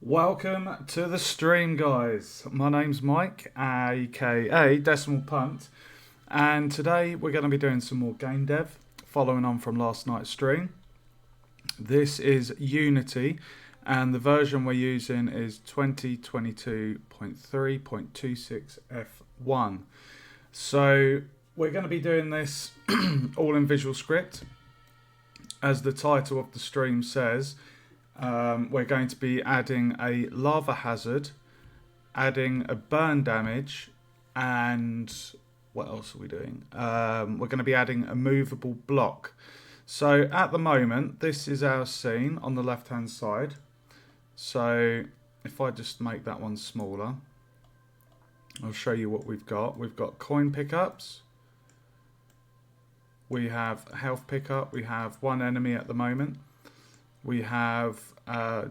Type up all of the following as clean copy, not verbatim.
Welcome to the stream, guys. My name's Mike, aka Decimal Punt, and today we're going to be doing some more game dev, following on from last night's stream. This is Unity, and the version we're using is 2022.3.26F1. So we're going to be doing this all in Visual Script, as the title of the stream says. We're going to be adding a lava hazard, adding a burn damage, and what else are we doing? We're going to be adding a movable block. So at the moment, this is our scene on the left hand side. So if I just make that one smaller, I'll show you what we've got. We've got coin pickups. We have health pickup. We have one enemy at the moment. We have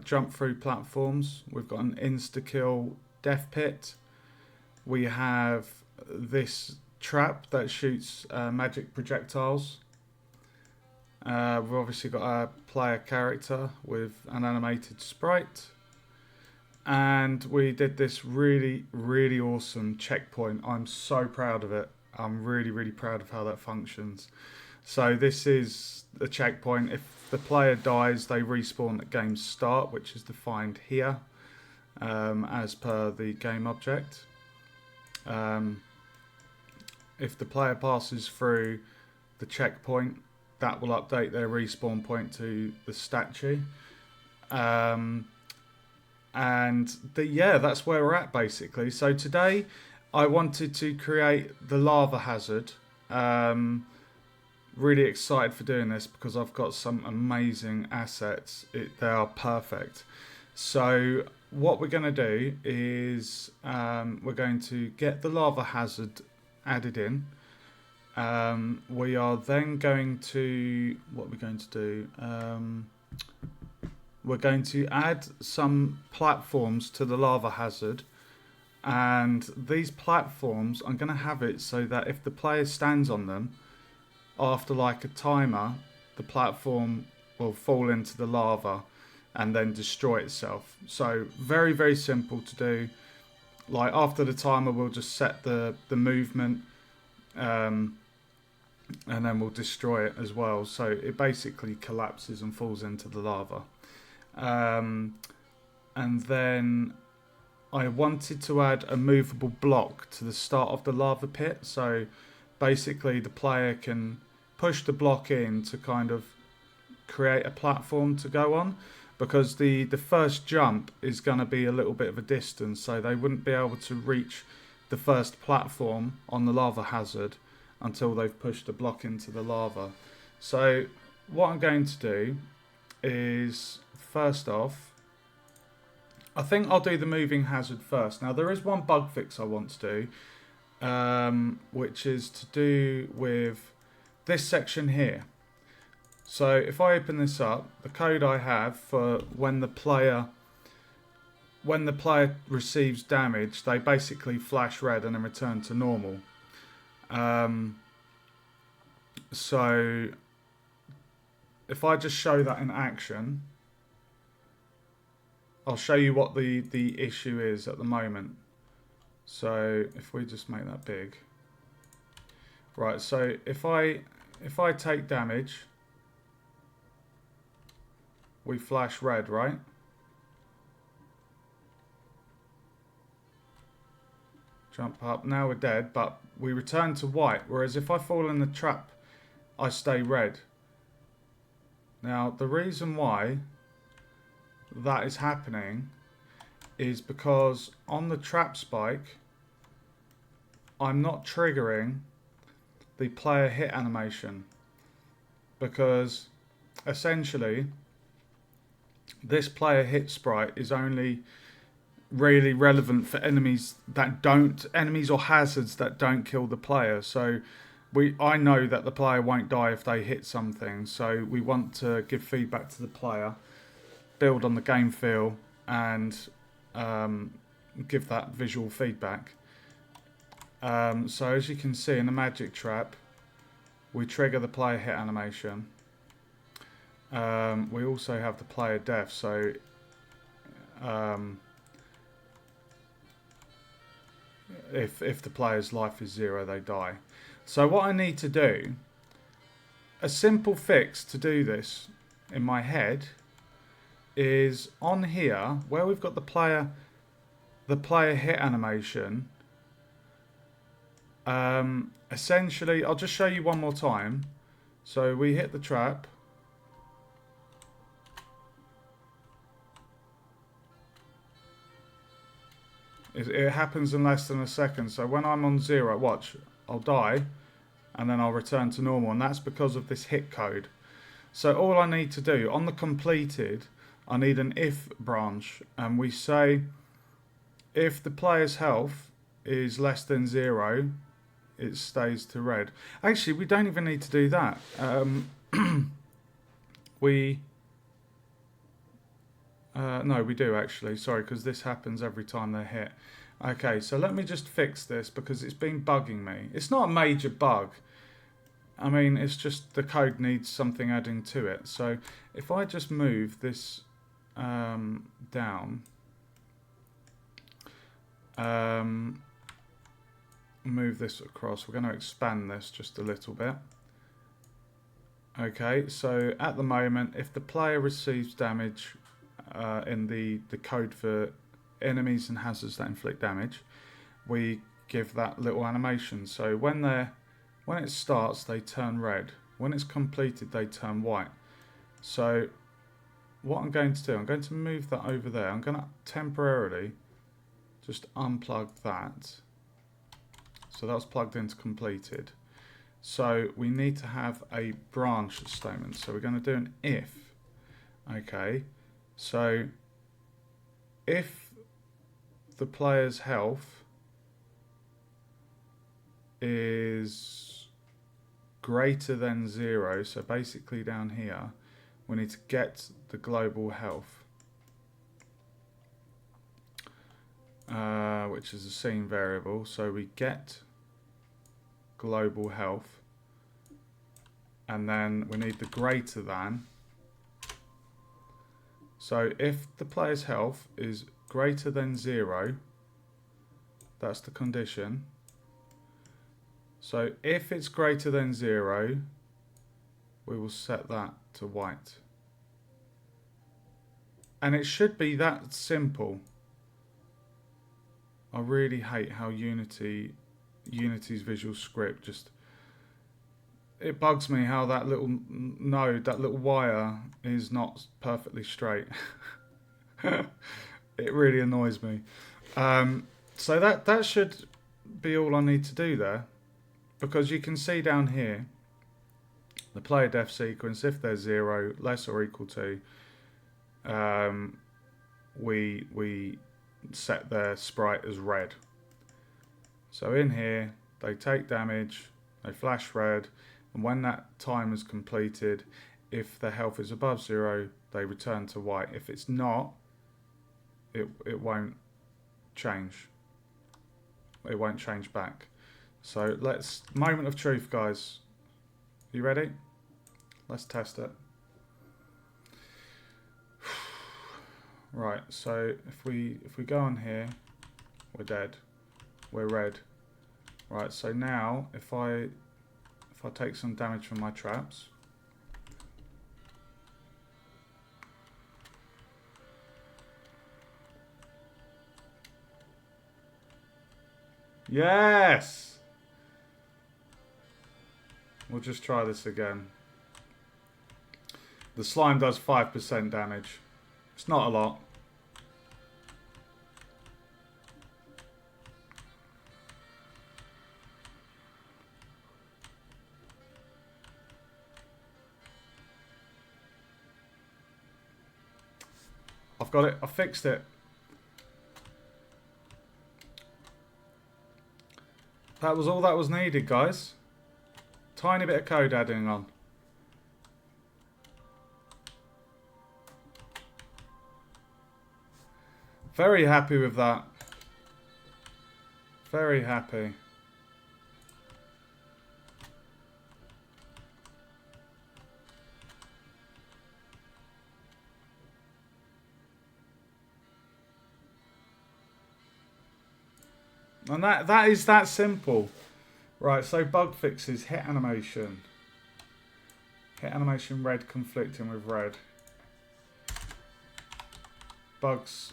jump through platforms. We've got an insta-kill death pit. We have this trap that shoots magic projectiles. We've obviously got a player character with an animated sprite. And we did this really, really awesome checkpoint. I'm so proud of it. I'm really, really proud of how that functions. So this is the checkpoint. If the player dies, they respawn at game start, which is defined here as per the game object. If the player passes through the checkpoint, that will update their respawn point to the statue. Yeah, that's where we're at basically. So today I wanted to create the lava hazard. Really excited for doing this because I've got some amazing assets. They are perfect. So what we're going to do is we're going to get the lava hazard added in. We are then going to, what we're going to do, we're going to add some platforms to the lava hazard. And these platforms, I'm going to have it so that if the player stands on them, after like a timer, the platform will fall into the lava and then destroy itself. So very, very simple to do. Like after the timer, we'll just set the movement and then we'll destroy it as well. So it basically collapses and falls into the lava. And then I wanted to add a movable block to the start of the lava pit. So basically the player can push the block in to kind of create a platform to go on, because the first jump is going to be a little bit of a distance, so they wouldn't be able to reach the first platform on the lava hazard until they've pushed the block into the lava. So what I'm going to do is, first off, I think I'll do the moving hazard first. Now there is one bug fix I want to do, which is to do with this section here. So if I open this up, the code I have for when the player receives damage, they basically flash red and then return to normal. So if I just show that in action, I'll show you what the issue is at the moment. So if we just make that big. Right, so if I take damage, we flash red, right? Jump up, now we're dead, but we return to white, whereas if I fall in the trap, I stay red. Now, the reason why that is happening is because on the trap spike, I'm not triggering the player hit animation, because essentially this player hit sprite is only really relevant for enemies or hazards that don't kill the player. So I know that the player won't die if they hit something, so we want to give feedback to the player, build on the game feel, and give that visual feedback. So as you can see in the magic trap, we trigger the player hit animation. We also have the player death, so If the player's life is 0, they die. So what I need to do, a simple fix to do this in my head, is on here where we've got the player hit animation. Essentially, I'll just show you one more time. So we hit the trap. It happens in less than a second. So when I'm on 0, watch, I'll die and then I'll return to normal, and that's because of this hit code. So all I need to do on the completed, I need an if branch, and we say if the player's health is less than 0, it stays to red. Actually, we don't even need to do that. No, we do actually. Sorry, because this happens every time they're hit. Okay, so let me just fix this because it's been bugging me. It's not a major bug. I mean, it's just the code needs something adding to it. So if I just move this down, move this across. We're going to expand this just a little bit. Okay, so at the moment, if the player receives damage in the code for enemies and hazards that inflict damage, we give that little animation. So when it starts, they turn red. When it's completed, they turn white. So what I'm going to do, I'm going to move that over there. I'm going to temporarily just unplug that. So that was plugged into completed. So we need to have a branch statement. So we're going to do an if. Okay. So if the player's health is greater than 0, so basically down here, we need to get the global health, which is a scene variable. So we get global health, and then we need the greater than. So if the player's health is greater than 0, that's the condition. So if it's greater than 0, we will set that to white. And it should be that simple. I really hate how Unity's visual script just, it bugs me how that little node, that little wire is not perfectly straight. It really annoys me. So that should be all I need to do there, because you can see down here the player death sequence. If there's 0, less or equal to, we set their sprite as red. So in here, they take damage, they flash red, and when that time is completed, if their health is above 0, they return to white. If it's not, it won't change. It won't change back. So let's, moment of truth, guys. You ready? Let's test it. Right, so if we go on here, we're dead. We're red. Right, so now if I take some damage from my traps, yes! We'll just try this again. The slime does 5% damage. It's not a lot. I've got it. I fixed it. That was all that was needed, guys. Tiny bit of code adding on. Very happy with that. Very happy. And that is that simple. Right, so bug fixes, hit animation. Hit animation red conflicting with red. Bugs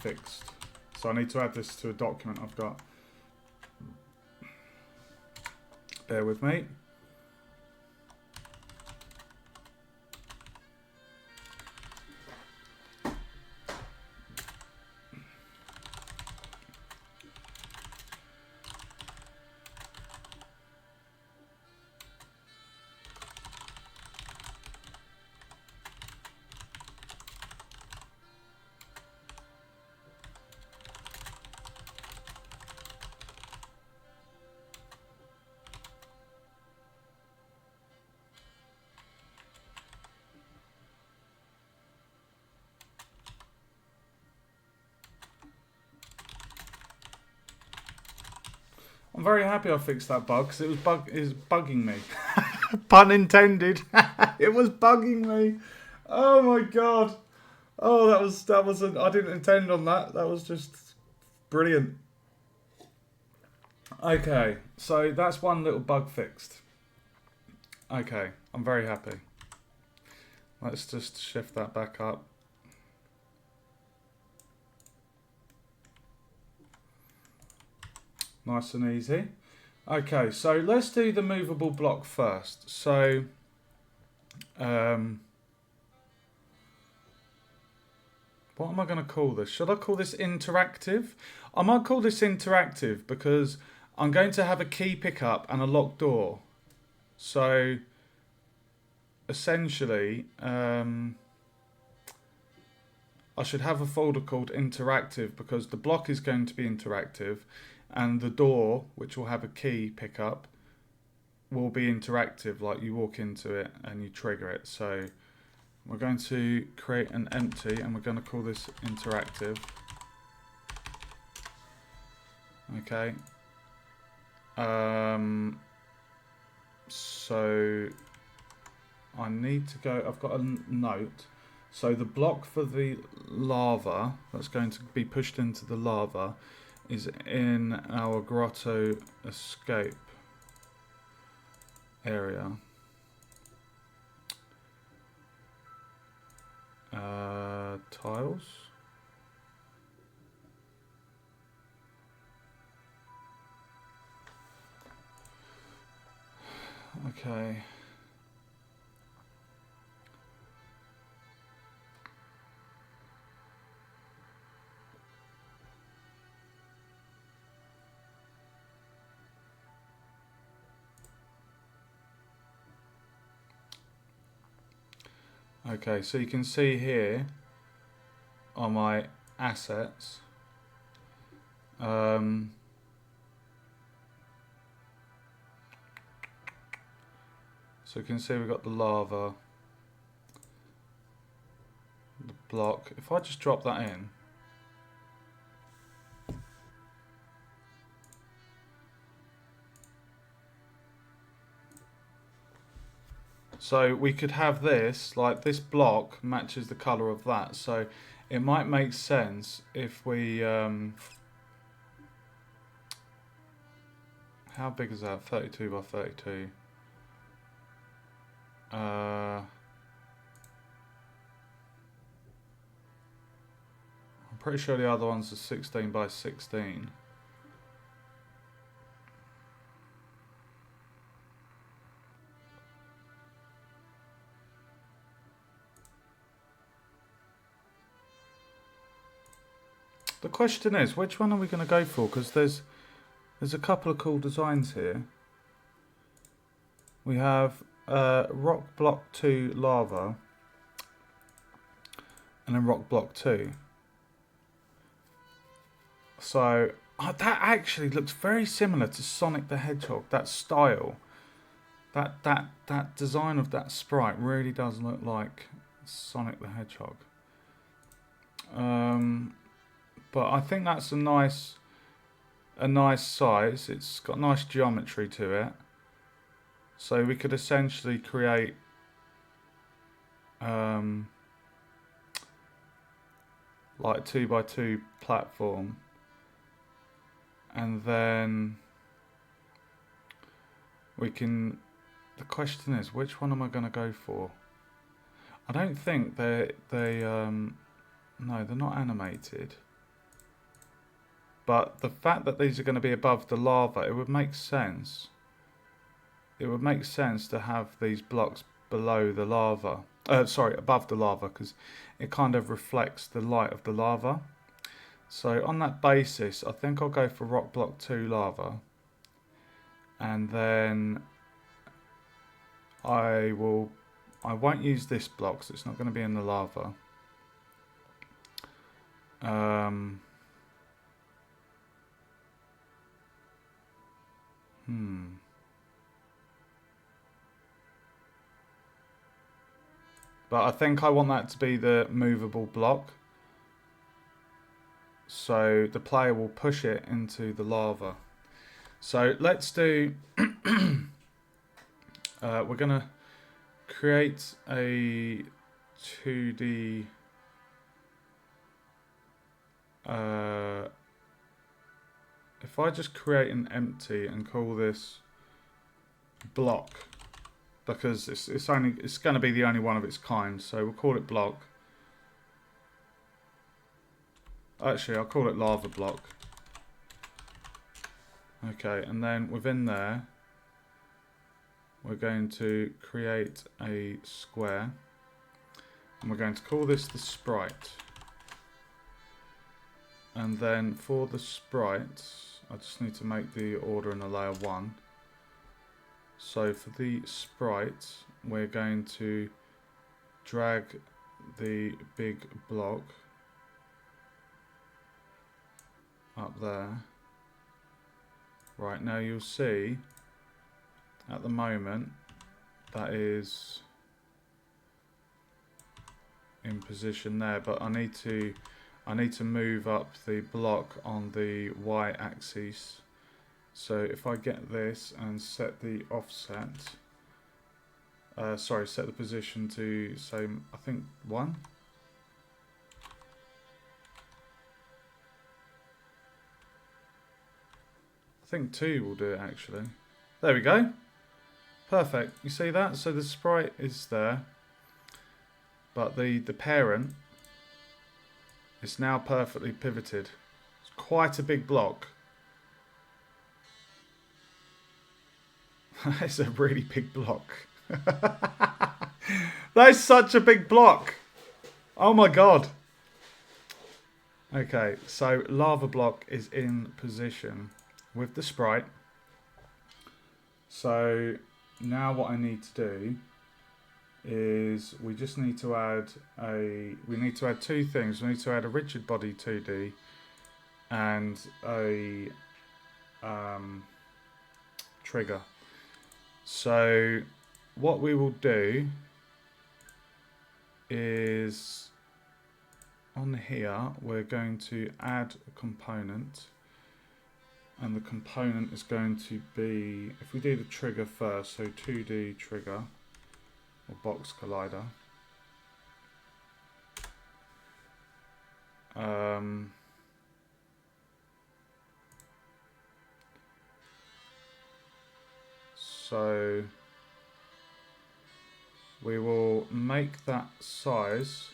fixed. So I need to add this to a document I've got. Bear with me. I'm very happy I fixed that bug because it was bugging me. Pun intended. It was bugging me. Oh my god. Oh, I didn't intend on that. That was just brilliant. Okay, so that's one little bug fixed. Okay, I'm very happy. Let's just shift that back up. Nice and easy. Okay, so let's do the movable block first. So, what am I going to call this? Should I call this interactive? I might call this interactive because I'm going to have a key pickup and a locked door. So, essentially, I should have a folder called interactive because the block is going to be interactive. And the door, which will have a key pickup, will be interactive, like you walk into it and you trigger it. So we're going to create an empty and we're going to call this interactive. Okay. So I need to go, I've got a note. So the block for the lava that's going to be pushed into the lava is in our grotto escape area. Tiles. Okay. Okay, so you can see here on my assets, so you can see we've got the lava, the block. If I just drop that in, so we could have this, like this block matches the colour of that, so it might make sense if we, how big is that? 32 by 32. I'm pretty sure the other ones are 16 by 16. The question is, which one are we going to go for? Because there's a couple of cool designs here. We have rock block 2 lava and then rock block 2. So that actually looks very similar to Sonic the Hedgehog. That style, that design of that sprite really does look like Sonic the Hedgehog. But I think that's a nice size. It's got nice geometry to it. So we could essentially create like 2 by 2 platform And then we can, the question is, which one am I going to go for? I don't think no, they're not animated. But the fact that these are going to be above the lava, it would make sense. It would make sense to have these blocks below the lava. Sorry, above the lava, because it kind of reflects the light of the lava. So on that basis, I think I'll go for rock block 2 lava. And then I won't use this block, so it's not going to be in the lava. But I think I want that to be the movable block. So the player will push it into the lava. So let's do, we're going to create a 2D, if I just create an empty and call this block, because it's going to be the only one of its kind, so we'll call it block. Actually, I'll call it lava block. Okay, and then within there, we're going to create a square, and we're going to call this the sprite. And then for the sprite, I just need to make the order in a layer 1. So for the sprite, we're going to drag the big block up there. Right, now you'll see at the moment that is in position there, but I need to move up the block on the y-axis. So if I get this and set the offset, set the position to, say, I think 1. I think 2 will do it actually. There we go. Perfect. You see that? So the sprite is there, but the parent is now perfectly pivoted. It's quite a big block. It's a really big block. That's such a big block. Oh my god. Okay, so lava block is in position with the sprite. So now what I need to do is we just need to add two things. We need to add a rigid body 2D and a trigger. So what we will do is on here we're going to add a component, and the component is going to be, if we do the trigger first, so 2D trigger or box collider. So we will make that size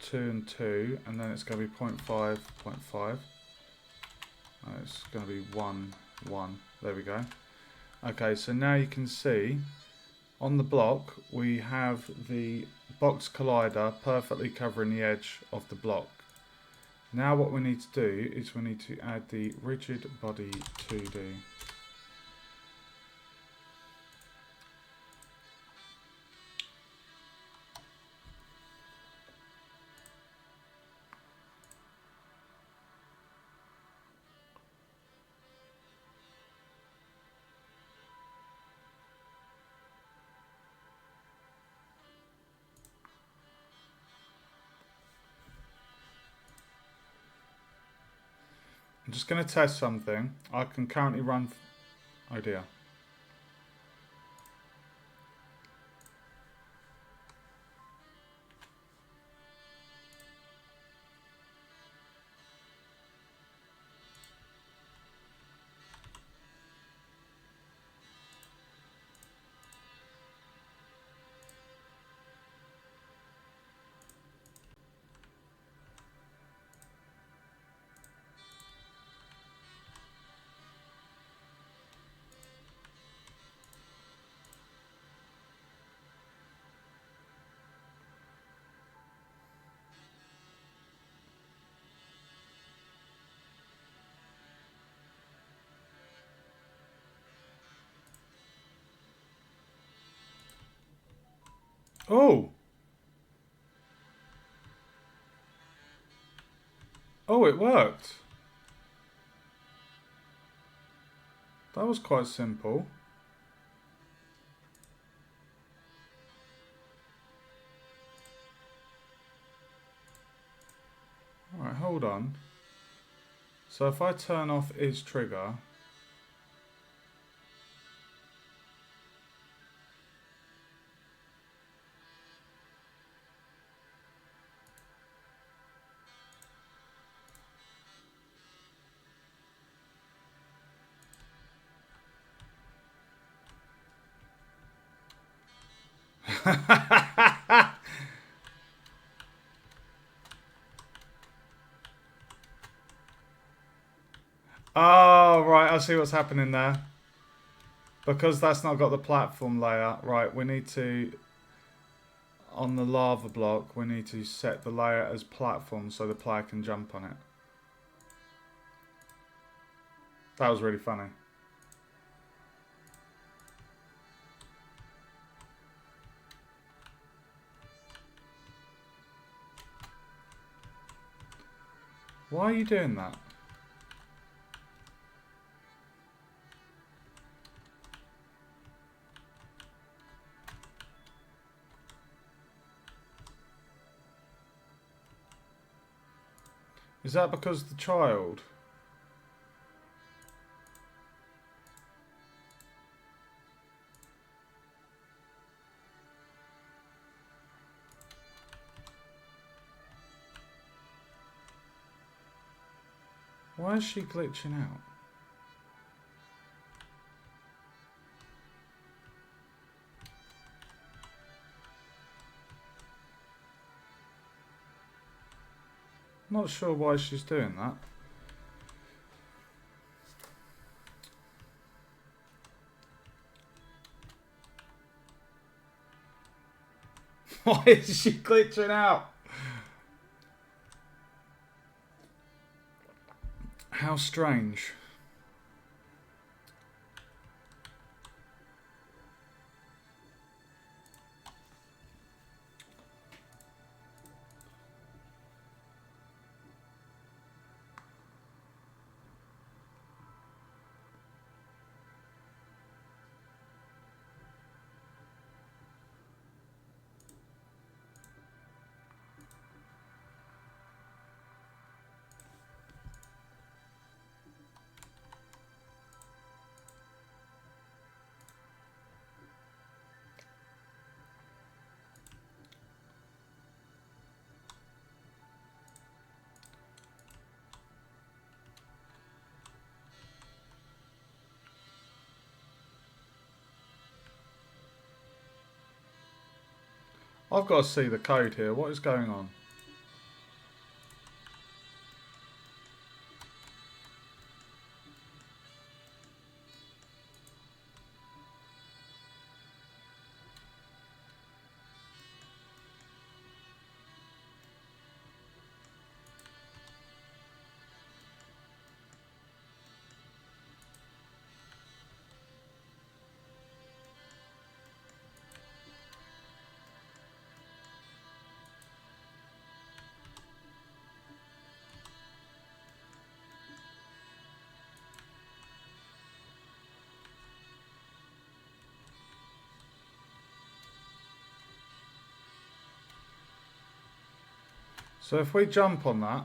2 and 2, and then it's going to be 0.5, 0.5. It's going to be 1, 1. There we go. Okay, so now you can see on the block we have the box collider perfectly covering the edge of the block. Now what we need to do is we need to add the rigid body 2D. I'm just going to test something. I can currently run... Oh dear. Oh! Oh, it worked. That was quite simple. Alright, hold on. So if I turn off is trigger... Oh, right, I see what's happening there. Because that's not got the platform layer, right, we need to, on the lava block, we need to set the layer as platform so the player can jump on it. That was really funny. Why are you doing that? Is that because the child? Why is she glitching out? Not sure why she's doing that. Why is she glitching out? How strange. I've got to see the code here. What is going on? So if we jump on that,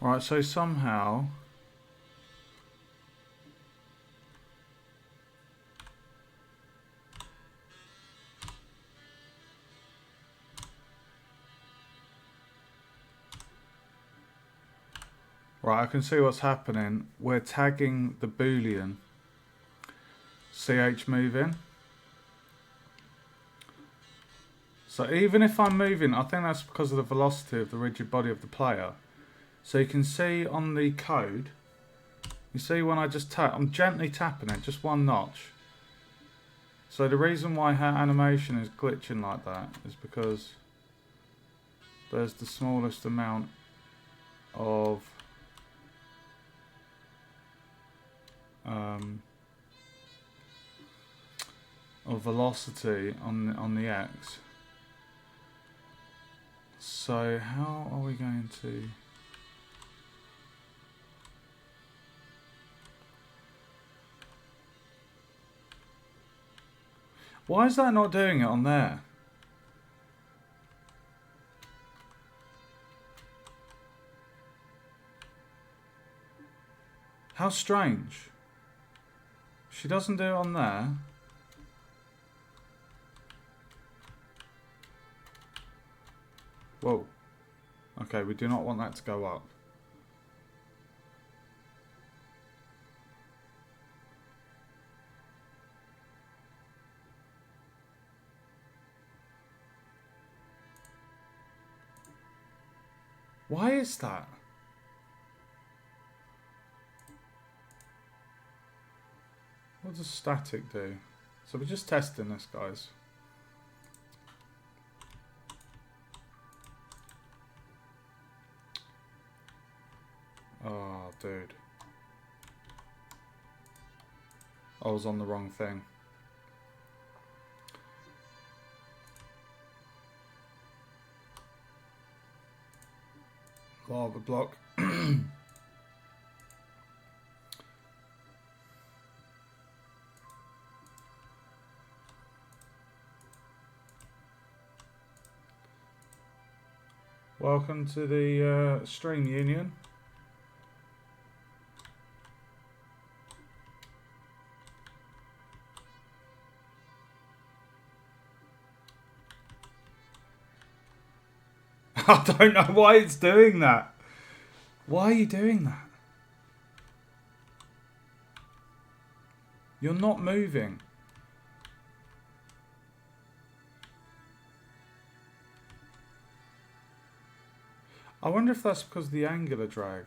right, so somehow right, I can see what's happening. We're tagging the boolean ch moving. So even if I'm moving, I think that's because of the velocity of the rigid body of the player. So you can see on the code, you see when I just tap, I'm gently tapping it, just one notch. So the reason why her animation is glitching like that is because there's the smallest amount of of velocity on the X. So how are we going to... Why is that not doing it on there? How strange. She doesn't do it on there. Whoa. Okay, we do not want that to go up. Why is that? What does static do? So we're just testing this, guys. Oh, dude. I was on the wrong thing. Lava block. Welcome to the stream union. I don't know why it's doing that. Why are you doing that? You're not moving. I wonder if that's because of the angular drag.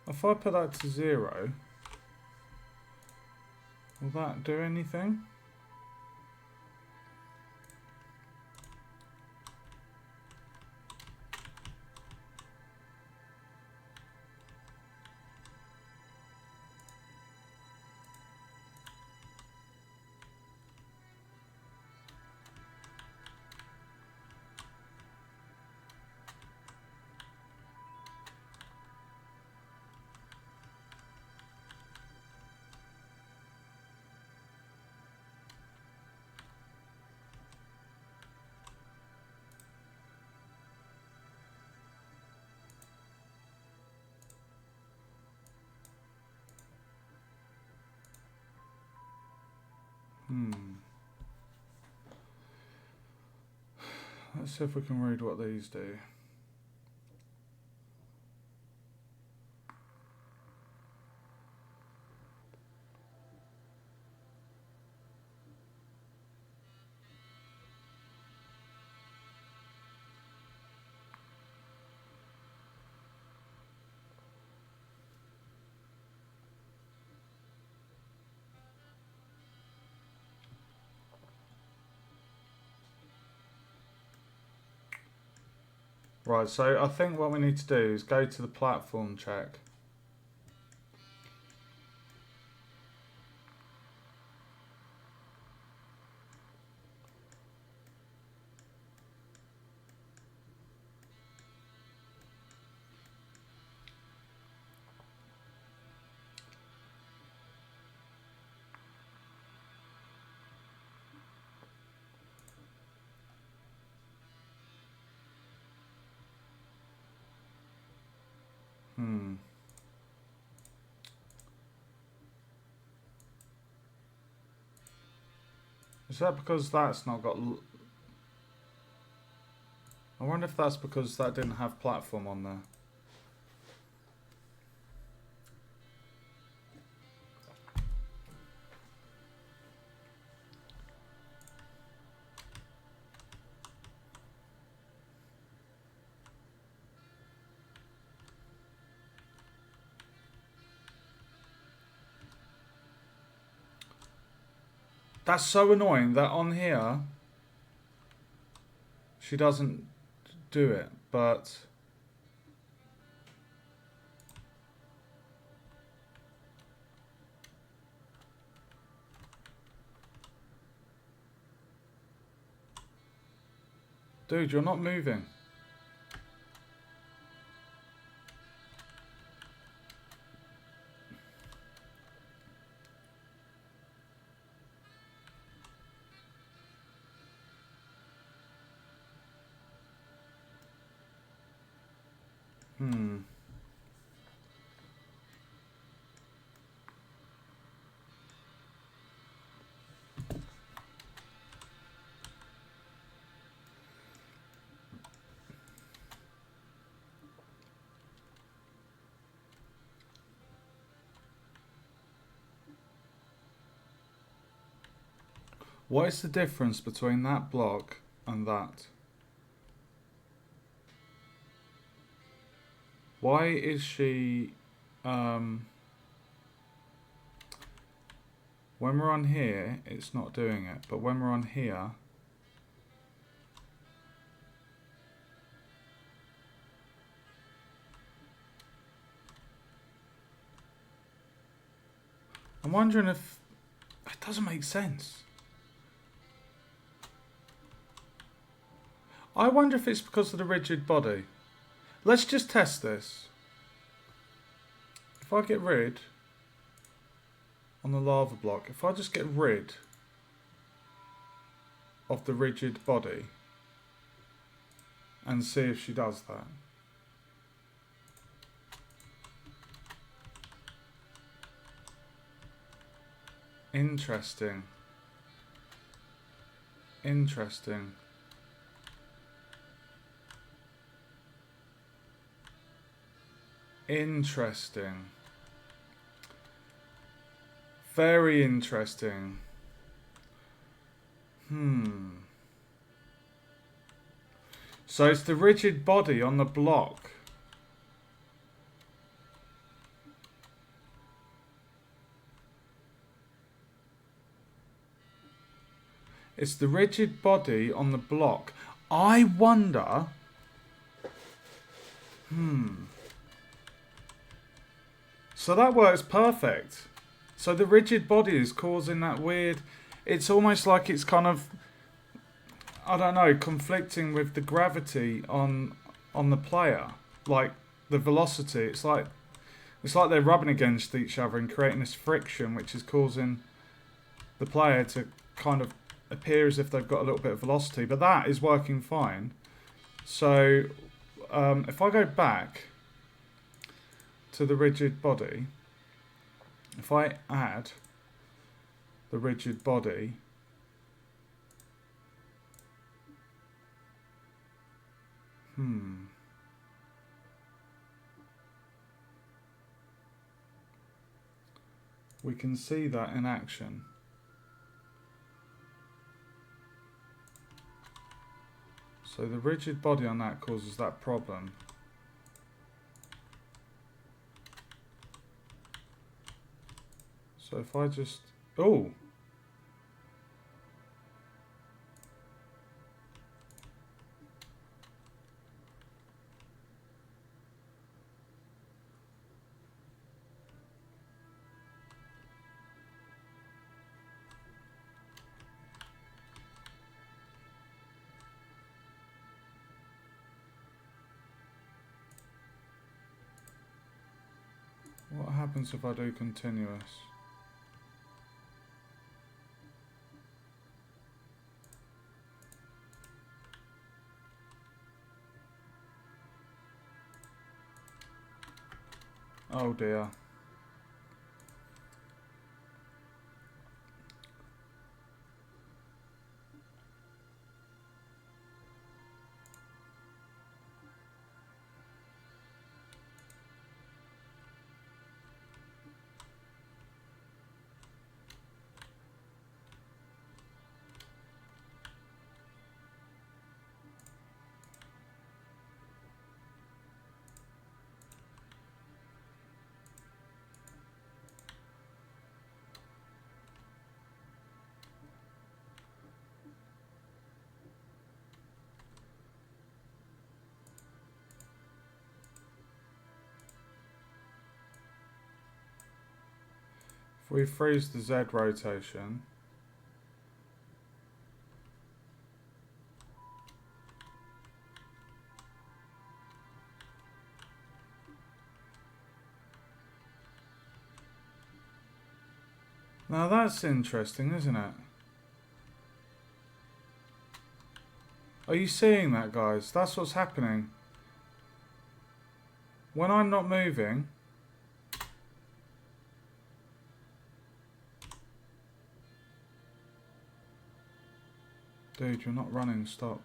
If I put that to 0, will that do anything? Let's see if we can read what these do. Right, so I think what we need to do is go to the platform check. Is that because that's not got... I wonder if that's because that didn't have platform on there. That's so annoying that on here she doesn't do it, but dude, you're not moving. What is the difference between that block and that? Why is she... when we're on here, it's not doing it. But when we're on here... I'm wondering if... It doesn't make sense. I wonder if it's because of the rigid body. Let's just test this. If I get rid on the lava block, if I just get rid of the rigid body and see if she does that. Interesting. Interesting. Interesting. Very interesting. So it's the rigid body on the block. It's the rigid body on the block. I wonder... So that works perfect. So the rigid body is causing that weird... It's almost like it's kind of... I don't know, conflicting with the gravity on the player. Like the velocity. It's like they're rubbing against each other and creating this friction, which is causing the player to kind of appear as if they've got a little bit of velocity. But that is working fine. So if I go back to the rigid body, if I add the rigid body, we can see that in action. So the rigid body on that causes that problem. So if I just... Oh! What happens if I do continuous? Oh dear. we freeze the Z rotation, now that's interesting, isn't it? Are you seeing that, guys? That's what's happening. When I'm not moving, dude, you're not running, stop.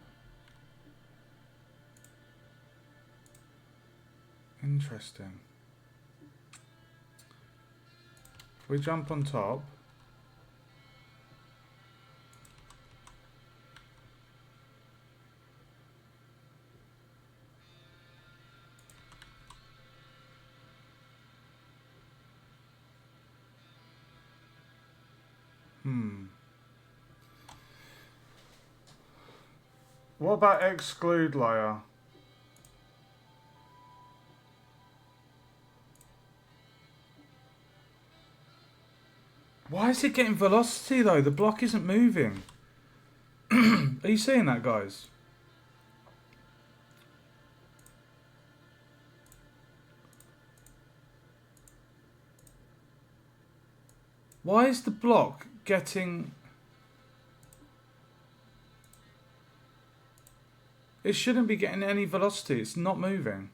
Interesting. If we jump on top, what about exclude layer? Why is it getting velocity though? The block isn't moving. Are you seeing that, guys? Why is the block getting... It shouldn't be getting any velocity. It's not moving.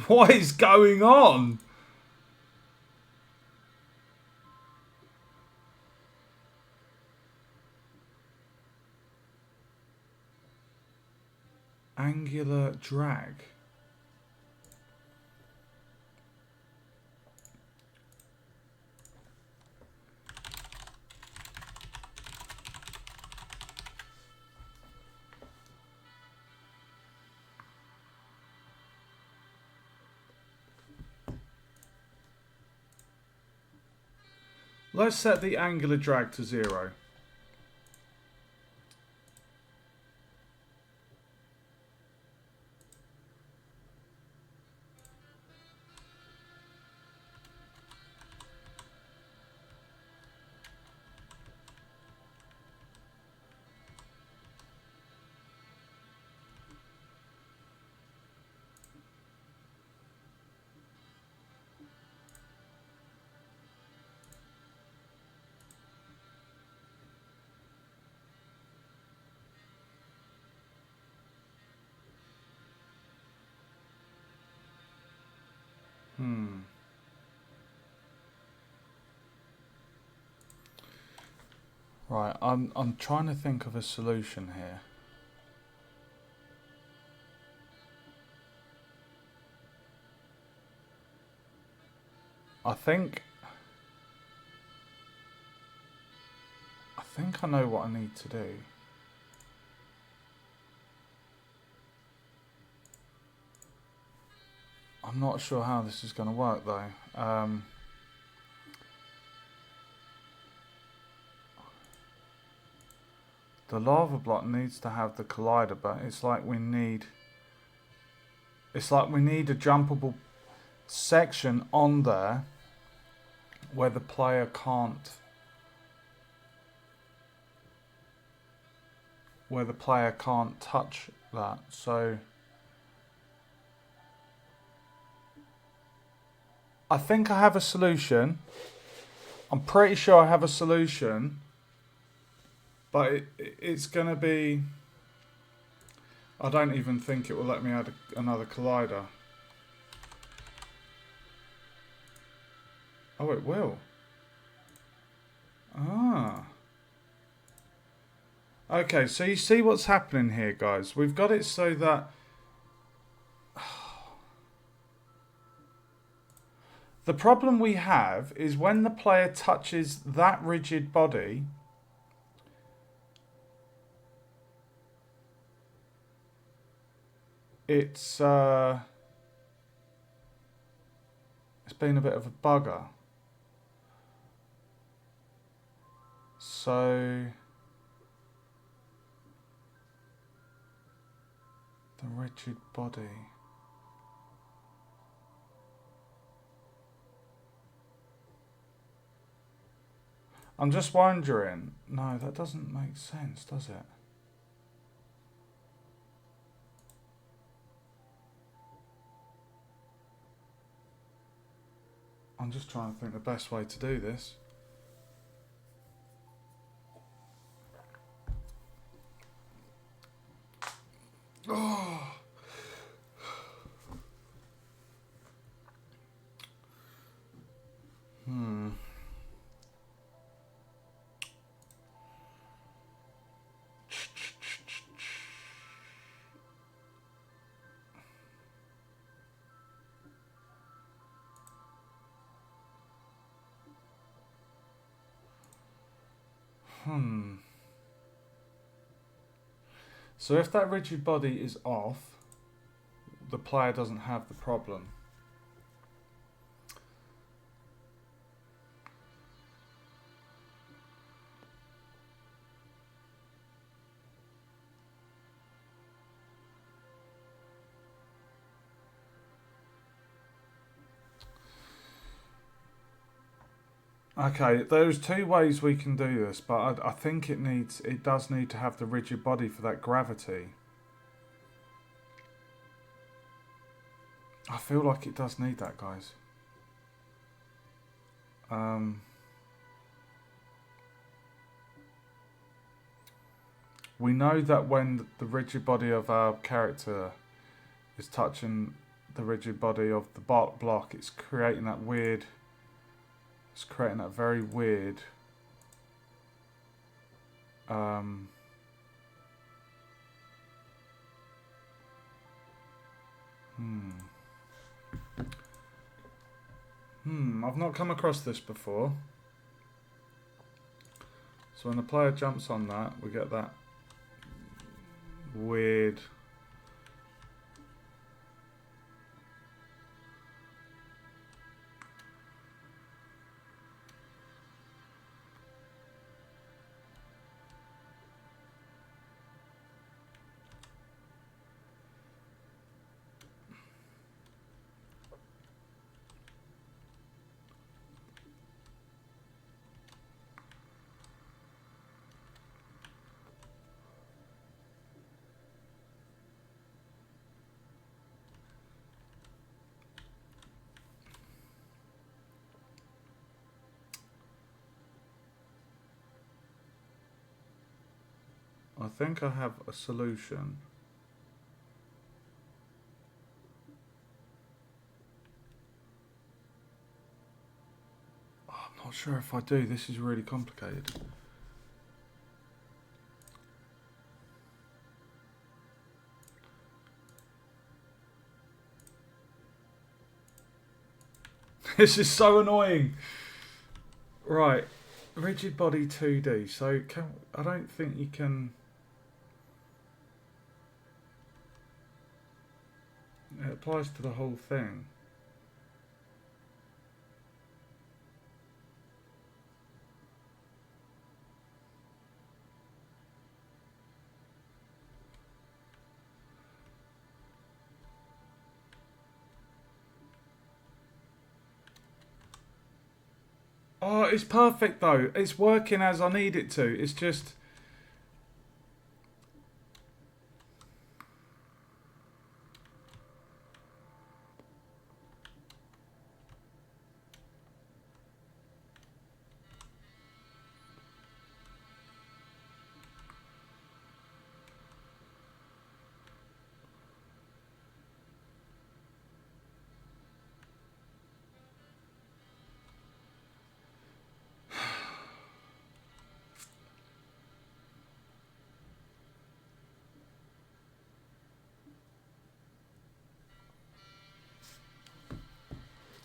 What is going on? Angular drag. Let's set the angular drag to 0. Right, I'm trying to think of a solution here. I think I know what I need to do. I'm not sure how this is going to work though. The lava block needs to have the collider, but it's like we need a jumpable section on there where the player can't touch that. So I think I have a solution. I'm pretty sure I have a solution. But it's going to be... I don't even think it will let me add another collider. Oh, it will. Ah. Okay, so you see what's happening here, guys. We've got it so that... The problem we have is when the player touches that rigid body... It's been a bit of a bugger. So the rigid body. I'm just wondering. No, that doesn't make sense, does it? I'm just trying to think the best way to do this. Oh. So if that rigid body is off, the player doesn't have the problem. Okay, there's two ways we can do this, but I think it does need to have the rigid body for that gravity. I feel like it does need that, guys. We know that when the rigid body of our character is touching the rigid body of the block, it's creating that weird... It's creating that very weird... I've not come across this before. So when the player jumps on that, we get that weird... I think I have a solution. Oh, I'm not sure if I do. This is really complicated. This is so annoying. Right, rigid body 2D. So I don't think you can... It applies to the whole thing. Oh, it's perfect though. It's working as I need it to. It's just...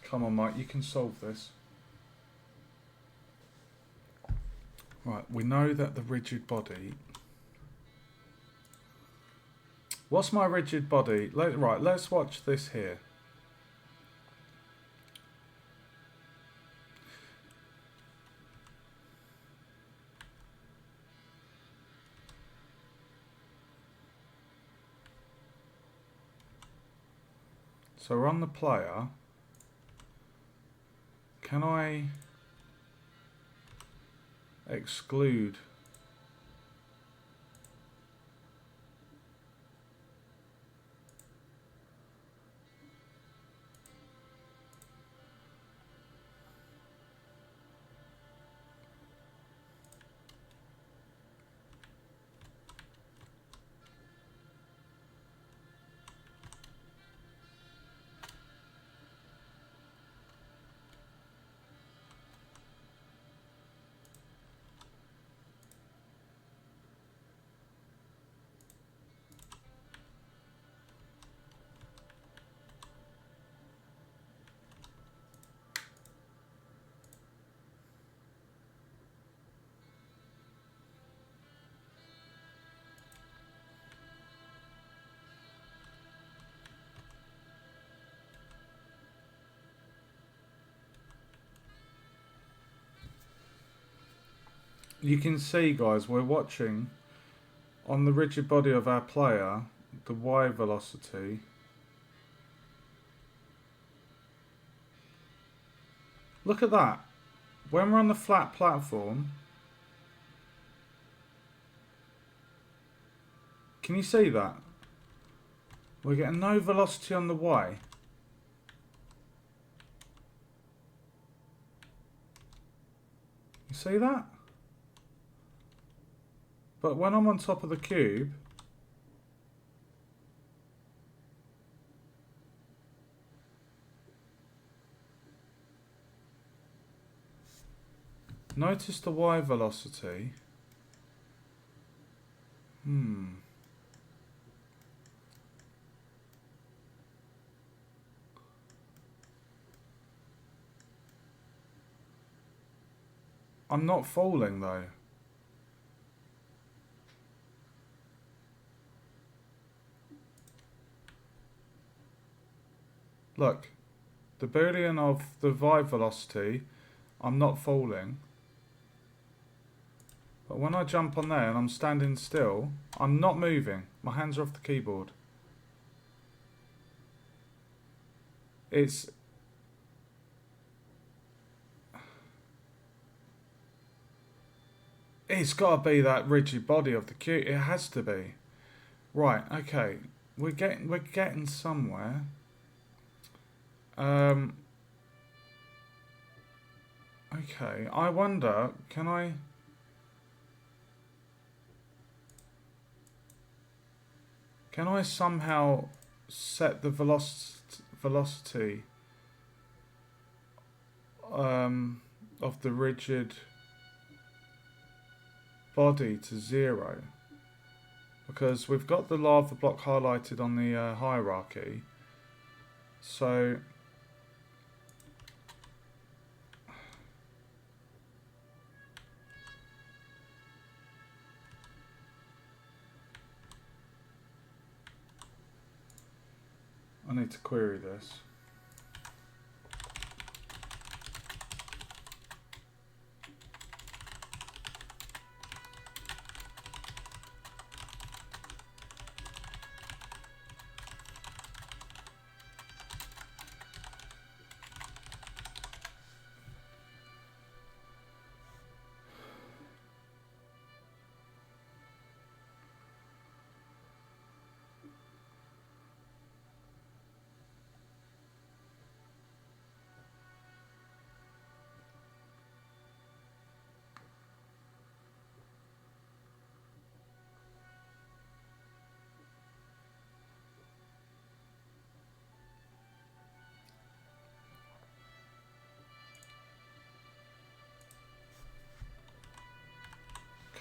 Come on, Mike, you can solve this. Right, we know that the rigid body... What's my rigid body? Right, let's watch this here. So we're on the player. Can I exclude? You can see, guys, we're watching on the rigid body of our player, the Y velocity. Look at that. When we're on the flat platform, can you see that? We're getting no velocity on the Y. You see that? But when I'm on top of the cube, notice the Y velocity. I'm not falling though. Look, the Boolean of the Y velocity, I'm not falling. But when I jump on there and I'm standing still, I'm not moving. My hands are off the keyboard. It's got to be that rigid body of the cube. It has to be. Right. Okay. We're getting somewhere. Okay. I wonder. Can I somehow set the velocity of the rigid body to 0? Because we've got the lava block highlighted on the hierarchy. So I need to query this.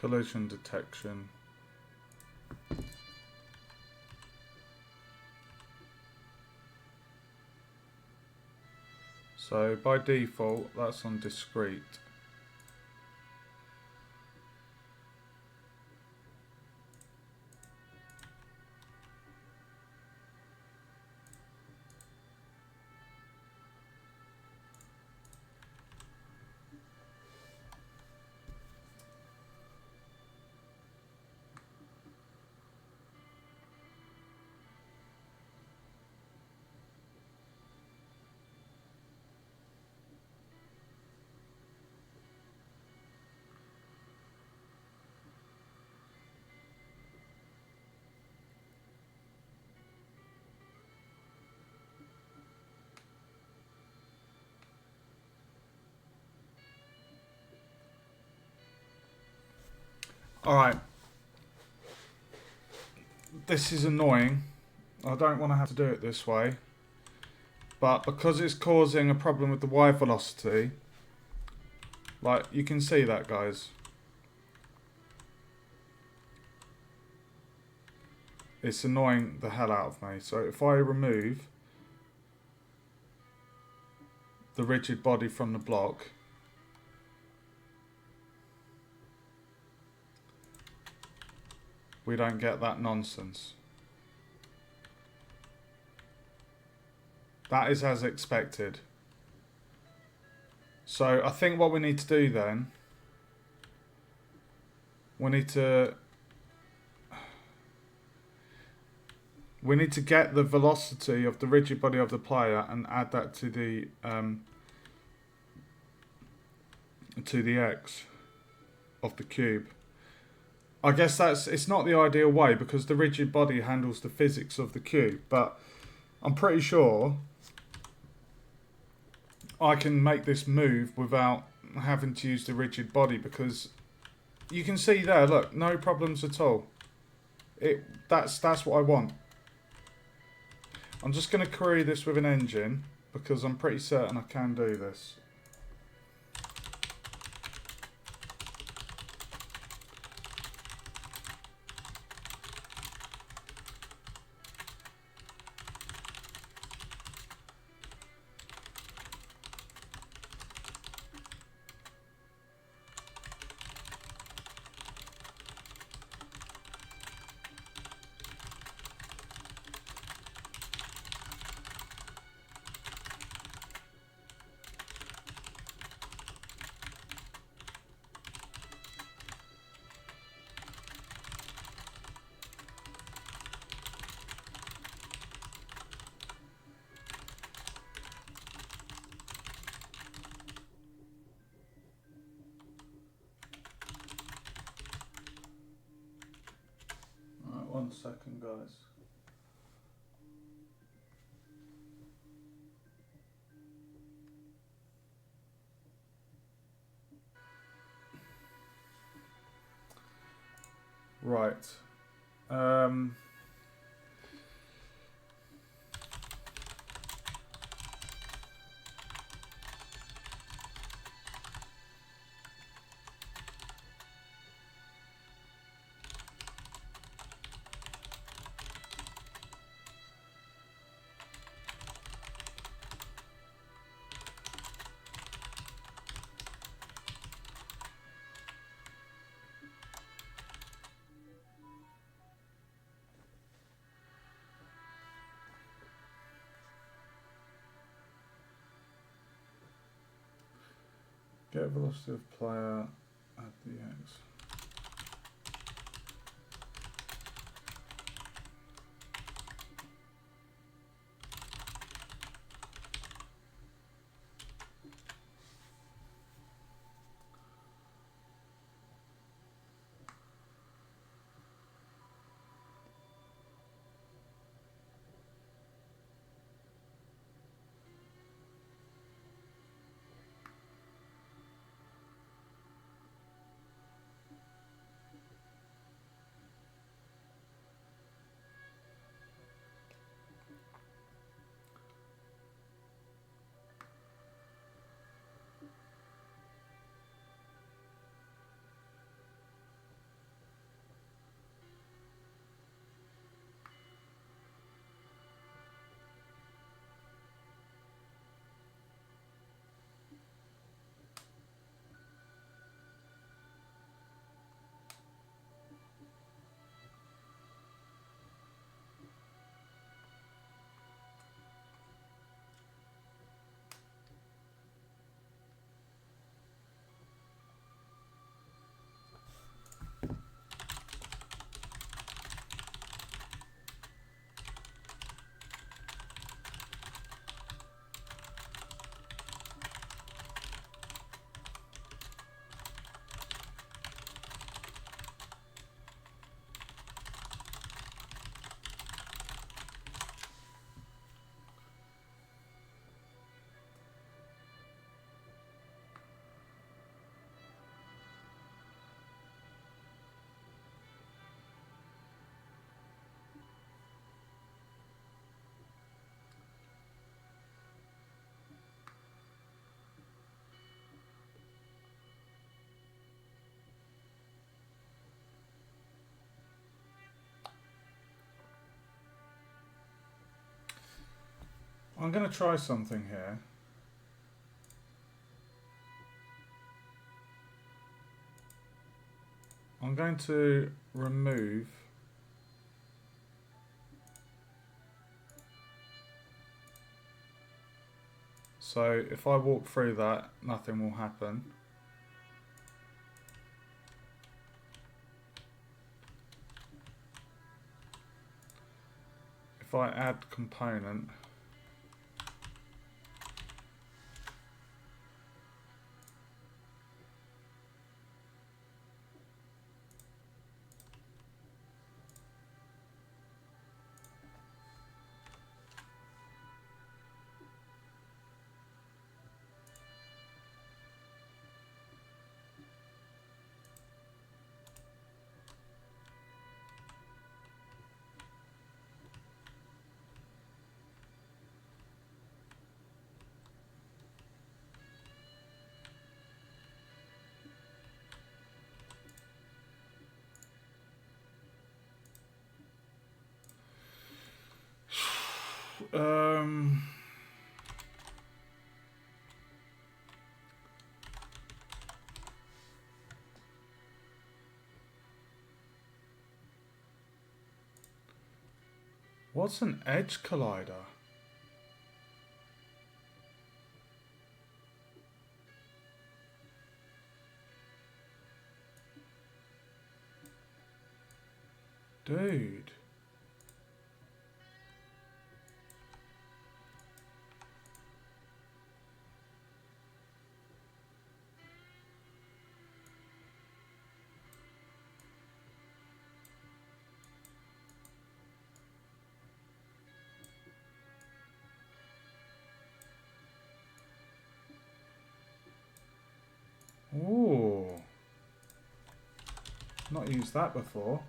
Collision detection. So by default, that's on discrete. Alright. This is annoying. I don't want to have to do it this way. But because it's causing a problem with the Y velocity, like, you can see that, guys. It's annoying the hell out of me. So if I remove the rigid body from the block, we don't get that nonsense. That is as expected. So I think what we need to do then, we need to get the velocity of the rigid body of the player and add that to the x of the cube. I guess it's not the ideal way because the rigid body handles the physics of the cube, but I'm pretty sure I can make this move without having to use the rigid body, because you can see there, look, no problems at all. That's what I want. I'm just going to query this with an engine because I'm pretty certain I can do this. Alright, 1 second, guys. Right. Get velocity of player at the x. I'm going to try something here. I'm going to remove. So if I walk through that, nothing will happen. If I add component, what's an edge collider? Dude. Ooh. Not used that before.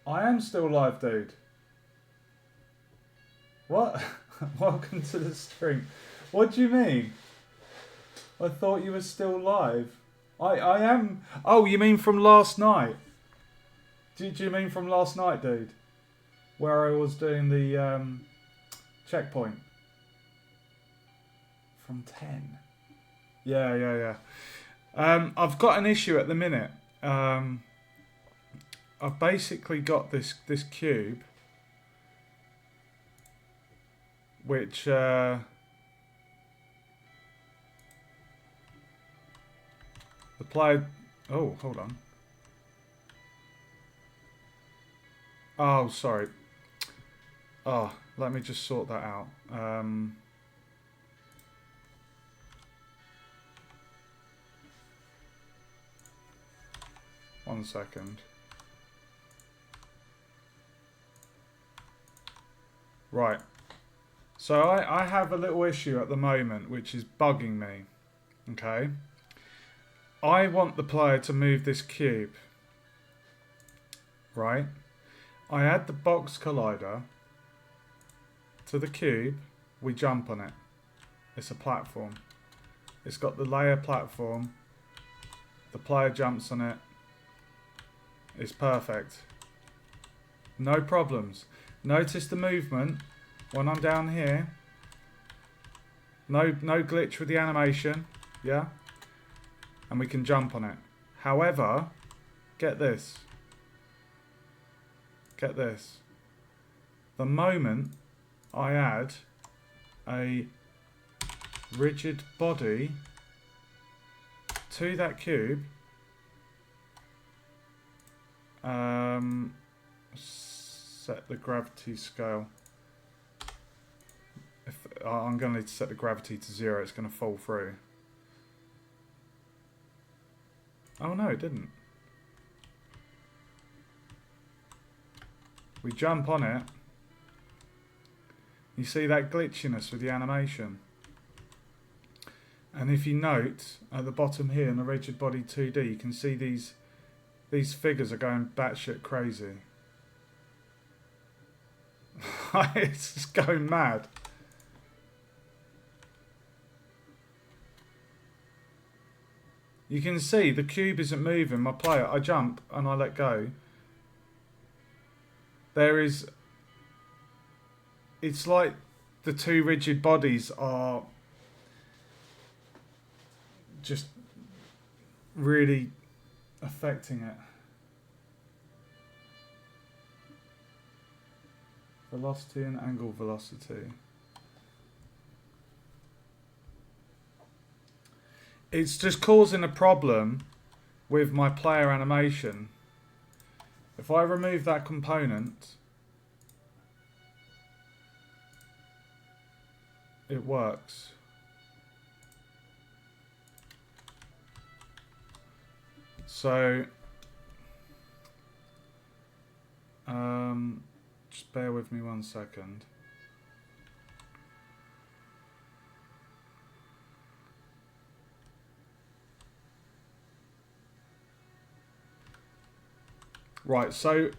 I am still live, dude. What? Welcome to the stream. What do you mean? I thought you were still live. I am. Oh, you mean from last night? Do you mean from last night, dude? Where I was doing the checkpoint. From 10. Yeah. I've got an issue at the minute. I've basically got this cube, which the player. Oh, hold on. Oh, sorry. Oh, let me just sort that out. One second. Right. So I have a little issue at the moment which is bugging me. Okay. I want the player to move this cube. Right. I add the box collider to the cube. We jump on it. It's a platform. It's got the layer platform. The player jumps on it. It's perfect. No problems. Notice the movement when I'm down here. No glitch with the animation. Yeah? And we can jump on it. However, get this. Get this. The moment I add a rigid body to that cube, set the gravity scale. If I'm going to need to set the gravity to 0, it's going to fall through. Oh no, it didn't. We jump on it. You see that glitchiness with the animation. And if you note at the bottom here in the rigid body 2D, you can see these figures are going batshit crazy. It's just going mad. You can see the cube isn't moving. My player, I jump and I let go. There is... It's like the two rigid bodies are just really affecting it. Velocity and angle velocity. It's just causing a problem with my player animation. If I remove that component, it works. So, just bear with me 1 second. Right, so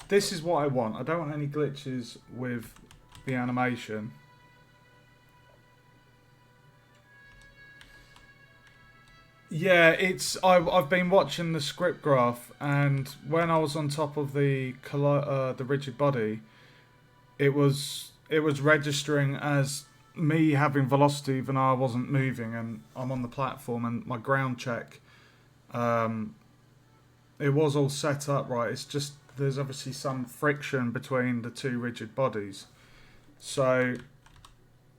this is what I want. I don't want any glitches with the animation. Yeah, I've been watching the script graph, and when I was on top of the rigid body, it was registering as me having velocity even though I wasn't moving, and I'm on the platform, and my ground check, it was all set up right. It's just there's obviously some friction between the two rigid bodies. So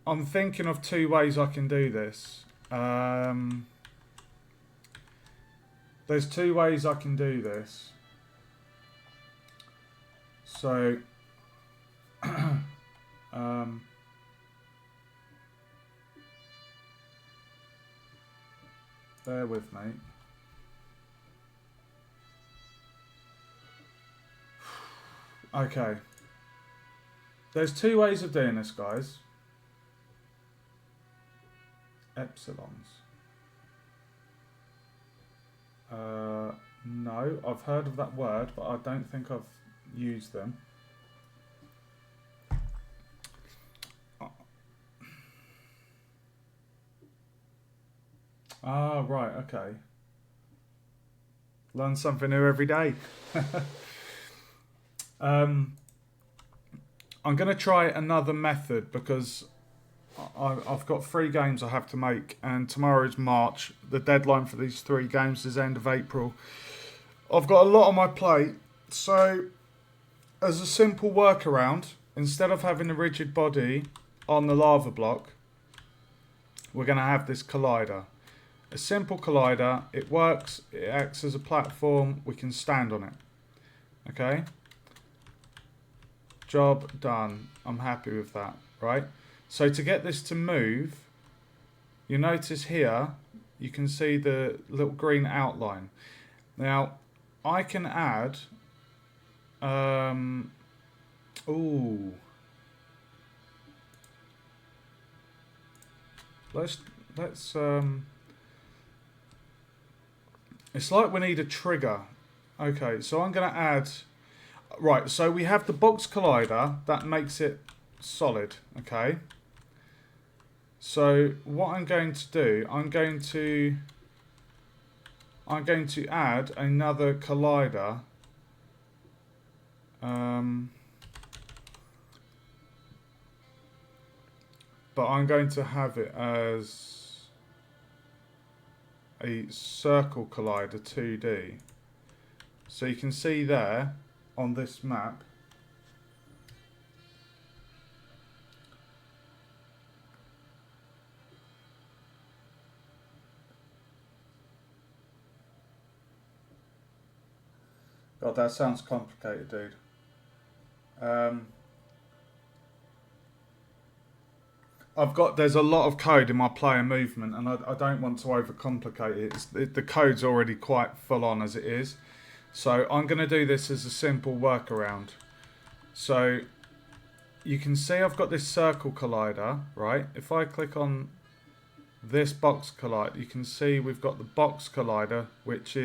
I'm thinking of two ways I can do this. There's two ways I can do this. So, bear with me. Okay. There's two ways of doing this, guys. Epsilons. No, I've heard of that word, but I don't think I've used them. Ah, right, okay. Learn something new every day. I'm going to try another method because I've got 3 games I have to make, and tomorrow is March. The deadline for these 3 games is end of April. I've got a lot on my plate, so as a simple workaround, instead of having a rigid body on the lava block, we're going to have this collider. A simple collider, it works, it acts as a platform, we can stand on it. Okay? Job done. I'm happy with that, right? So to get this to move, you notice here, you can see the little green outline. Now, I can add, let's, it's like we need a trigger. Okay, so I'm going to add, right, so we have the box collider, that makes it solid, okay? So what I'm going to do, I'm going to add another collider. But I'm going to have it as a circle collider 2D. So you can see there on this map, God, that sounds complicated, dude. There's a lot of code in my player movement, and I don't want to overcomplicate it. The code's already quite full on as it is. So I'm going to do this as a simple workaround. So you can see I've got this circle collider, right? If I click on this box collider, you can see we've got the box collider, which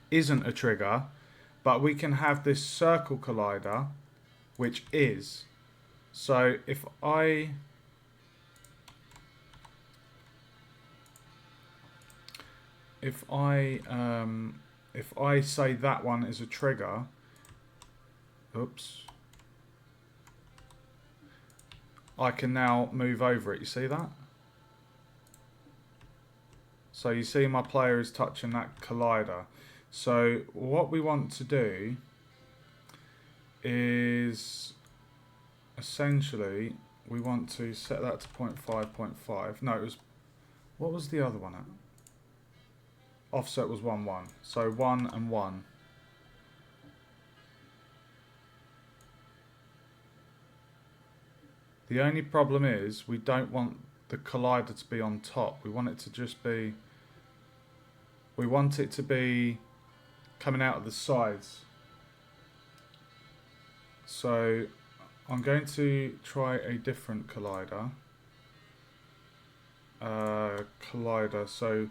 isn't a trigger, but we can have this circle collider, which is. So if I say that one is a trigger, oops, I can now move over it. You see that? So you see my player is touching that collider. So what we want to do is essentially we want to set that to 0.5, 0.5. No, it was, what was the other one at? Offset was 1, 1. So 1 and 1. The only problem is we don't want the collider to be on top. We want it to just be, we want it to be coming out of the sides. So I'm going to try a different collider. So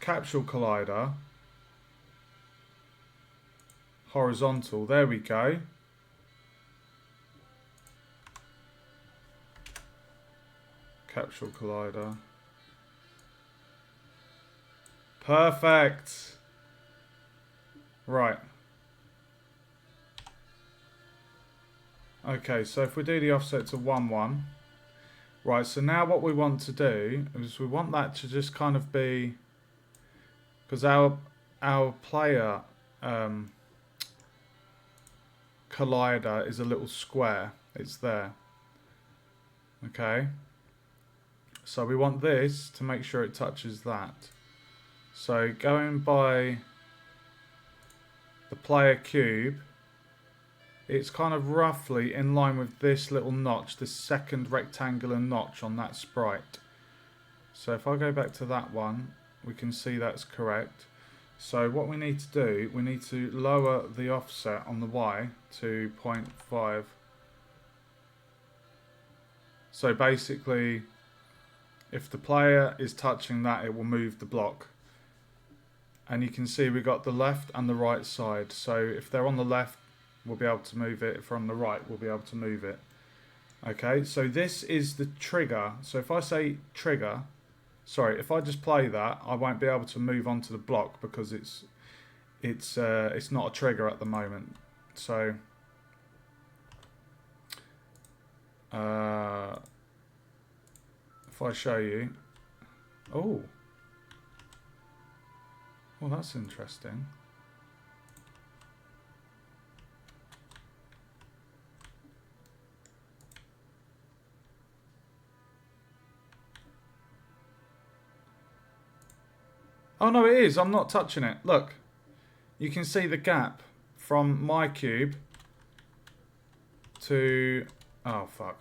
capsule collider, horizontal, there we go. Capsule collider. Perfect. Right. Okay, so if we do the offset to 1, 1. Right, so now what we want to do is we want that to just kind of be, because our player collider is a little square. It's there. Okay. So we want this to make sure it touches that. So going by the player cube, it's kind of roughly in line with this little notch, this second rectangular notch on that sprite. So if I go back to that one, we can see that's correct. So what we need to do, we need to lower the offset on the Y to 0.5. So basically, if the player is touching that, it will move the block. And you can see we got the left and the right side. So if they're on the left, we'll be able to move it. If on the right, we'll be able to move it. Okay, so this is the trigger. So if I say trigger, sorry, if I just play that, I won't be able to move onto the block because it's not a trigger at the moment. So if I show you, oh, well, that's interesting. Oh no, it is. I'm not touching it. Look, you can see the gap from my cube to, oh fuck.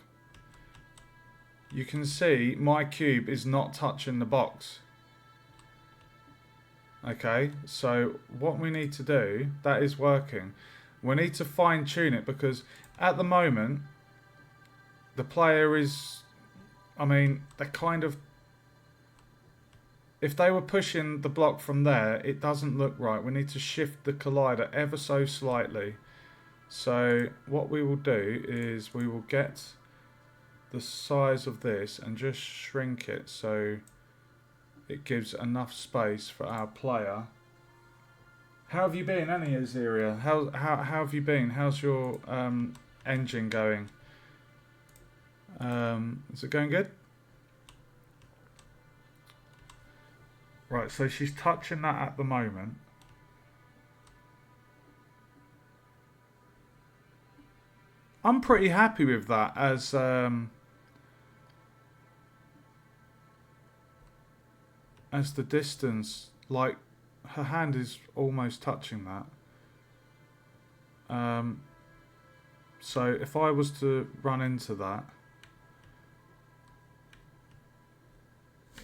You can see my cube is not touching the box. Okay, so what we need to do, that is working. We need to fine tune it because at the moment, the player is, I mean, they're kind of, if they were pushing the block from there, it doesn't look right. We need to shift the collider ever so slightly. So what we will do is we will get the size of this and just shrink it so it gives enough space for our player. How have you been, Annie Azaria? How have you been? How's your engine going? Is it going good? Right, so she's touching that at the moment. I'm pretty happy with that as the distance, like her hand is almost touching that. So if I was to run into that,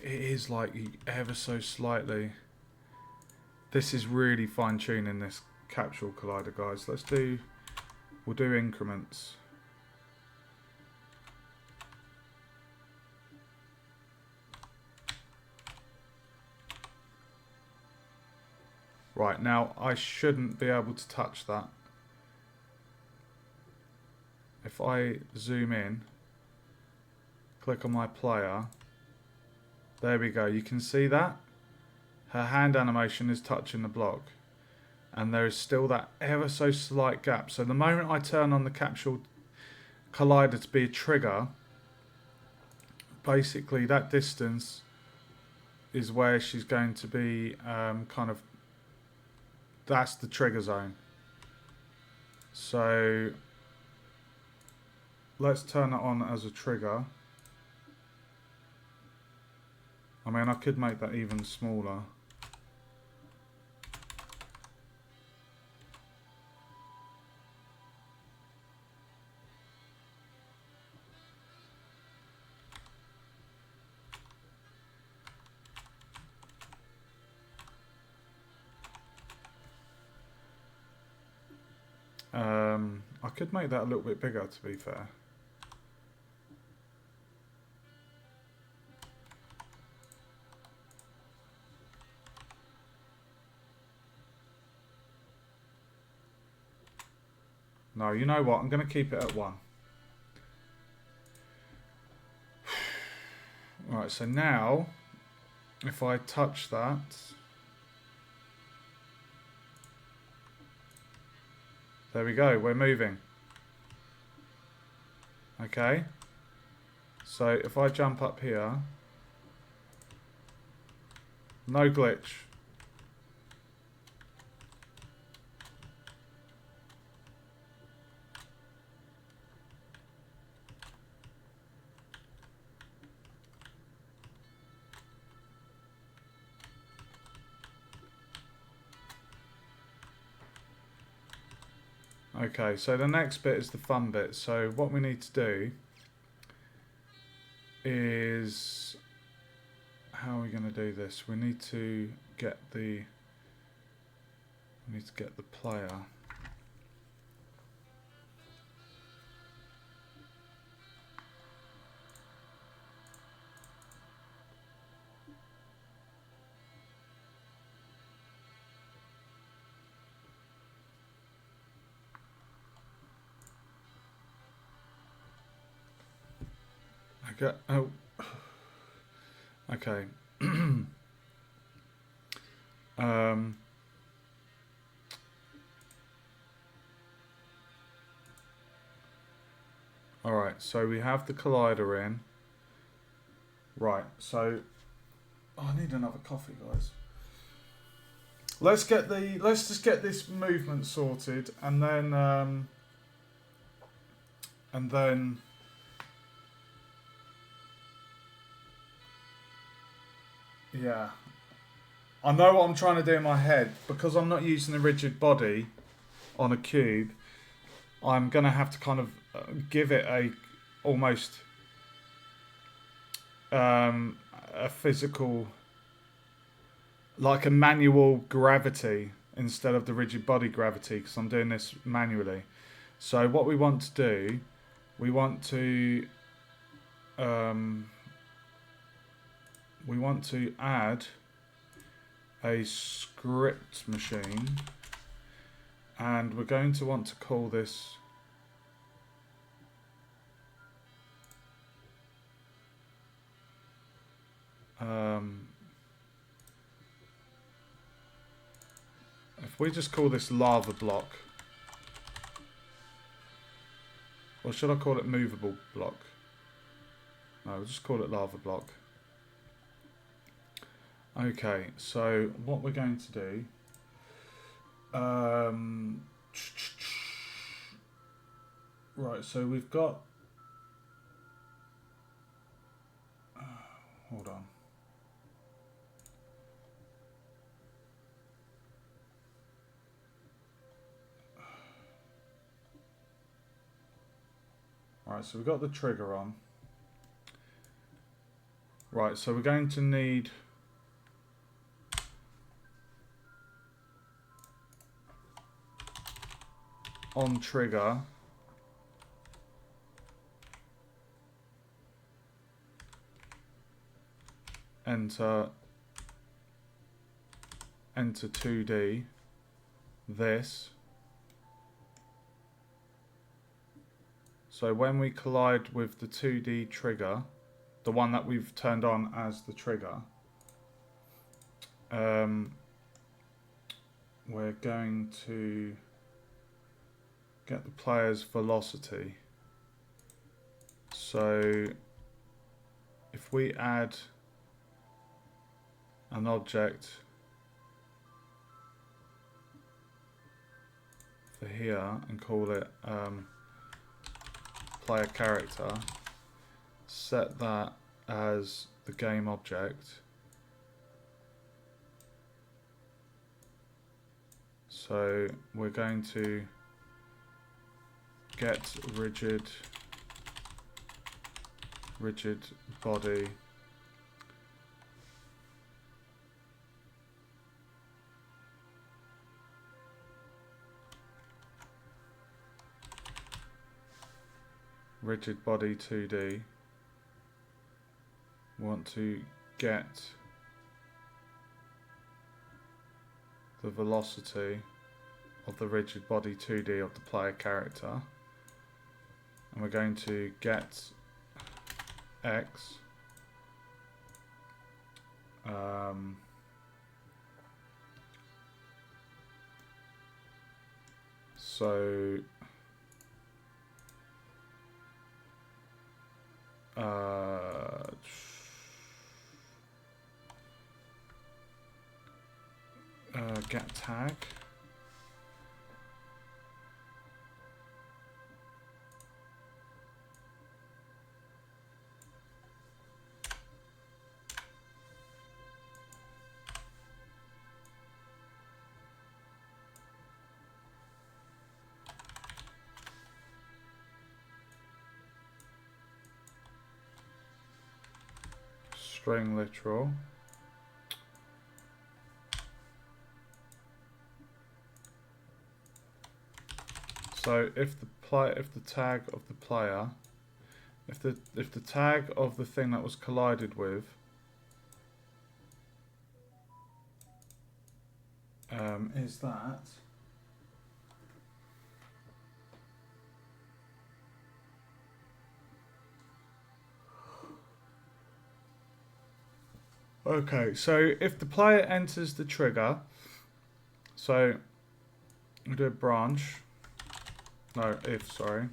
it is like ever so slightly. This is really fine tuning this capsule collider, guys. We'll do increments. Right, now I shouldn't be able to touch that. If I zoom in, click on my player, there we go. You can see that her hand animation is touching the block, and there is still that ever so slight gap. So the moment I turn on the capsule collider to be a trigger, basically that distance is where she's going to be kind of, that's the trigger zone. So let's turn it on as a trigger. I mean, I could make that even smaller. I could make that a little bit bigger, to be fair. No, you know what? I'm going to keep it at 1. Right, so now, if I touch that, there we go, we're moving. Okay, so if I jump up here, no glitch. Okay, so the next bit is the fun bit. So what we need to do is, how are we going to do this? We need to get the player. Okay. Oh. Okay. All right. So we have the collider in. Right. So I need another coffee, guys. Let's just get this movement sorted, and then yeah. I know what I'm trying to do in my head, because I'm not using a rigid body on a cube. I'm gonna have to kind of give it a almost a physical, like a manual gravity instead of the rigid body gravity, because I'm doing this manually. So what we want to do, we want to add a script machine, and we're going to want to call this if we just call this lava block, or should I call it movable block? No, we'll just call it lava block. Okay, so what we're going to do, right, so we've got, hold on. Right, so we've got the trigger on. Right, so we're going to need on trigger enter 2D this. So when we collide with the 2D trigger, the one that we've turned on as the trigger, we're going to get the player's velocity. So if if we add an object for here and call it player character, set that as the game object. So we're going to get rigid body rigid body 2D. Want to get the velocity of the rigid body 2D of the player character, and we're going to get X so get tag. String literal. So if the tag of the player, if the tag of the thing that was collided with is that, okay, so if the player enters the trigger, so we do a branch, no, if, sorry.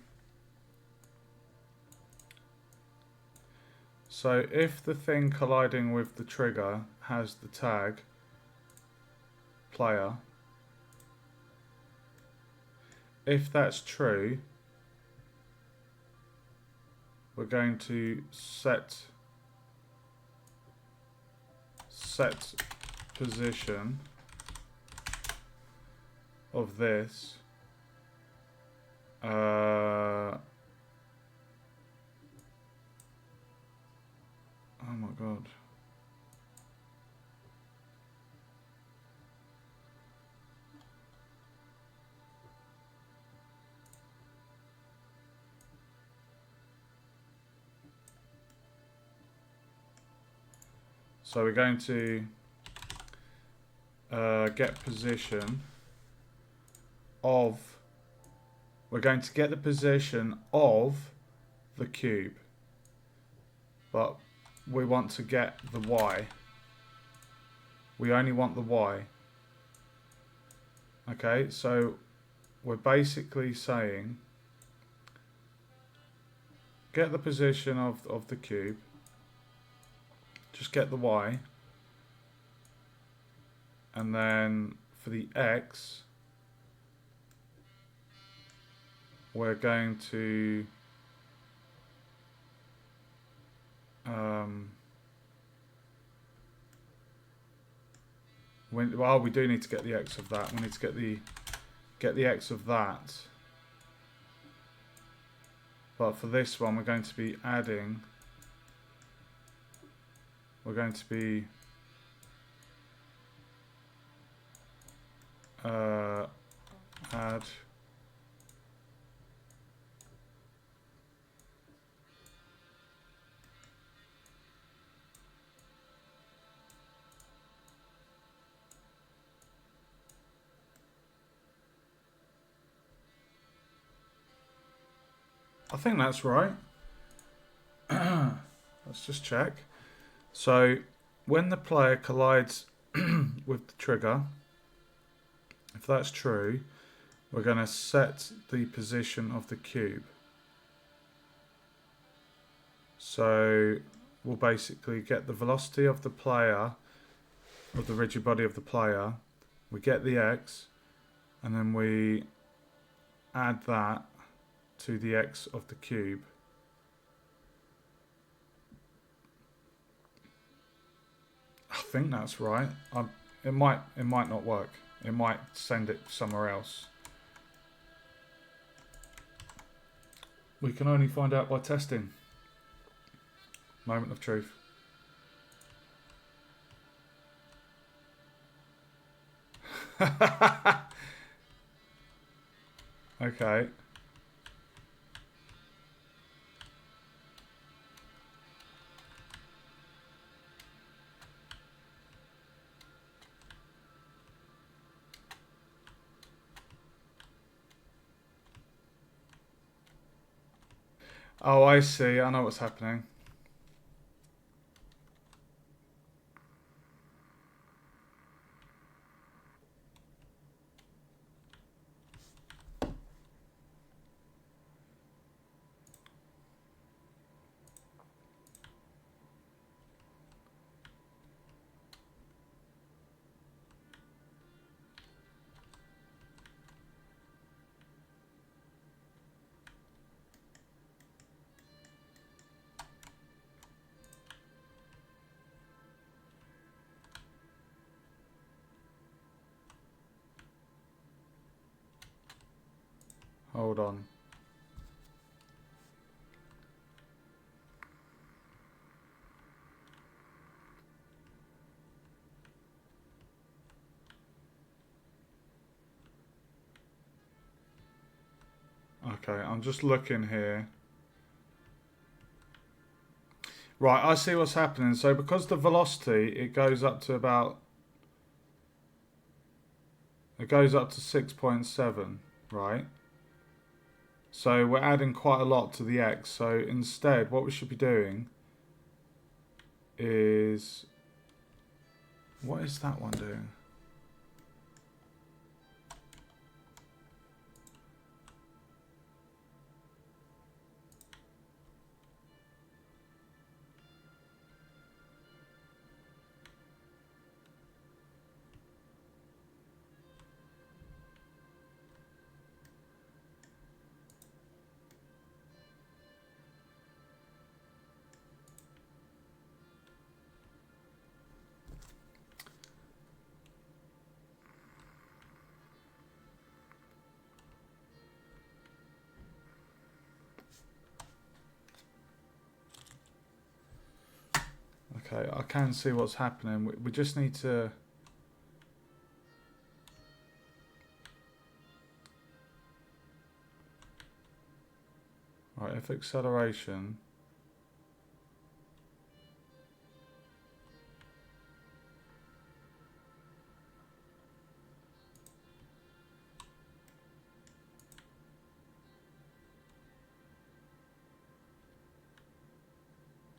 So if the thing colliding with the trigger has the tag player, if that's true, we're going to set position of this oh my god. So we're going to get position of, we're going to get the position of the cube, but we want to get the Y. We only want the Y. Okay, so we're basically saying get the position of the cube, just get the Y, and then for the X we're going to well, we do need to get the X of that. We need to get the X of that. But for this one, we're going to be adding. We're going to be add I think that's right. Let's just check. So when the player collides with the trigger, if that's true, we're going to set the position of the cube. So will basically get the velocity of the player, of the rigid body of the player, we get the x, and then we add that to the x of the cube. I think that's right. It might not work. It might send it somewhere else. We can only find out by testing. Moment of truth. Okay. Oh, I see. I know what's happening. Hold on. Okay, I'm just looking here. Right, I see what's happening. So because the velocity, it goes up to 6.7, right? So we're adding quite a lot to the x. So instead, what we should be doing is... What is that one doing? Okay, I can see what's happening. We just need to... Right, if acceleration...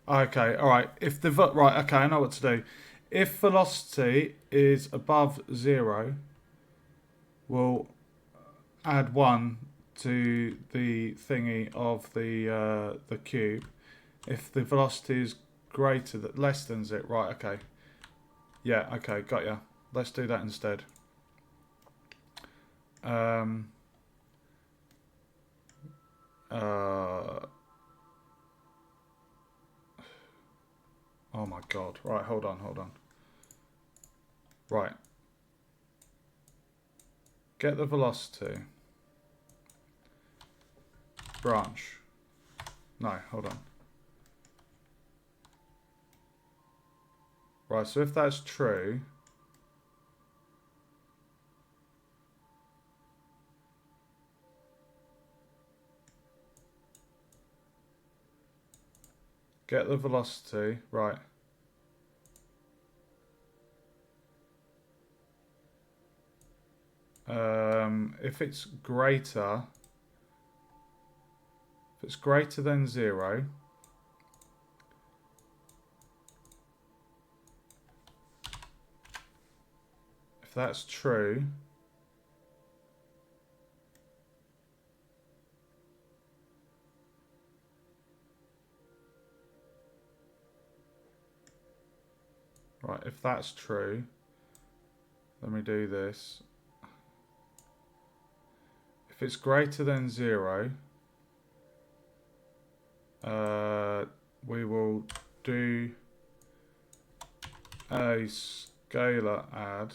Okay, all right. If the right, okay, I know what to do. If velocity is above 0, we'll add 1 to the thingy of the cube. If the velocity is greater than less than 0, right? Okay. Yeah. Okay. Got ya. Let's do that instead. Oh my god. Right, hold on. Right. Get the velocity. Branch. No, hold on. Right, so if that's true... Get the velocity. Right. If it's greater than 0, if that's true, Right, if that's true, let me do this. If it's greater than 0, we will do a scalar add.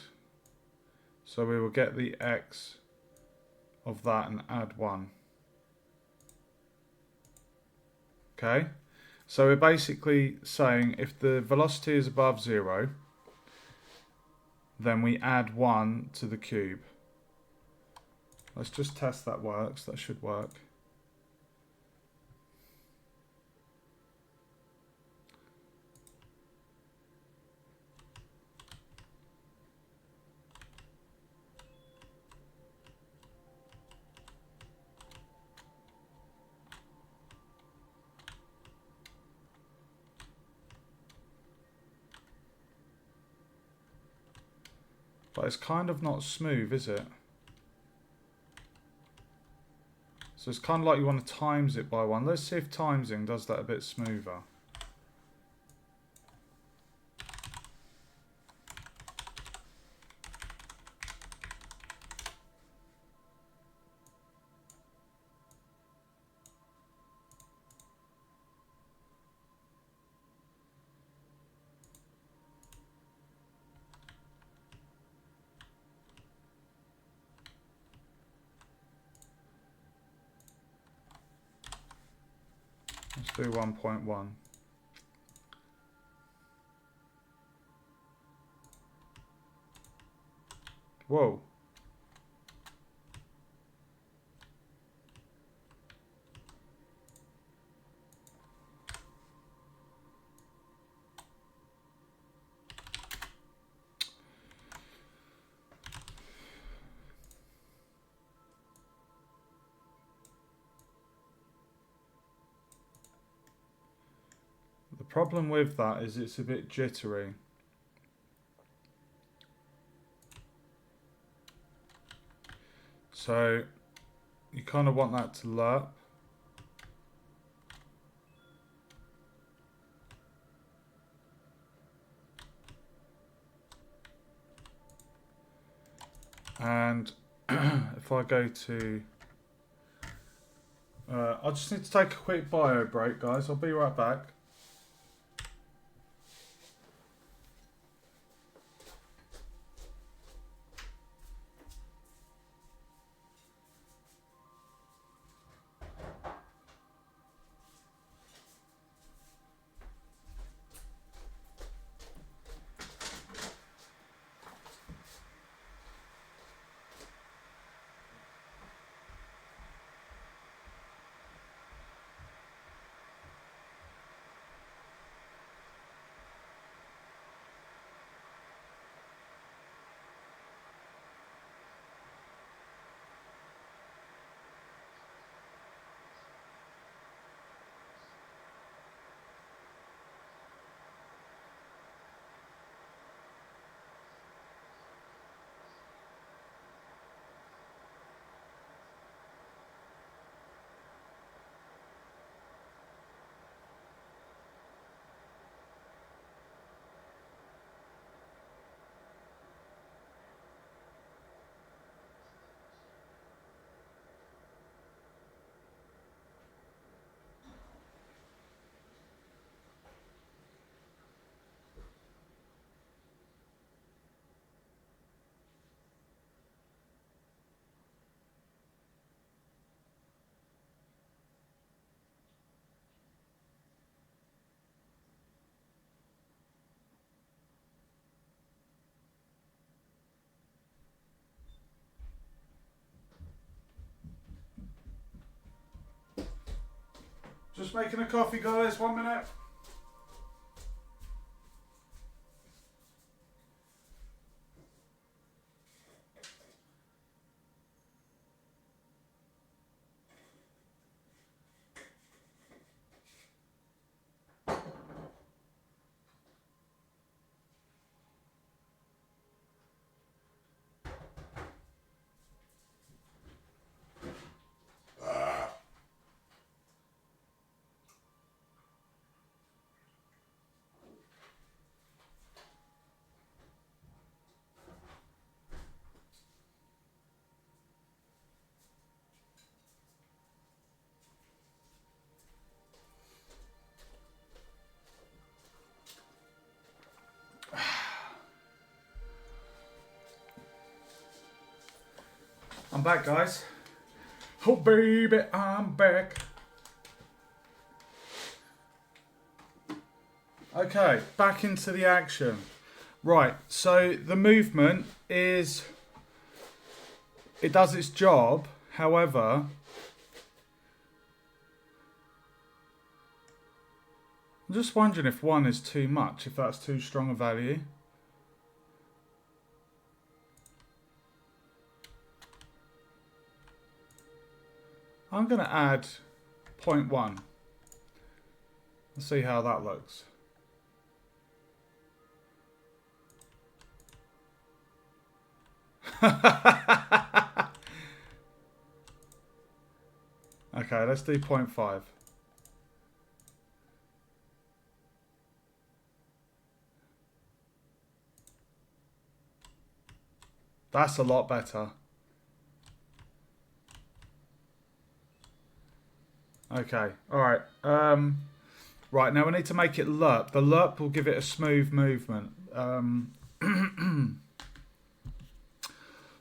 So we will get the x of that and add 1. Okay, so we're basically saying if the velocity is above 0, then we add 1 to the cube. Let's just test that works. That should work. But it's kind of not smooth, is it? So it's kind of like you want to times it by 1. Let's see if timesing does that a bit smoother. Let's do 1.1. Whoa. The problem with that is it's a bit jittery. So you kind of want that to lerp. And if I go to... I just need to take a quick bio break, guys. I'll be right back. Just making a coffee, guys. 1 minute. I'm back, guys. Oh, baby, I'm back. Okay, back into the action. Right, so the movement is... It does its job, however... I'm just wondering if 1 is too much, if that's too strong a value. I'm going to add 0.1. Let's see how that looks. Okay, let's do 0.5. That's a lot better. Okay, alright. Right, now we need to make it lerp. The lerp will give it a smooth movement.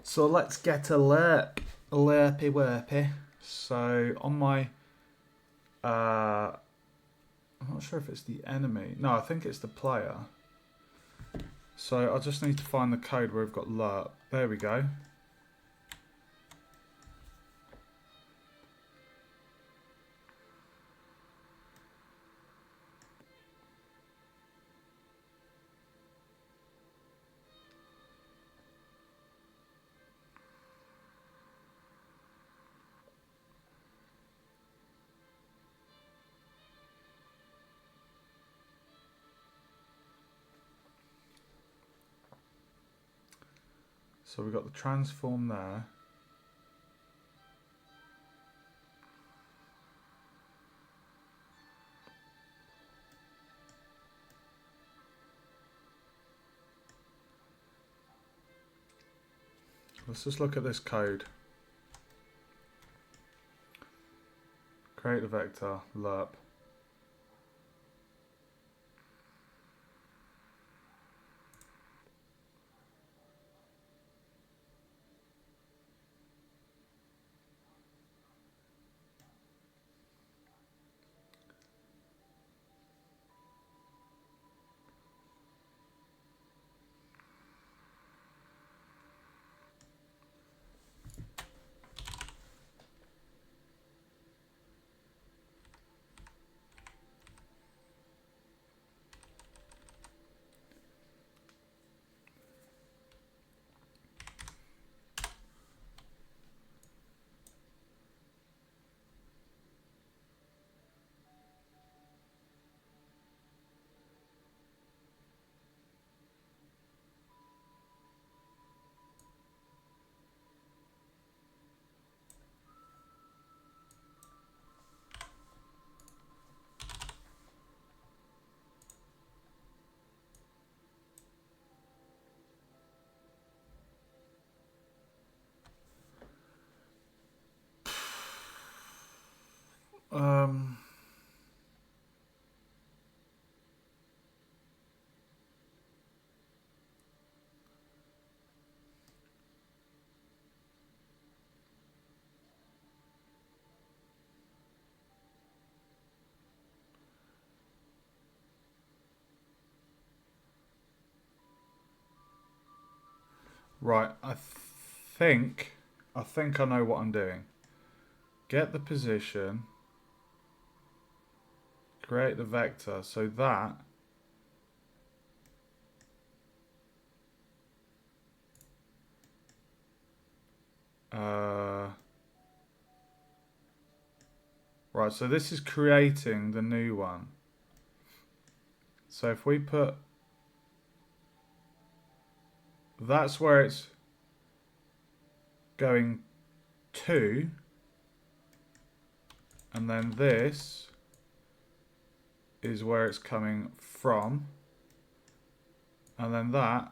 So let's get a lerp. A lerpy werpy. So on my... I'm not sure if it's the enemy. No, I think it's the player. So I just need to find the code where we've got lerp. There we go. So we've got the transform there. Let's just look at this code. Create a vector, lerp. Right, I think I know what I'm doing. Get the position, create the vector, so that right, so this is creating the new one. So if we put, that's where it's going to, and then this is where it's coming from, and then that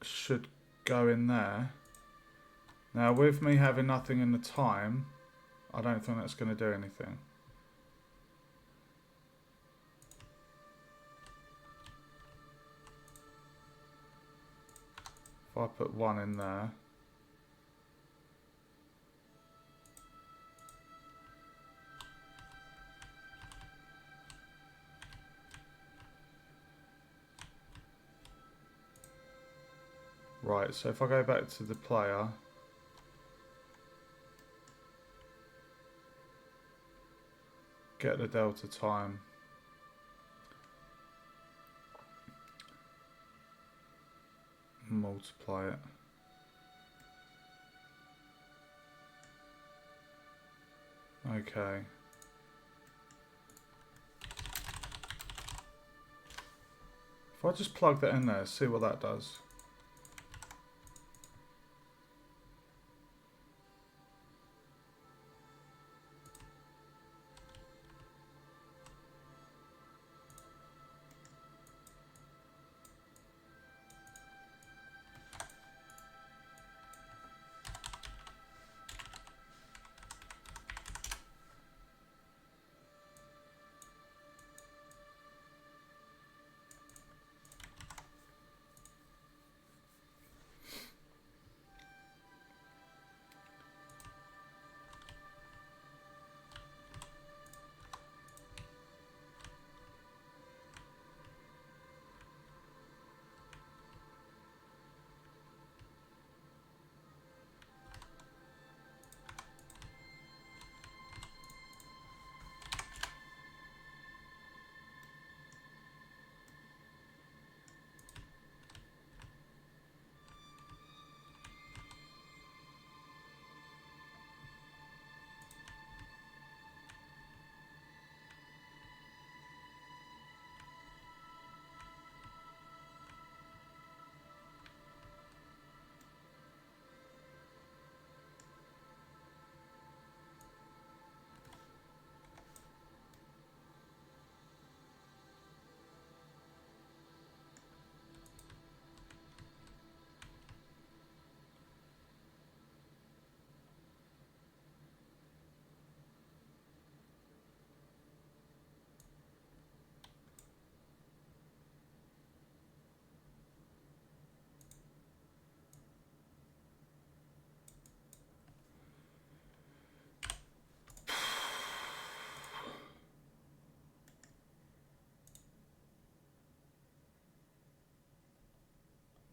should go in there. Now with me having nothing in the time, I don't think that's going to do anything. If I put 1 in there, Right, so if I go back to the player, get the delta time, multiply it. Okay. If I just plug that in there, see what that does.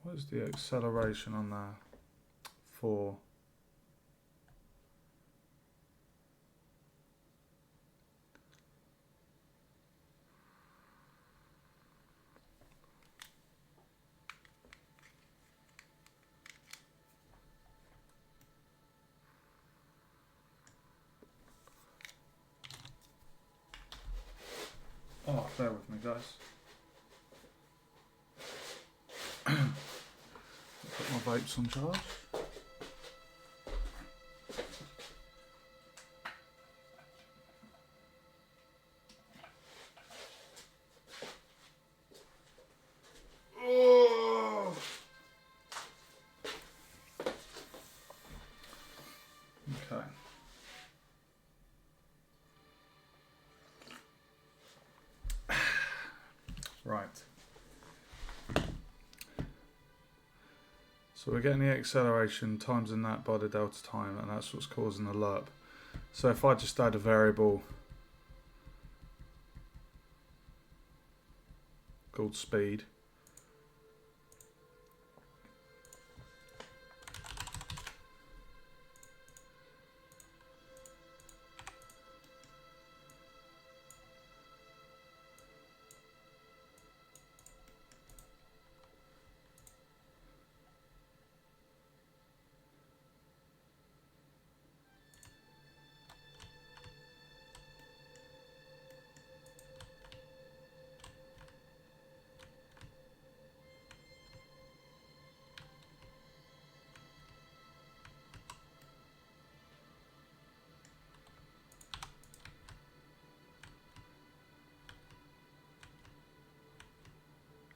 What is the acceleration on there? 4. Oh, bear with me, guys. Put my vapes on charge. Oh. Okay. Right. So we're getting the acceleration times in that by the delta time, and that's what's causing the lerp. So if I just add a variable called speed,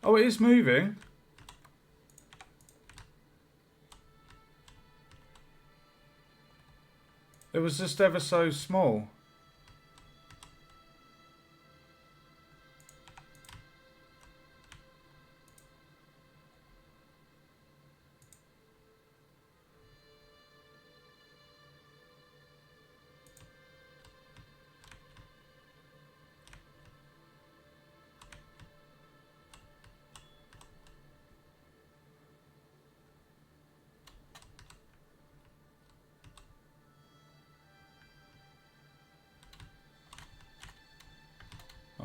oh, it is moving. It was just ever so small.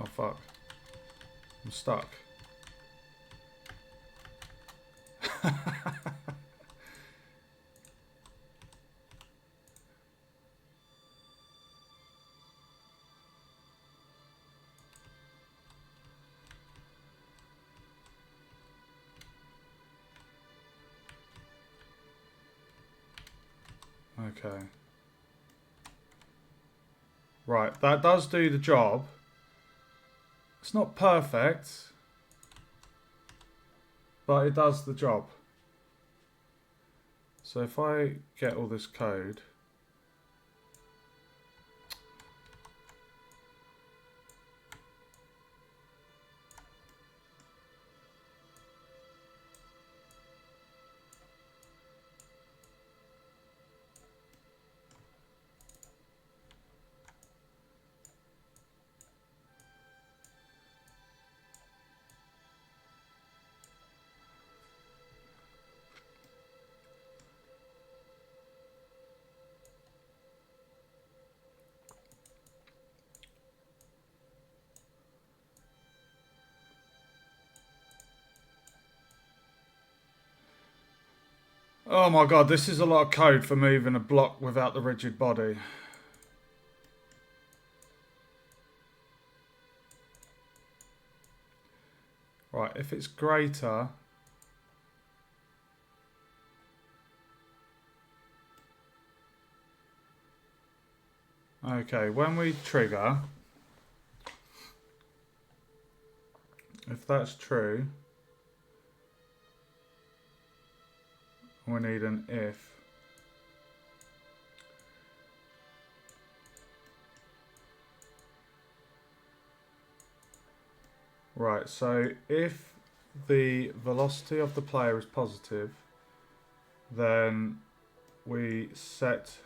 fuck. I'm stuck. Okay. Right, that does do the job. It's not perfect, but it does the job. So if I get all this code, oh my god, this is a lot of code for moving a block without the rigid body. Right, if it's greater, okay, when we trigger, if that's true, we need an if. Right, so if the velocity of the player is positive, then we set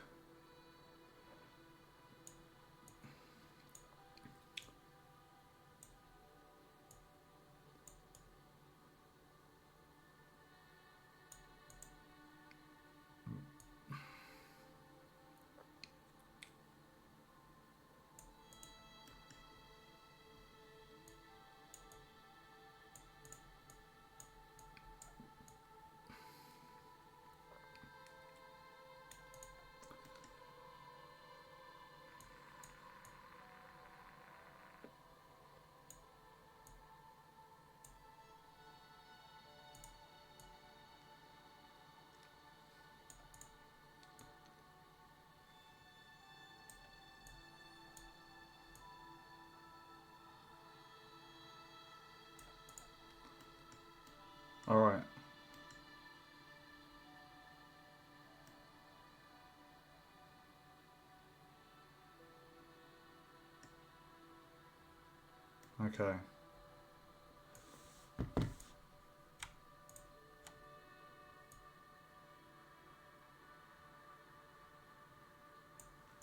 alright. Okay.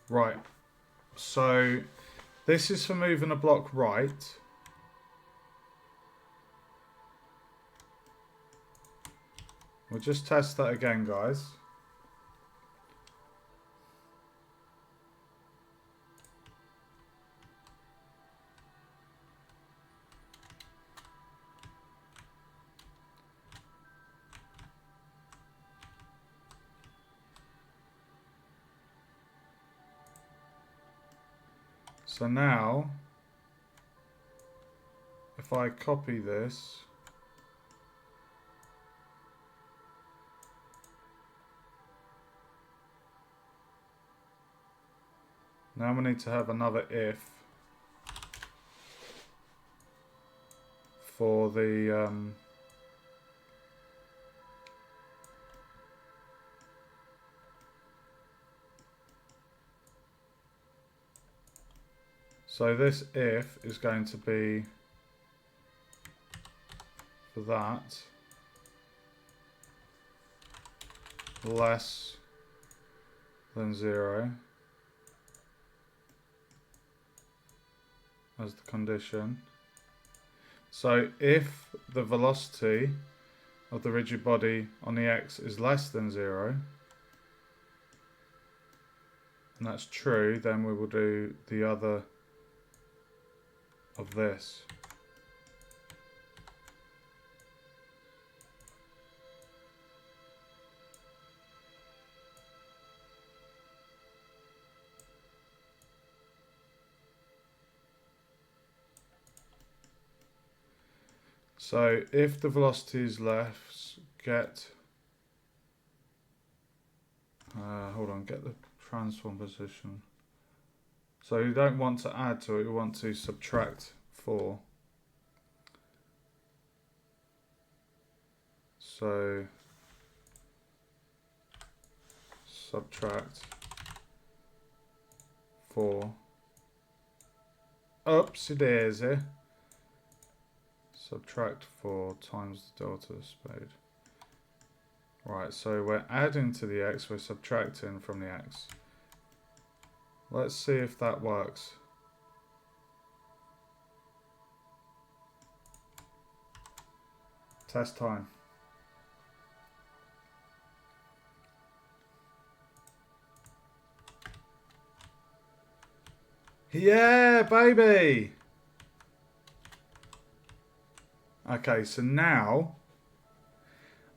Right. So this is for moving a block right. We'll just test that again, guys. So now, if I copy this, now we need to have another if for the so this if is going to be for that less than 0 as the condition. So if the velocity of the rigid body on the x is less than 0, and that's true, then we will do the other of this. So if the velocity is left, get hold on, get the transform position. So you don't want to add to it, you want to subtract 4. So subtract 4. Oopsie daisy. Subtract 4 times the delta speed. Right, so we're adding to the x, we're subtracting from the x. Let's see if that works. Test time. Yeah, baby! Okay, so now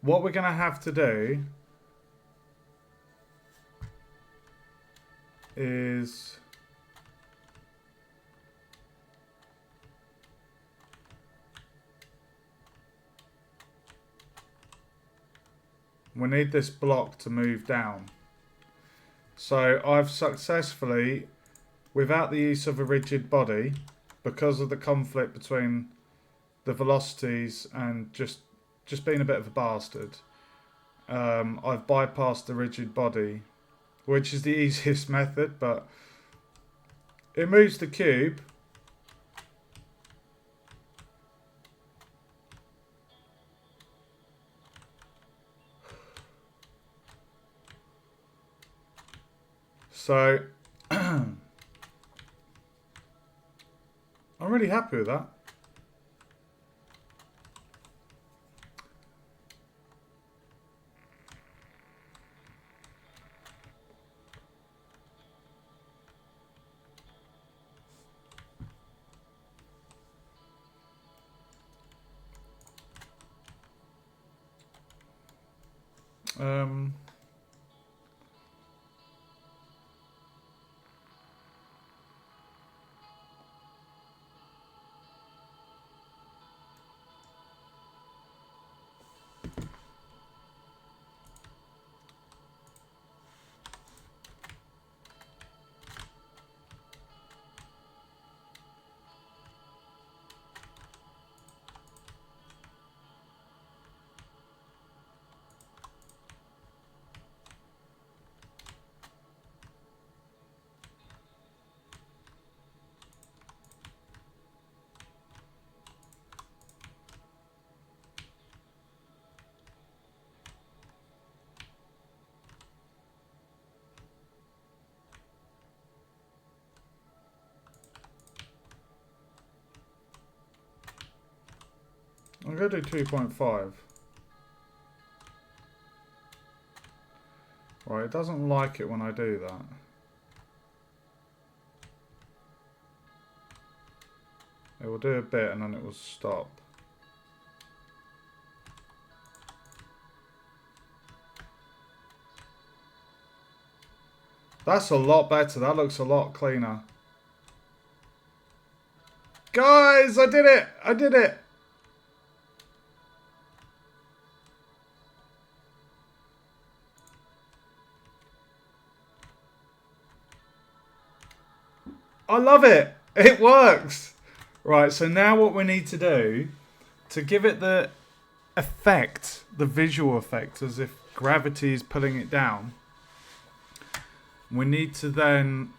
what we're going to have to do is we need this block to move down. So I've successfully, without the use of a rigid body, because of the conflict between the velocities and just being a bit of a bastard, I've bypassed the rigid body, which is the easiest method, but it moves the cube. So I'm really happy with that. I'm going to do 2.5. Right, it doesn't like it when I do that. It will do a bit and then it will stop. That's a lot better. That looks a lot cleaner. Guys, I did it! I did it! I love it! It works! Right, so now what we need to do, to give it the effect, the visual effect, as if gravity is pulling it down, we need to then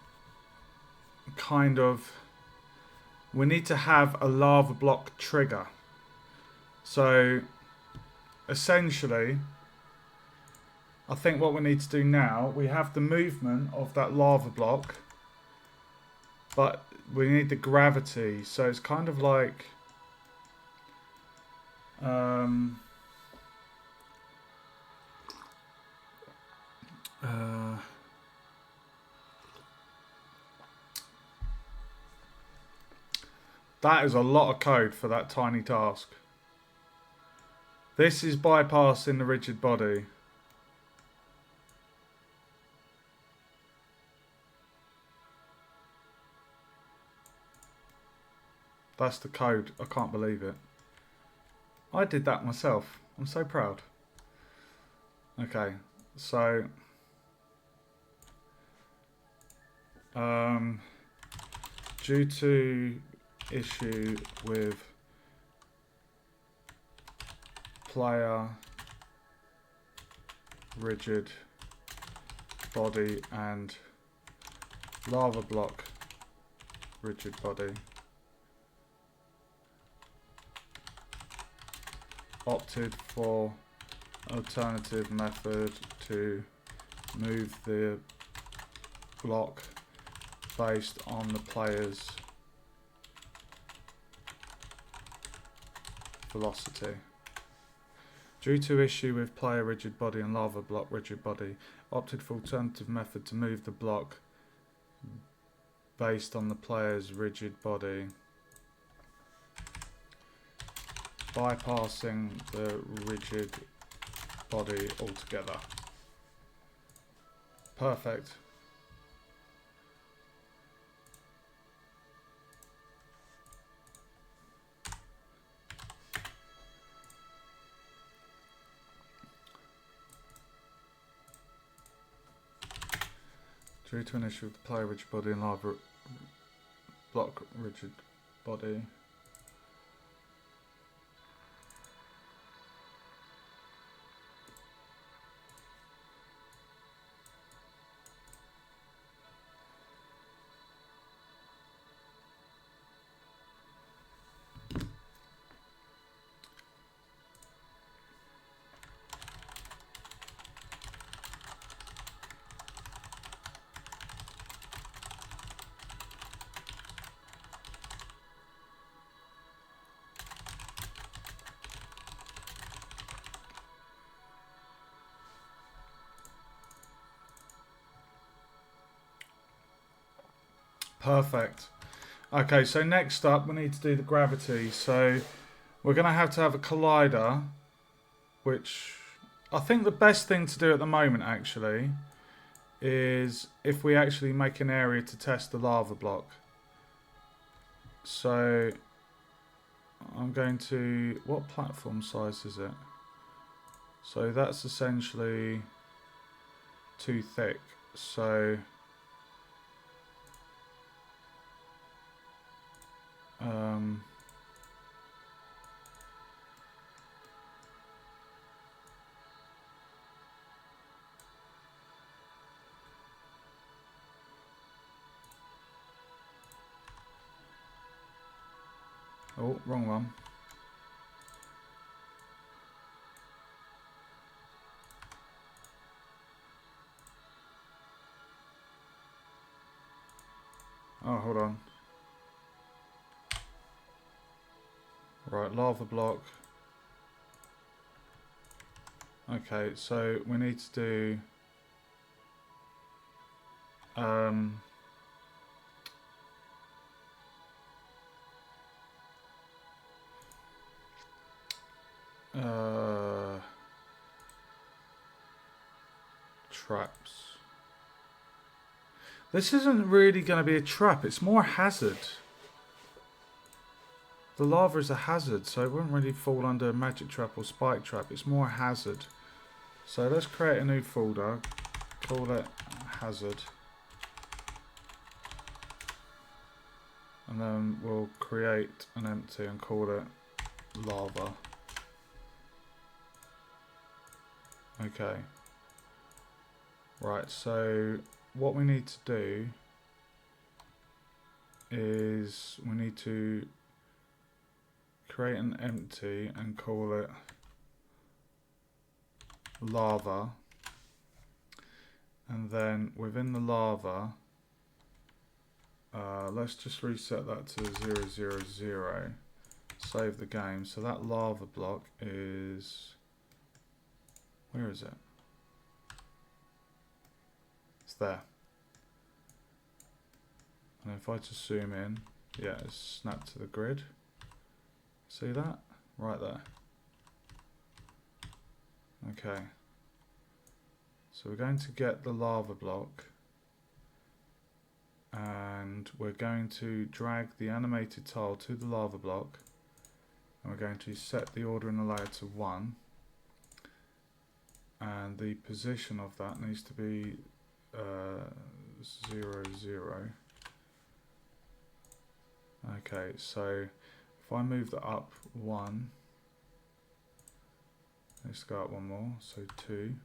we need to have a lava block trigger. So essentially, I think what we need to do now, we have the movement of that lava block, but we need the gravity. So it's kind of like That is a lot of code for that tiny task. This is bypassing the rigid body. That's the code. I can't believe it. I did that myself. I'm so proud. Okay, so due to issue with player rigid body and lava block rigid body, opted for alternative method to move the block based on the player's velocity. Due to issue with player rigid body and lava block rigid body, opted for alternative method to move the block based on the player's rigid body, bypassing the rigid body altogether. Perfect. Due to an issue with the player rigid body and lava block rigid body, perfect. Okay, so next up we need to do the gravity. So we're going to have a collider, which I think the best thing to do at the moment actually is if we actually make an area to test the lava block. So I'm going to, what platform size is it? So that's essentially too thick. So oh, wrong one. Oh, hold on. Right, lava block. Okay, so we need to do traps. This isn't really going to be a trap, it's more a hazard. The lava is a hazard, so it wouldn't really fall under a magic trap or spike trap. It's more a hazard. So let's create a new folder, call it hazard. And then we'll create an empty and call it lava. Okay. Right, so what we need to do is we need to create an empty and call it lava, and then within the lava let's just reset that to 0, 0, 0, save the game. So that lava block is, where is it? It's there. And if I just zoom in, Yeah, it's snapped to the grid. See that? Right there. Okay. So we're going to get the lava block, and we're going to drag the animated tile to the lava block, and we're going to set the order in the layer to 1, and the position of that needs to be 0, 0. Okay, so if I move that up 1, let's go up one more, so 2.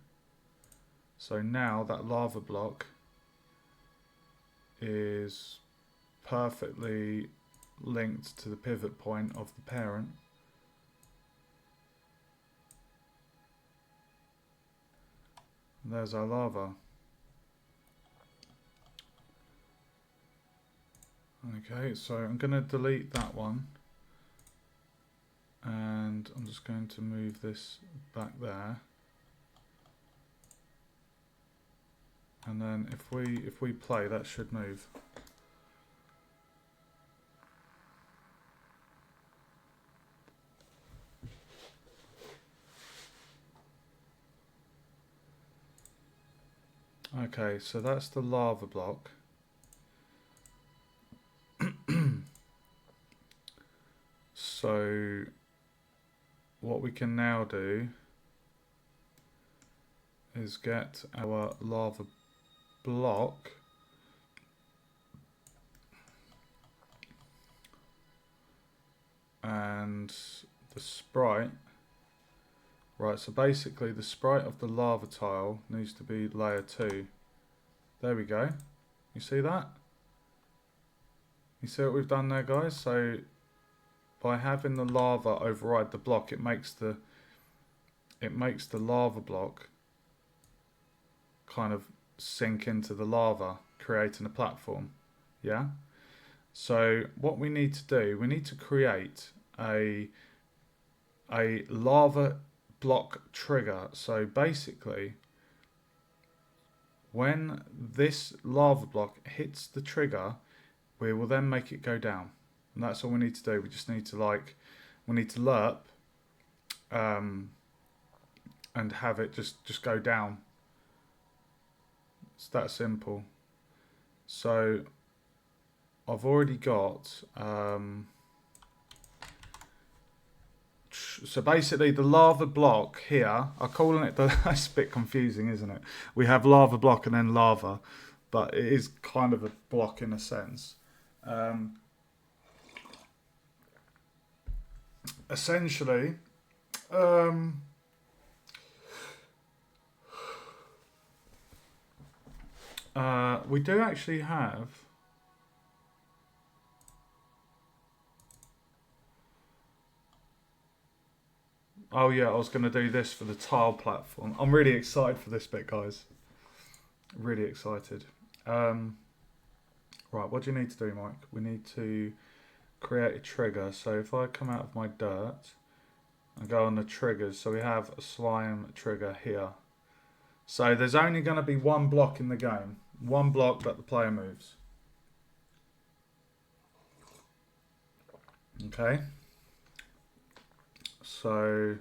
So now that lava block is perfectly linked to the pivot point of the parent. And there's our lava. Okay, so I'm going to delete that one, and I'm just going to move this back there. And then if we play, that should move. Okay, so that's the lava block. So what we can now do is get our lava block and the sprite. Right, so basically the sprite of the lava tile needs to be layer 2. There we go. You see that? You see what we've done there, guys? So by having the lava override the block, it makes the lava block kind of sink into the lava, creating a platform. Yeah? So what we need to do, we need to create a lava block trigger. So basically, when this lava block hits the trigger, we will then make it go down. And that's all we need to do. We just need to we need to lerp and have it just go down. It's that simple. So I've already got so basically the lava block here, I'm calling it that's a bit confusing, isn't it? We have lava block and then lava, but it is kind of a block in a sense. Essentially, we do actually have oh yeah, I was going to do this for the tile platform. I'm really excited for this bit, guys. Really excited. Right, what do you need to do, Mike? We need to create a trigger. So if I come out of my dirt and go on the triggers, so we have a slime trigger here. So there's only going to be one block in the game. One block that the player moves. Okay. So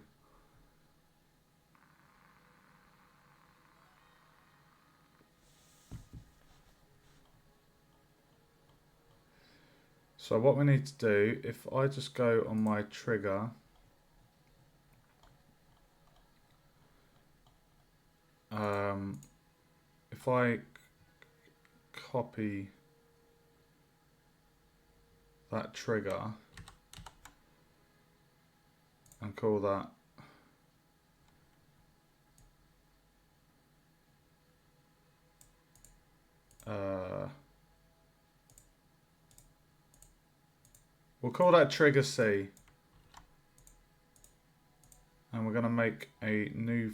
what we need to do, if I just go on my trigger, if I copy that trigger and call that we'll call that trigger C, and we're going to make a new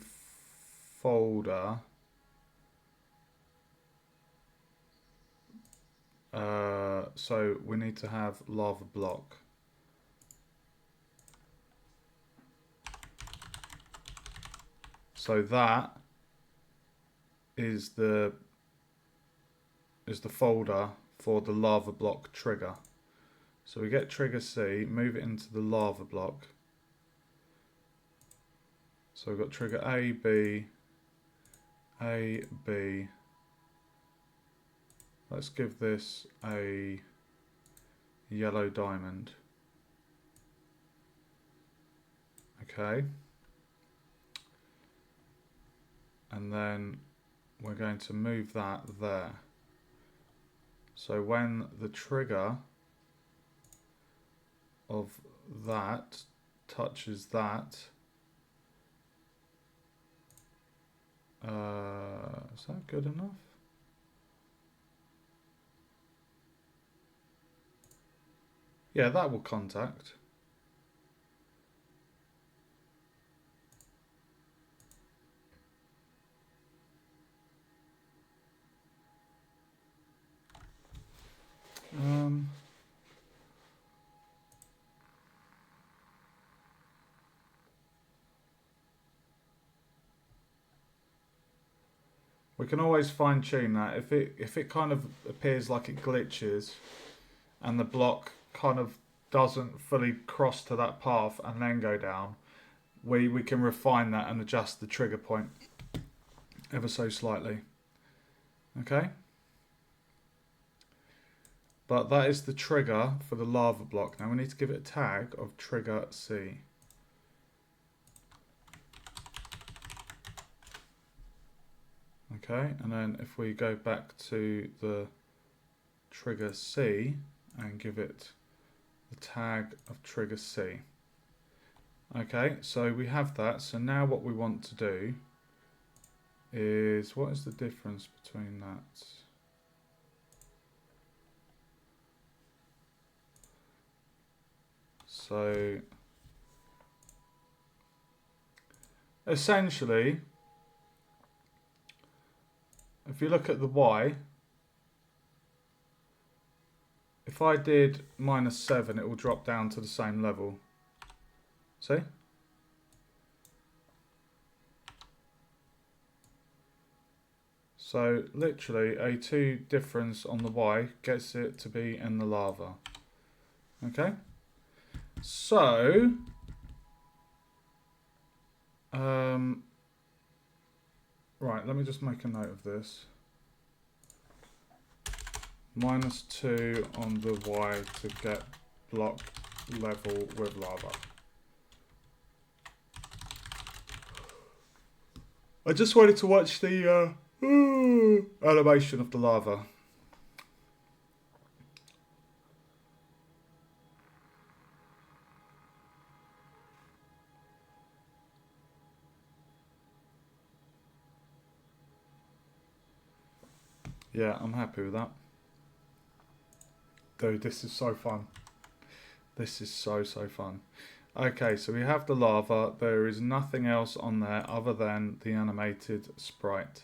folder. So we need to have lava block. So that is the folder for the lava block trigger. So we get trigger C, move it into the lava block. So we've got trigger A, B, A, B. Let's give this a yellow diamond. Okay. And then we're going to move that there. So when the trigger of that touches that, is that good enough? Yeah, that will contact. We can always fine tune that. If it kind of appears like it glitches and the block kind of doesn't fully cross to that path and then go down, we can refine that and adjust the trigger point ever so slightly. Okay? But that is the trigger for the lava block. Now we need to give it a tag of trigger C. Okay, and then if we go back to the trigger C and give it the tag of trigger C. Okay, so we have that. So now what we want to do is, what is the difference between that? So essentially, if you look at the Y, if I did -7, it will drop down to the same level. See? So literally a 2 difference on the Y gets it to be in the lava. Okay? So right, let me just make a note of this. -2 on the Y to get block level with lava. I just wanted to watch the animation of the lava. Yeah, I'm happy with that. Dude, this is so fun. This is so fun. Okay, so we have the lava. There is nothing else on there other than the animated sprite.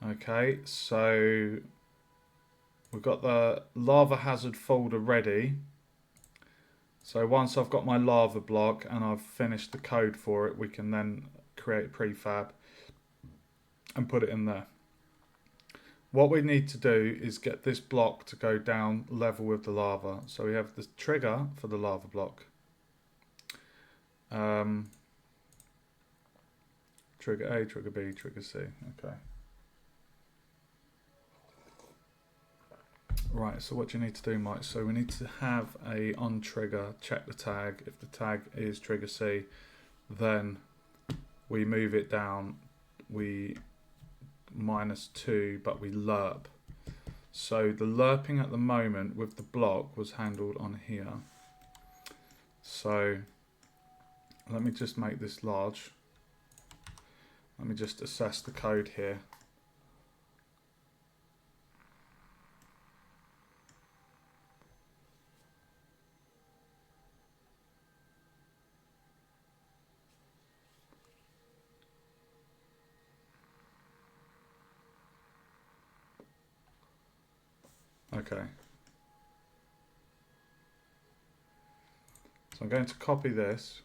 Okay, so we've got the lava hazard folder ready. So once I've got my lava block and I've finished the code for it, we can then create prefab and put it in there. What we need to do is get this block to go down level with the lava. So we have the trigger for the lava block. Trigger A, trigger B, trigger C. Okay. Right, so what do you need to do, Mike? So we need to have a on trigger, check the tag. If the tag is trigger C, then we move it down. We -2, but we lerp. So the lerping at the moment with the block was handled on here. So let me just make this large. Let me just assess the code here. Okay. So I'm going to copy this,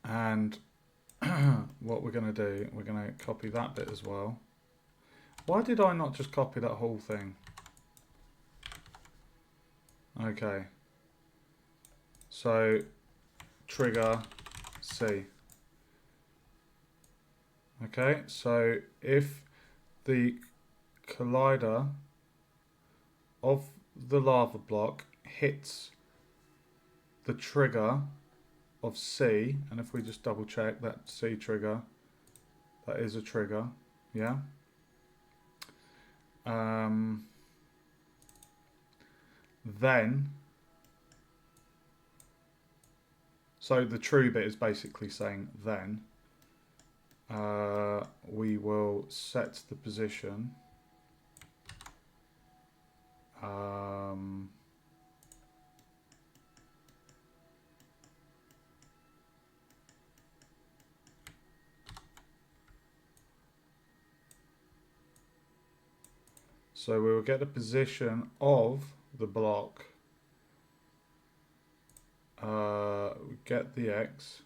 and what we're going to do, we're going to copy that bit as well. Why did I not just copy that whole thing? Okay. So trigger C. Okay, so if the collider of the lava block hits the trigger of C, and if we just double check that C trigger, that is a trigger, yeah. Then, so the true bit is basically saying then, we will set the position. So we will get the position of the block, get the X,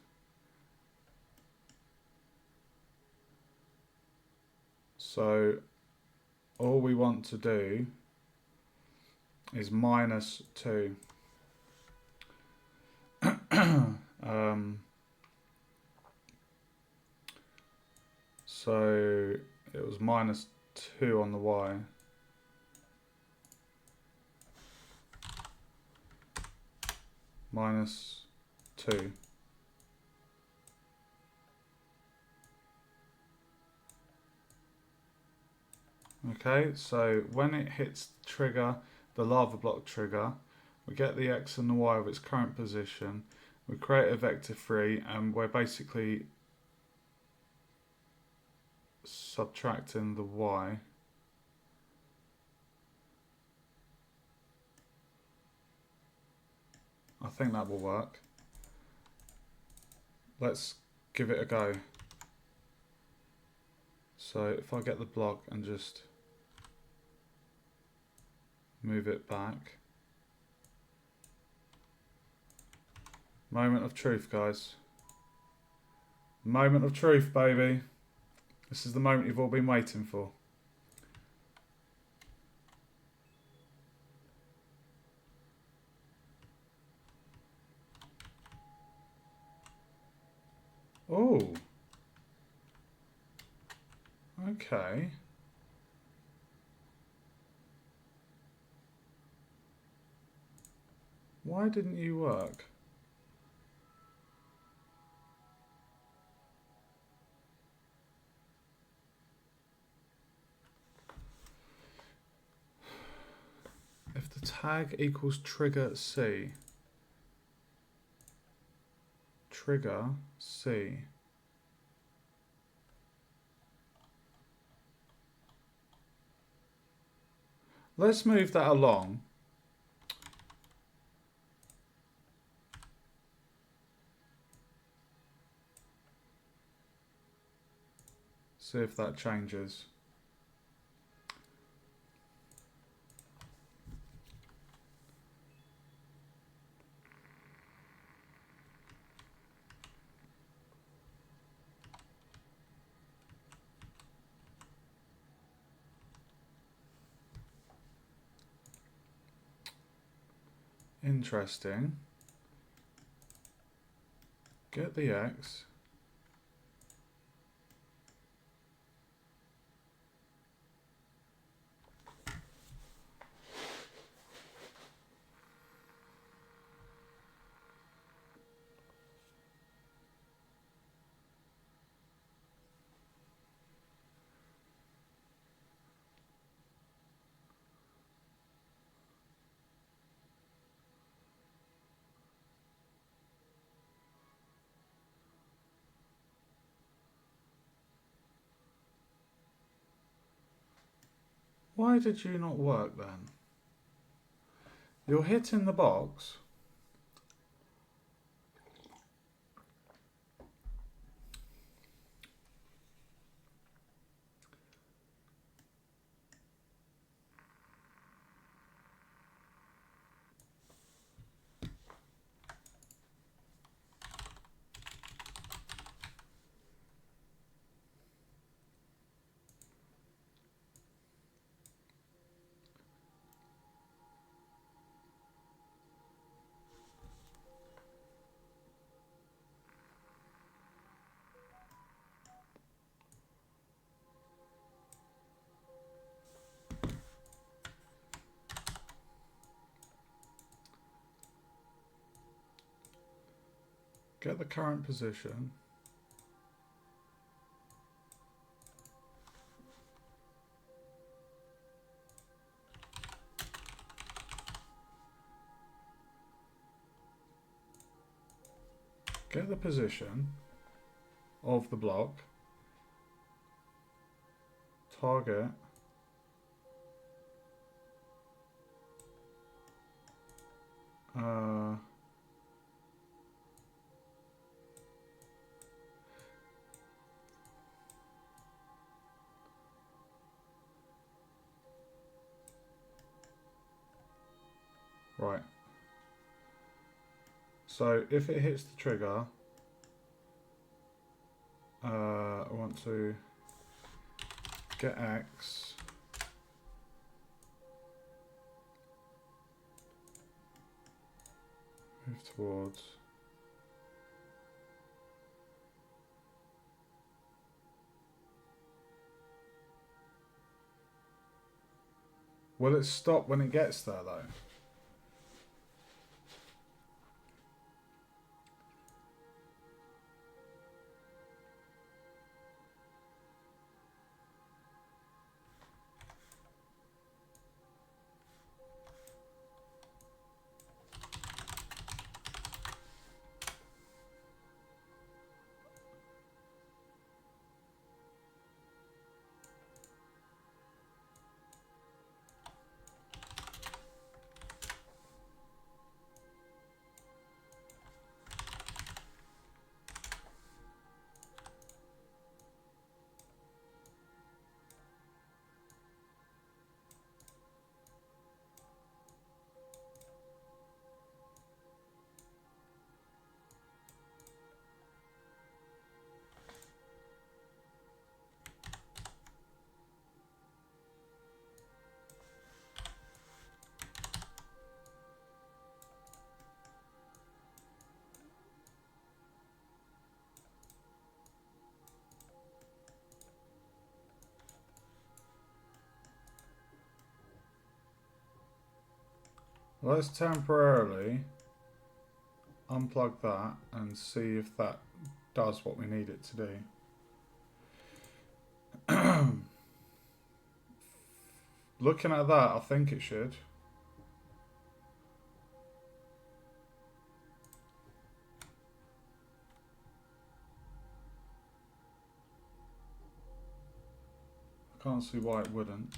so all we want to do is -2. So it was -2 on the Y. -2. Okay, so when it hits the trigger, the lava block trigger, we get the X and the Y of its current position, we create a vector free, and we're basically subtracting the Y. I think that will work. Let's give it a go. So if I get the block and just move it back. Moment of truth, guys. Moment of truth, baby. This is the moment you've all been waiting for. Oh. Okay. Why didn't you work? If the tag equals trigger C. Trigger C. Let's move that along. See if that changes. Interesting. Get the X. Why did you not work then? You're hitting the box. Get the current position. Get the position of the block. Target. Right. So if it hits the trigger, I want to get X. Move towards. Will it stop when it gets there though? Let's temporarily unplug that and see if that does what we need it to do. Looking at that, I think it should. I can't see why it wouldn't.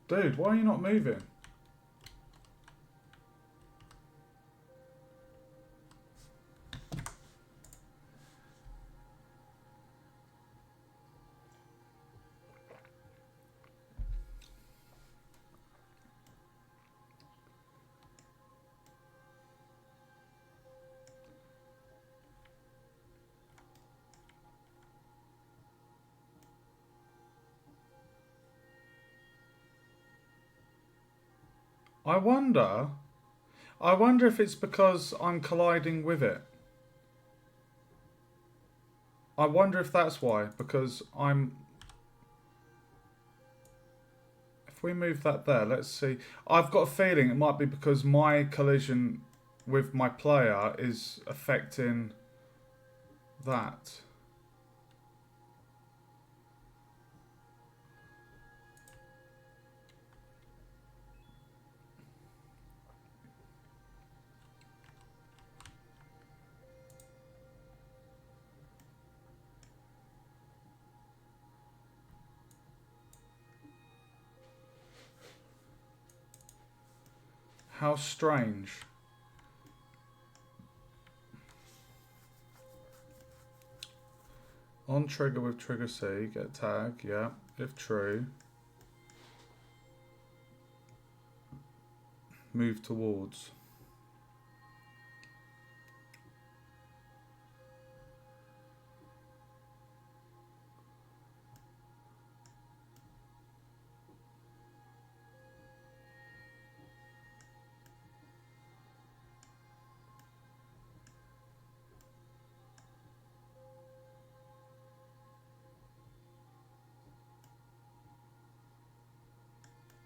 Dude, why are you not moving? I wonder if it's because I'm colliding with it. I wonder if that's why, because if we move that there, let's see. I've got a feeling it might be because my collision with my player is affecting that. How strange. On trigger with trigger C, get tag, yeah, if true. Move towards.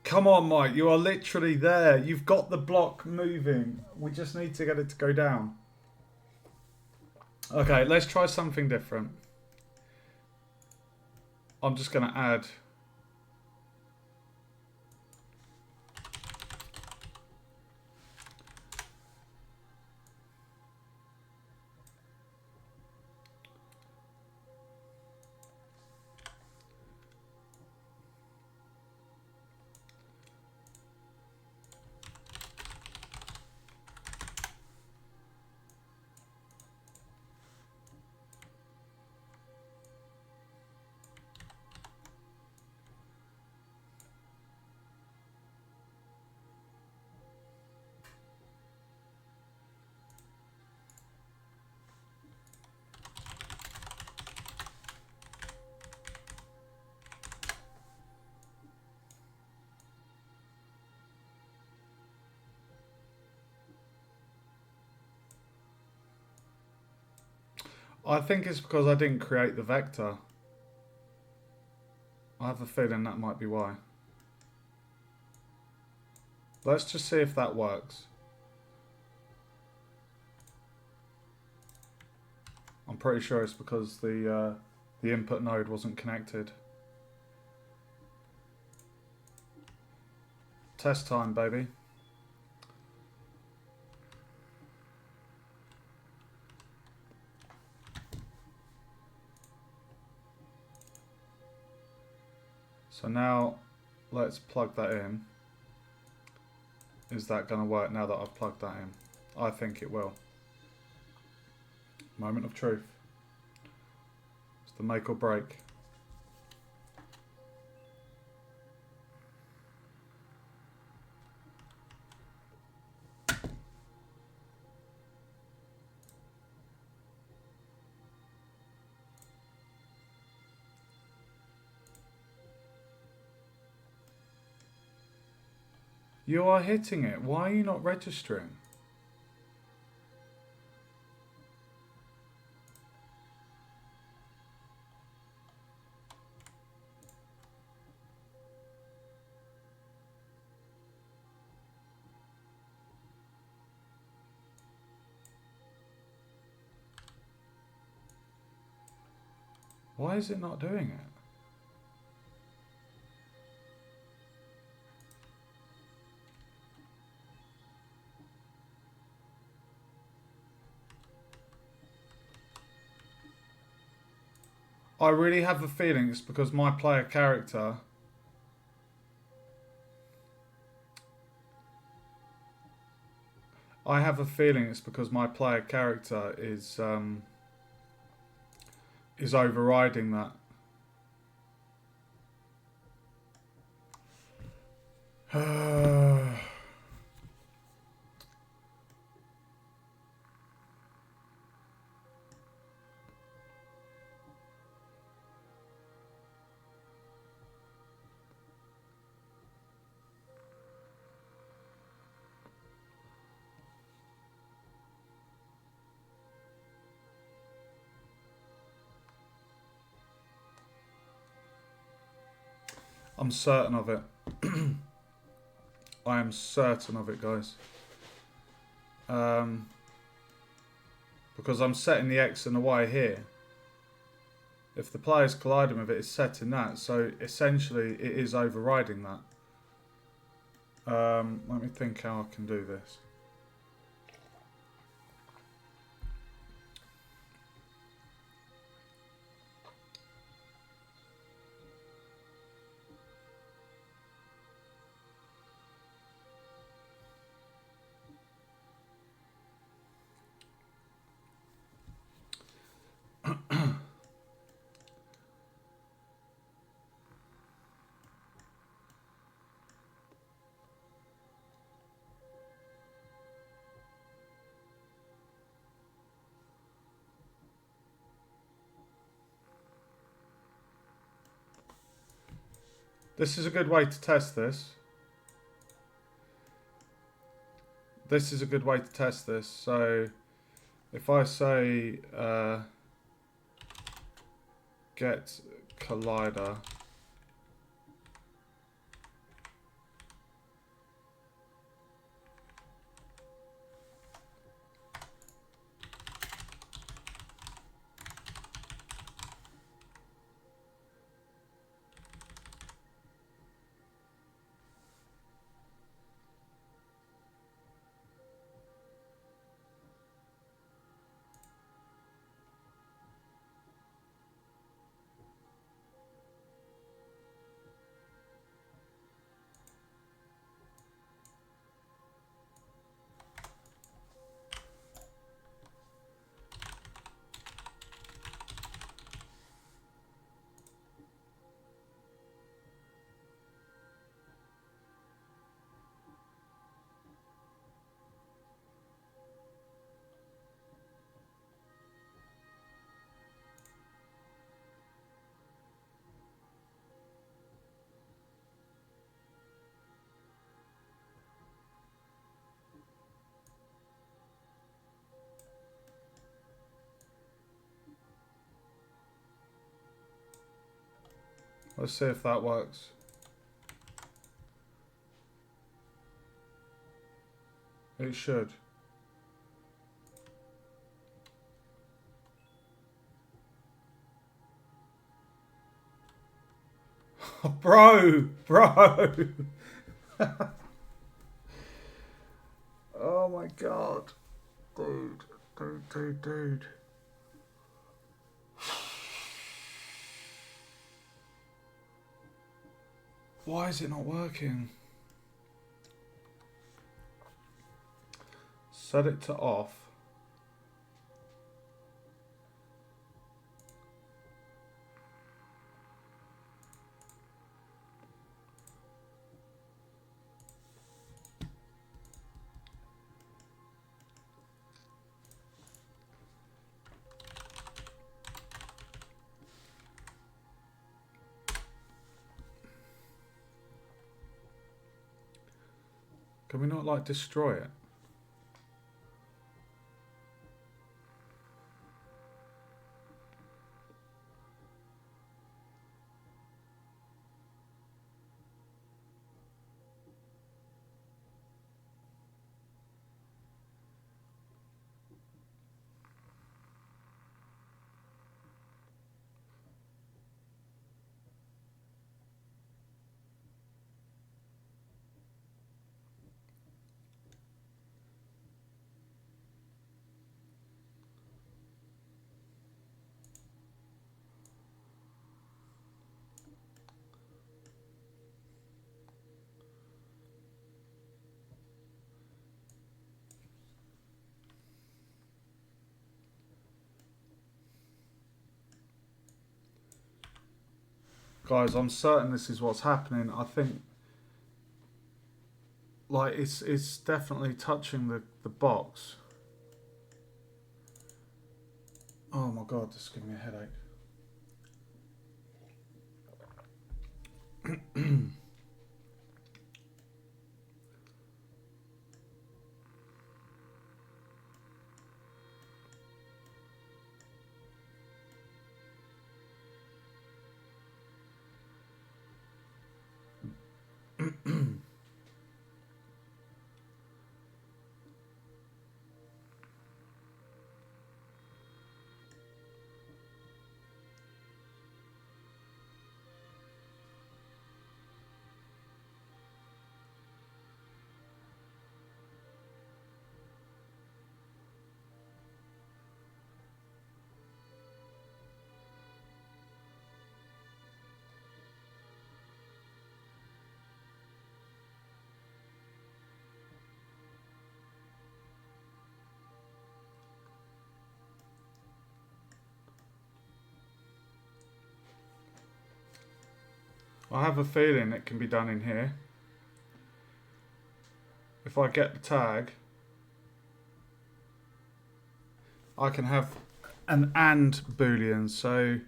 Come on, Mike. You are literally there. You've got the block moving. We just need to get it to go down. Okay, let's try something different. I'm just going to add... I think it's because I didn't create the vector. I have a feeling that might be why. Let's just see if that works. I'm pretty sure it's because the input node wasn't connected. Test time, baby. So now let's plug that in. Is that going to work now that I've plugged that in? I think it will. Moment of truth. It's the make or break. You are hitting it. Why are you not registering? Why is it not doing it? I really have a feeling it's because my player character is overriding that. I'm certain of it. I am certain of it, guys. Because I'm setting the X and the Y here. If the player's colliding with it, it's setting that. So essentially, it is overriding that. Let me think how I can do this. This is a good way to test this. This is a good way to test this. So if I say get collider Let's see if that works. It should. Bro! Oh my god. Dude. Why is it not working? Set it to off. Can we not like destroy it? Guys, I'm certain this is what's happening. I think like it's definitely touching the box. Oh my god, this is giving me a headache. I have a feeling it can be done in here. If I get the tag, I can have an AND boolean, so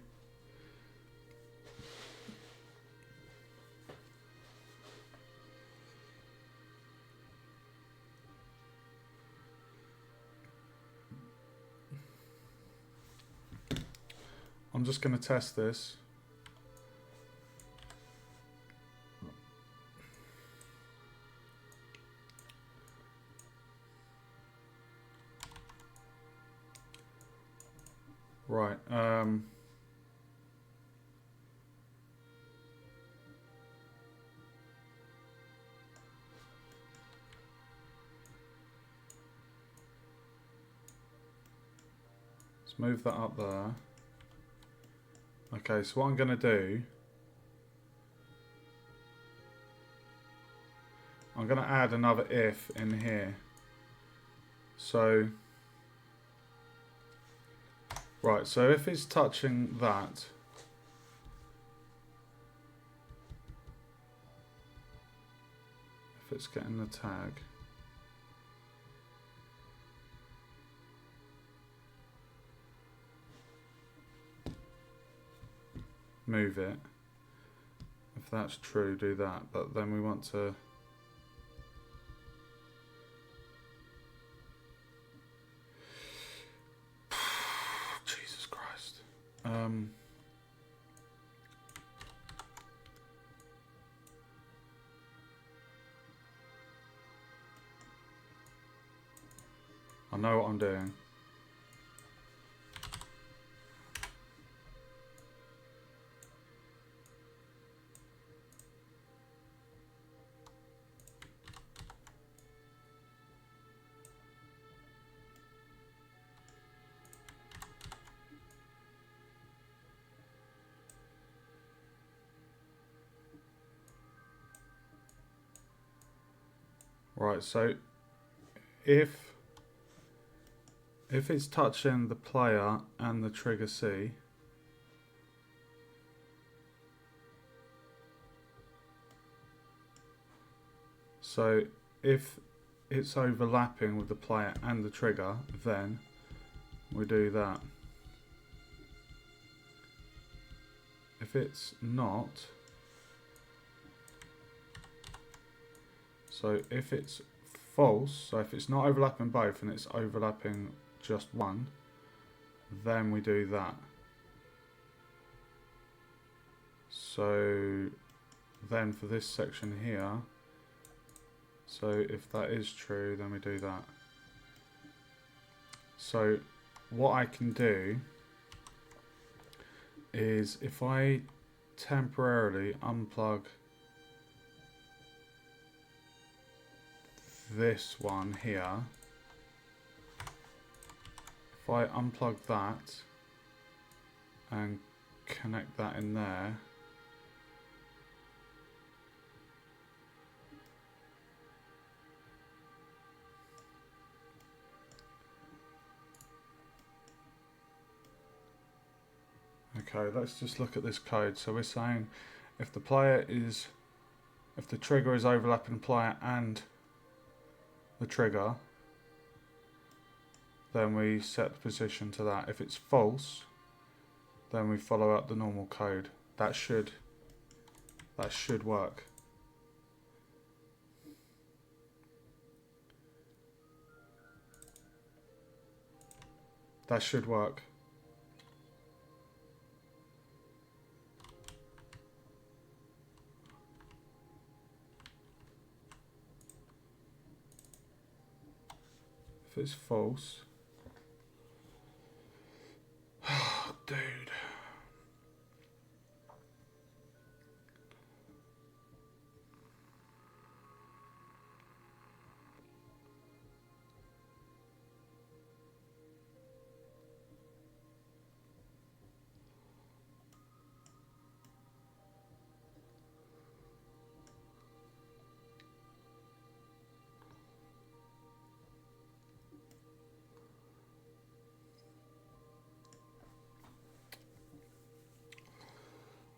I'm just going to test this. Right, let's move that up there. Okay, so what I'm going to do, I'm going to add another if in here. So, right, so if it's touching that, if it's getting the tag, move it. If that's true, do that. But then we want to Jesus Christ. know what I'm doing. Right, so if it's touching the player and the trigger C, so if it's overlapping with the player and the trigger, then we do that. If it's not, so if it's false, so if it's not overlapping both and it's overlapping just one, then we do that. So then for this section here, so if that is true, then we do that. So what I can do is if I temporarily unplug this one here, if I unplug that and connect that in there, okay, let's just look at this code. So we're saying if the trigger is overlapping the player and the trigger, then we set the position to that. If it's false, then we follow up the normal code. That should work. That should work. If it's false, dude.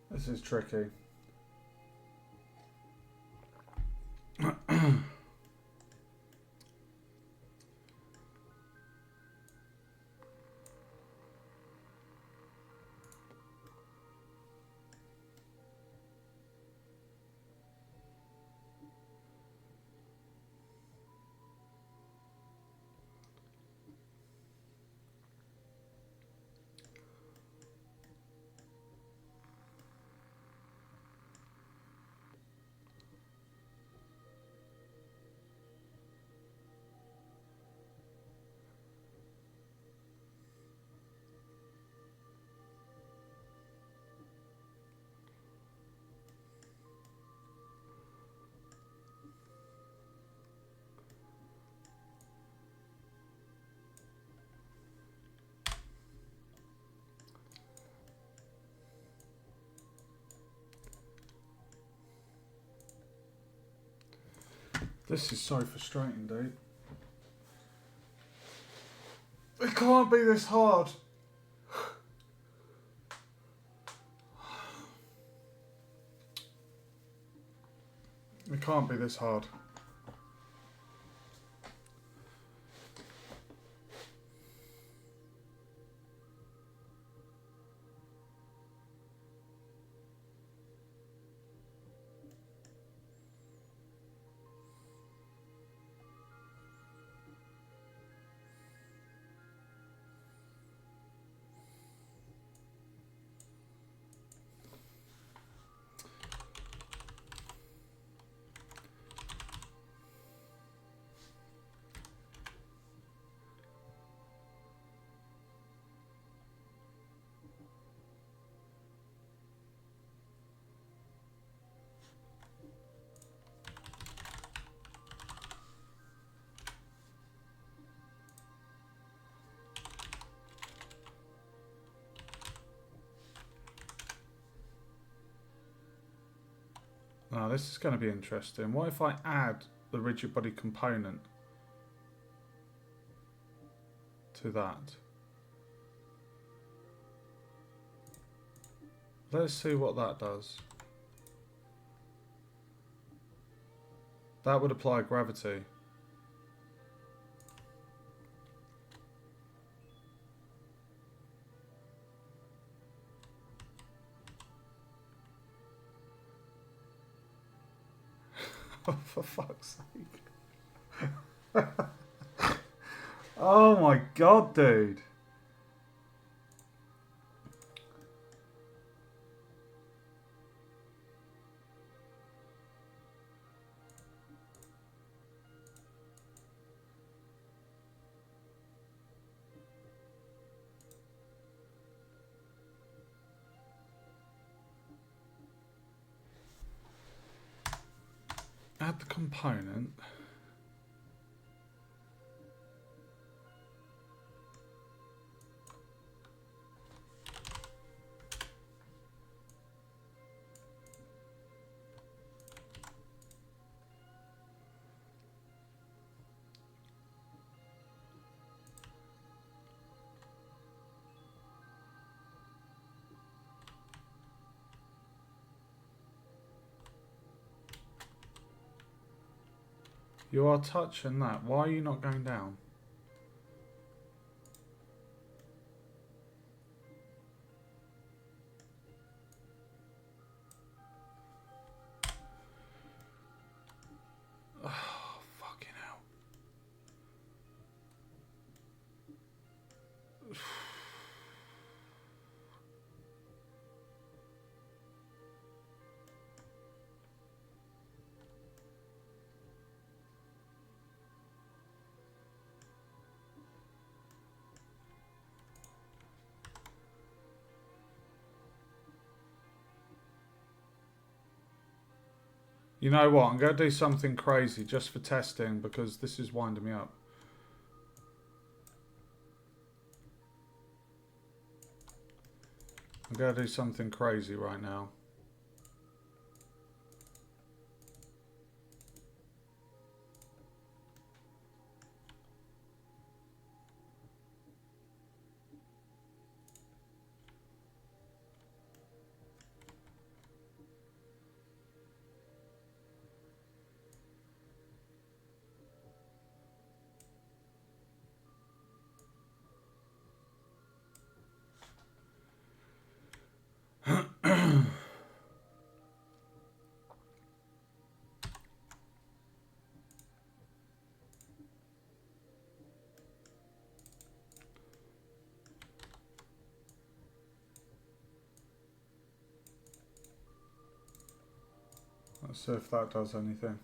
This is tricky. This is so frustrating, dude. It can't be this hard. It can't be this hard. Now this is going to be interesting. What if I add the rigid body component to that? Let's see what that does. That would apply gravity. For fuck's sake. Oh my god, dude. Add the component. You are touching that. Why are you not going down? Oh, fucking hell. You know what? I'm going to do something crazy just for testing because this is winding me up. I'm going to do something crazy right now. Let's see if that does anything.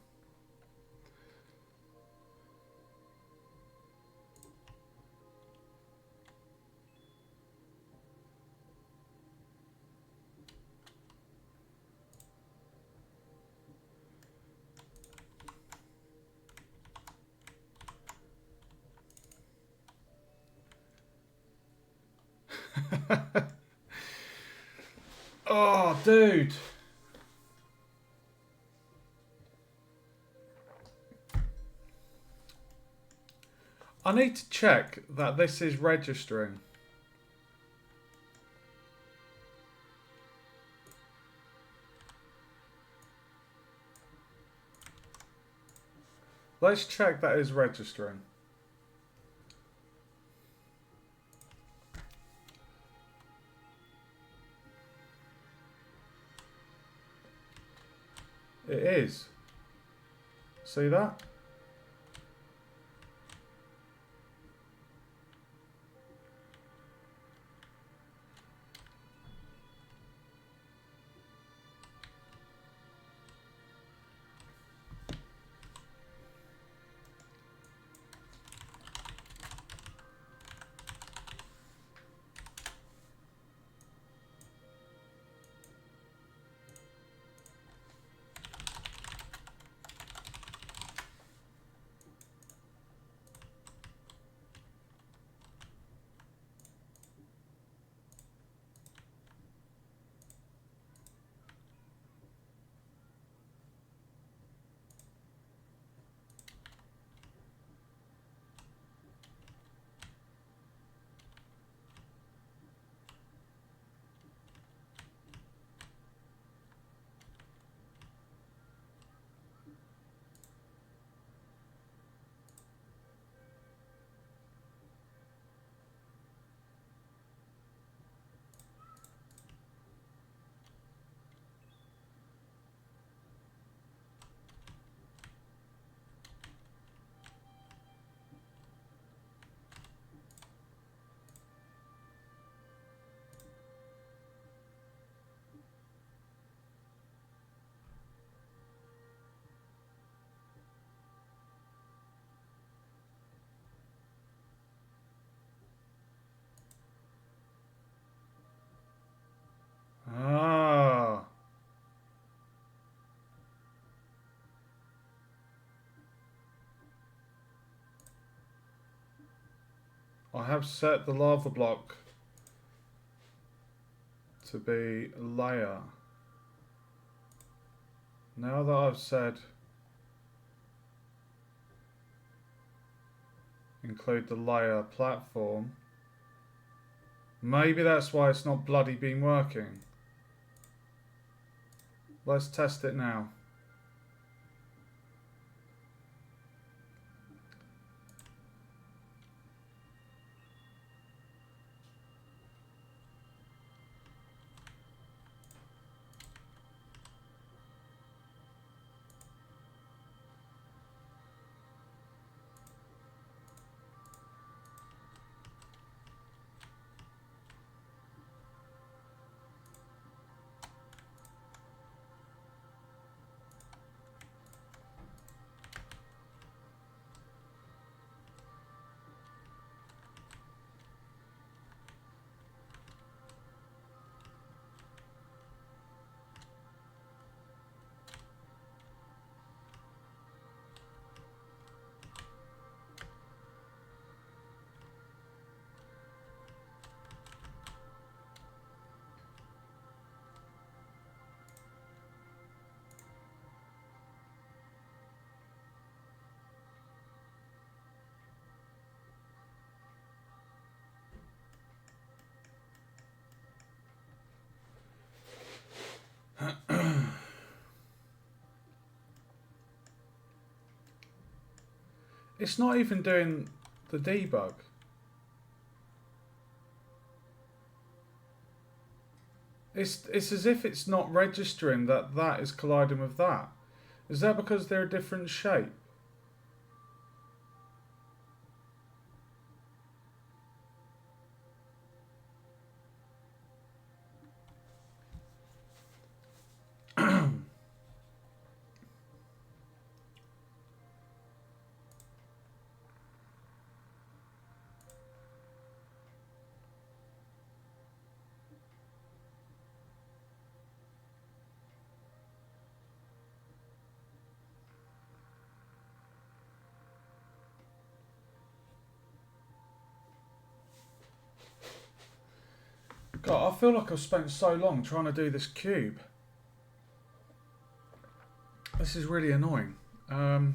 Oh, dude. I need to check that this is registering. Let's check that is registering. It is. See that? I have set the lava block to be layer. Now that I've said include the layer platform, maybe that's why it's not bloody been working. Let's test it now. It's not even doing the debug. It's as if it's not registering that that is colliding with that. Is that because they're a different shape? God, I feel like I've spent so long trying to do this cube. This is really annoying. If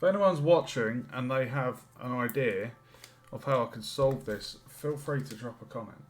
anyone's watching and they have an idea of how I could solve this, feel free to drop a comment.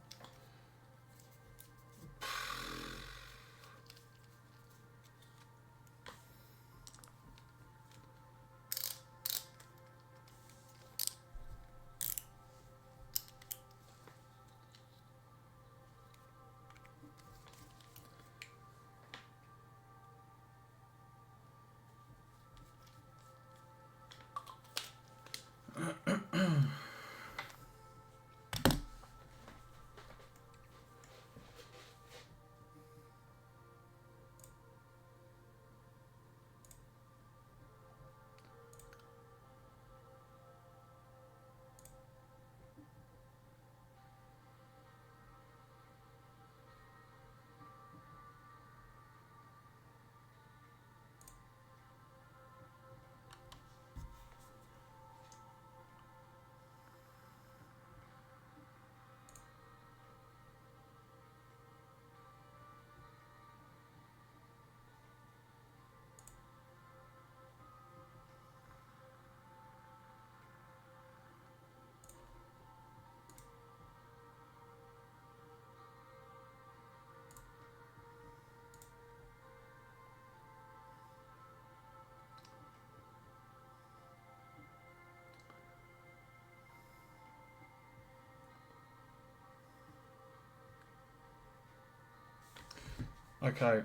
Okay.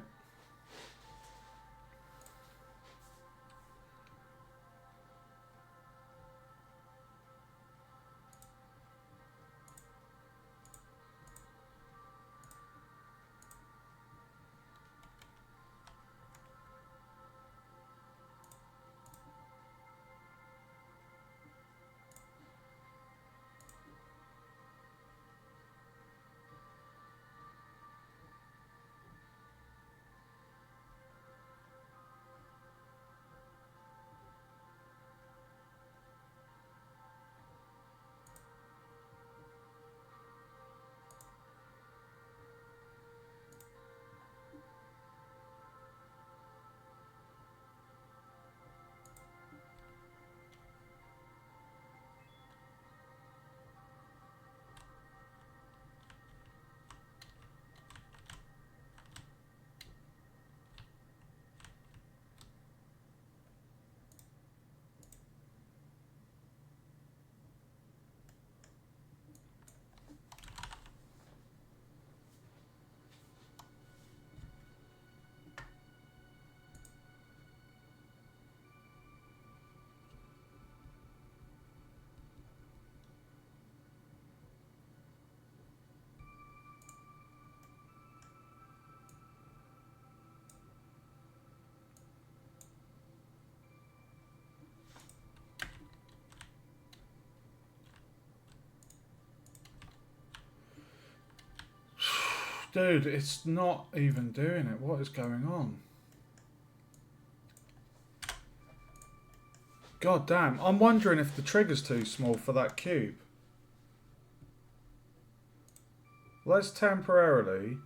Dude, it's not even doing it. What is going on? God damn. I'm wondering if the trigger's too small for that cube. Let's temporarily...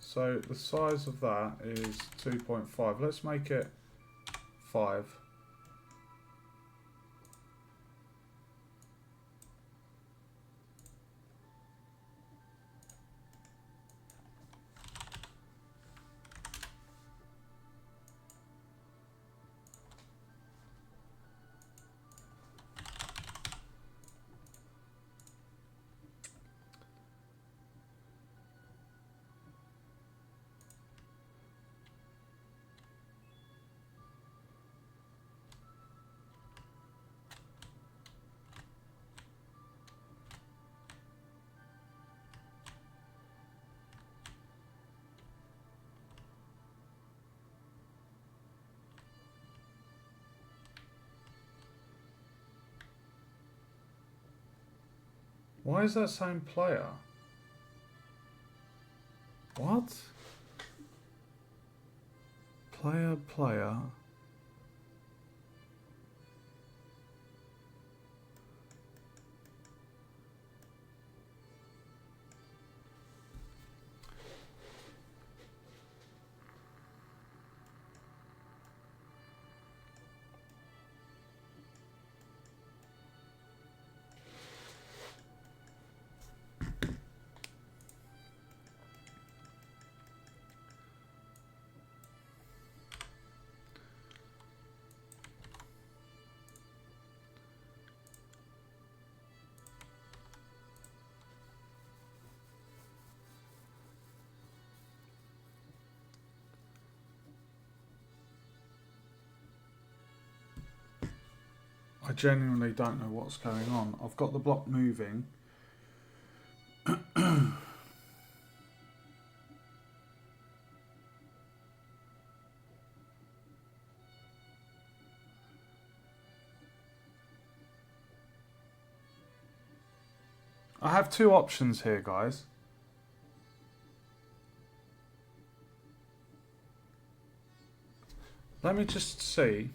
So the size of that is 2.5. Let's make it 5. Why is that saying player? What? Player. I genuinely don't know what's going on. I've got the block moving. I have two options here, guys. Let me just see.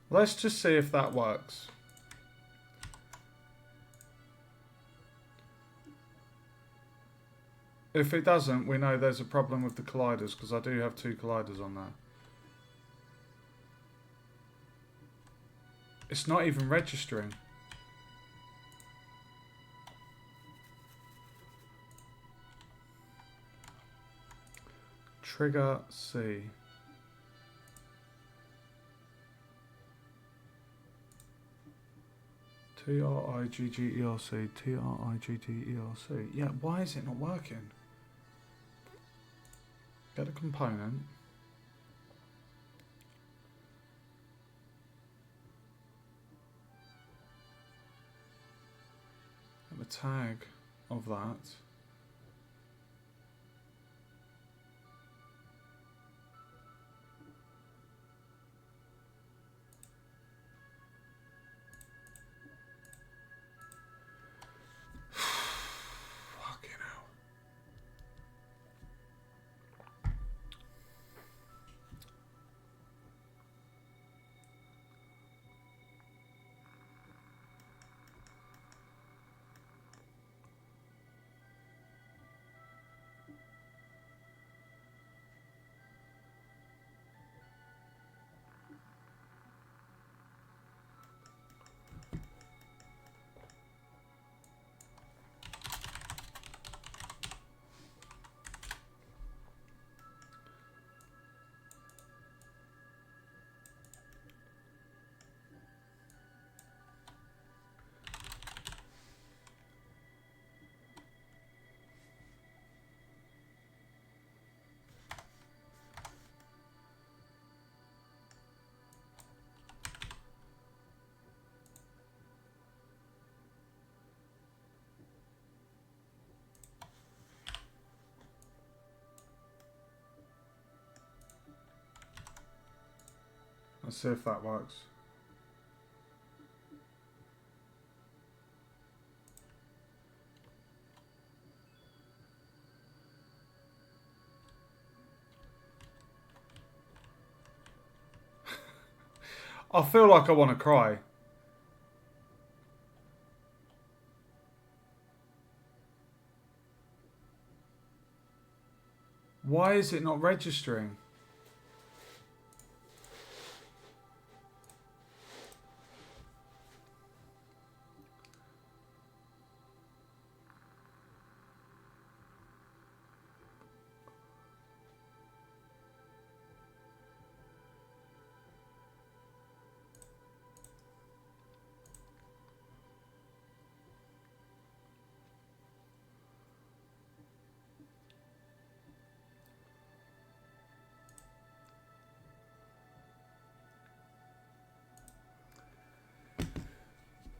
Let's just see if that works. If it doesn't, we know there's a problem with the colliders, because I do have two colliders on there. It's not even registering. Trigger C. TRIGGERC, TRIGGERC. Yeah, why is it not working? Get a component. Get the tag of that. Let's see if that works. I feel like I want to cry. Why is it not registering?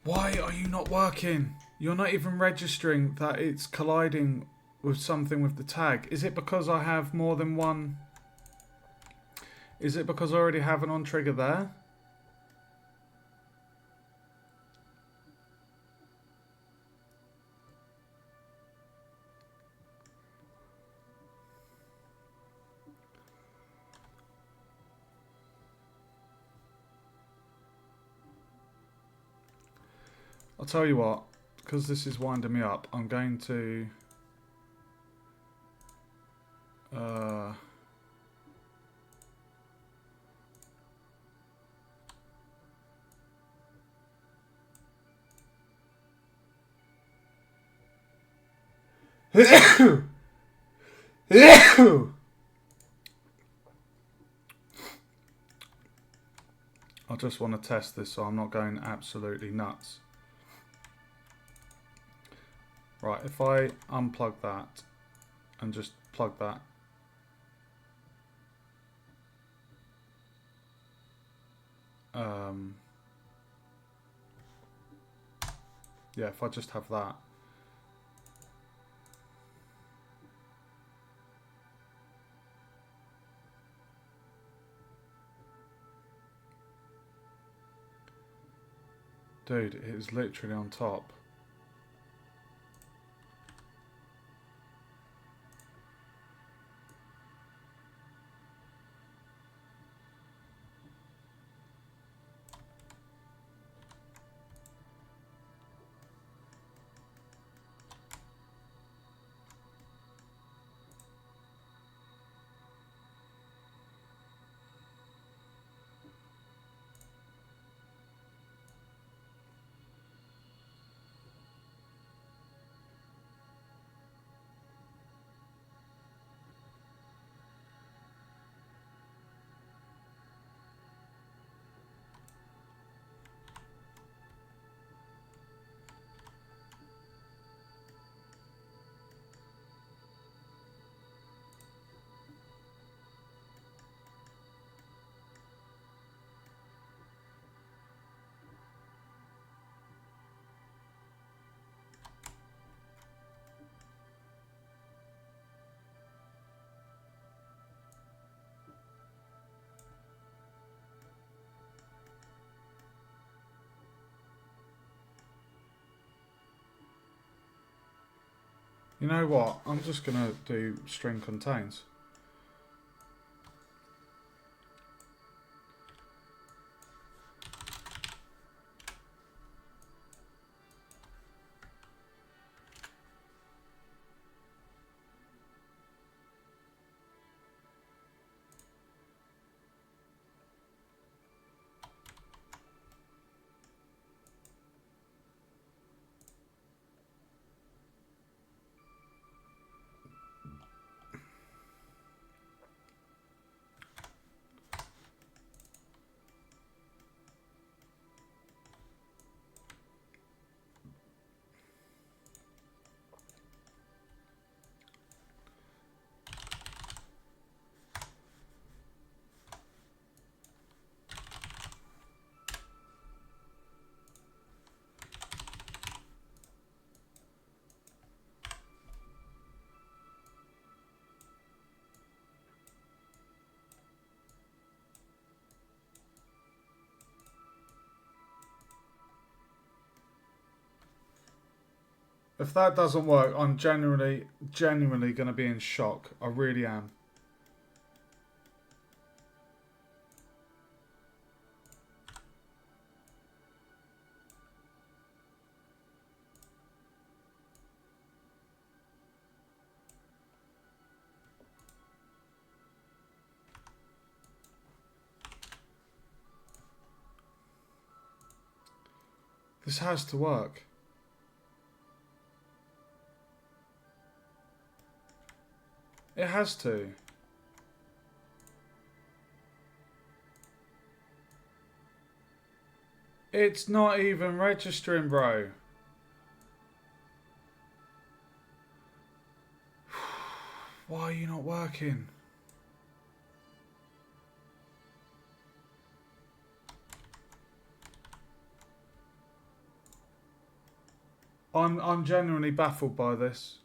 Why are you not working? You're not even registering that it's colliding with something with the tag. Is it because I have more than one? Is it because I already have an on trigger there? I'll tell you what, because this is winding me up, I'm going to I just want to test this so I'm not going absolutely nuts. Right, if I unplug that and just plug that. Yeah, if I just have that. Dude, it is literally on top. You know what? I'm just going to do string contains. If that doesn't work, I'm genuinely going to be in shock. I really am. This has to work. It has to. It's not even registering, bro. Why are you not working? I'm genuinely baffled by this.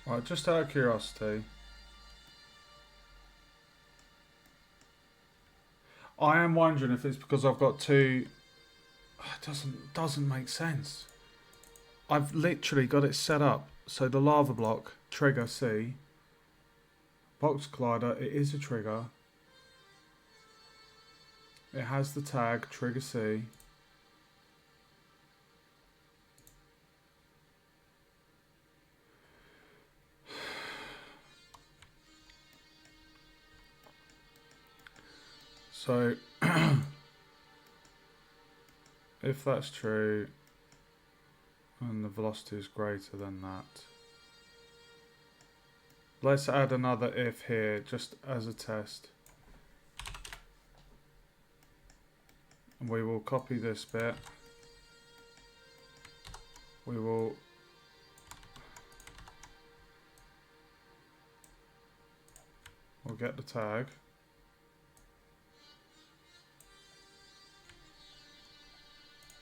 Right, just out of curiosity, I am wondering if it's because I've got two. It doesn't make sense. I've literally got it set up so the lava block trigger C, box collider. It is a trigger. It has the tag trigger C. So, if that's true, and the velocity is greater than that, let's add another if here, just as a test. And we will copy this bit. We'll get the tag.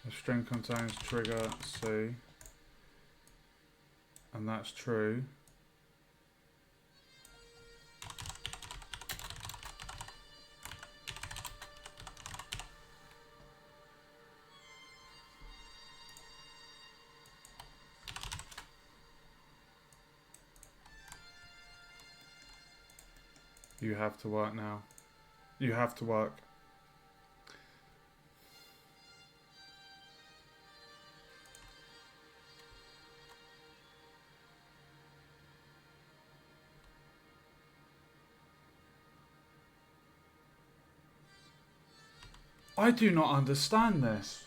The string contains trigger C, and that's true. You have to work now. You have to work. I do not understand this.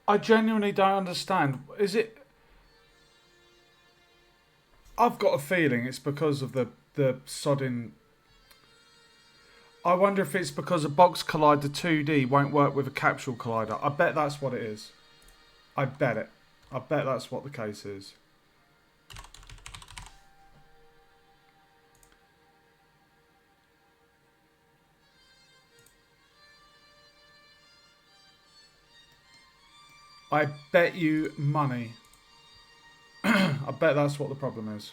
I genuinely don't understand. Is it... I've got a feeling it's because of the sodding... I wonder if it's because a box collider 2D won't work with a capsule collider. I bet that's what it is. I bet it. I bet that's what the case is. I bet you money. I bet that's what the problem is.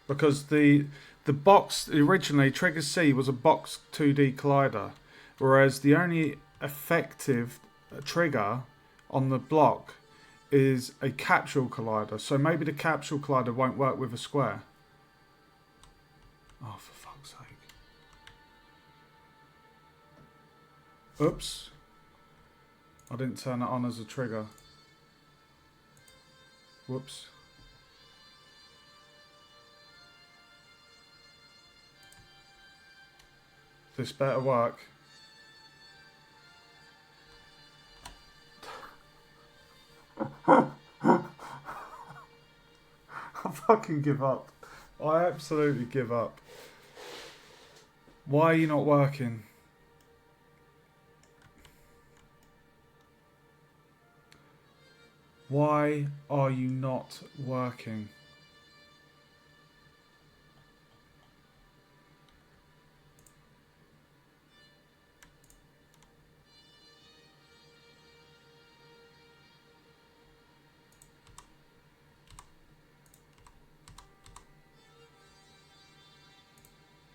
Because the box originally, Trigger C was a box 2D collider, whereas the only effective trigger on the block is a capsule collider. So maybe the capsule collider won't work with a square. Oh, for fuck's sake. Oops. I didn't turn it on as a trigger. Whoops. This better work. I fucking give up. I absolutely give up. Why are you not working? Why are you not working?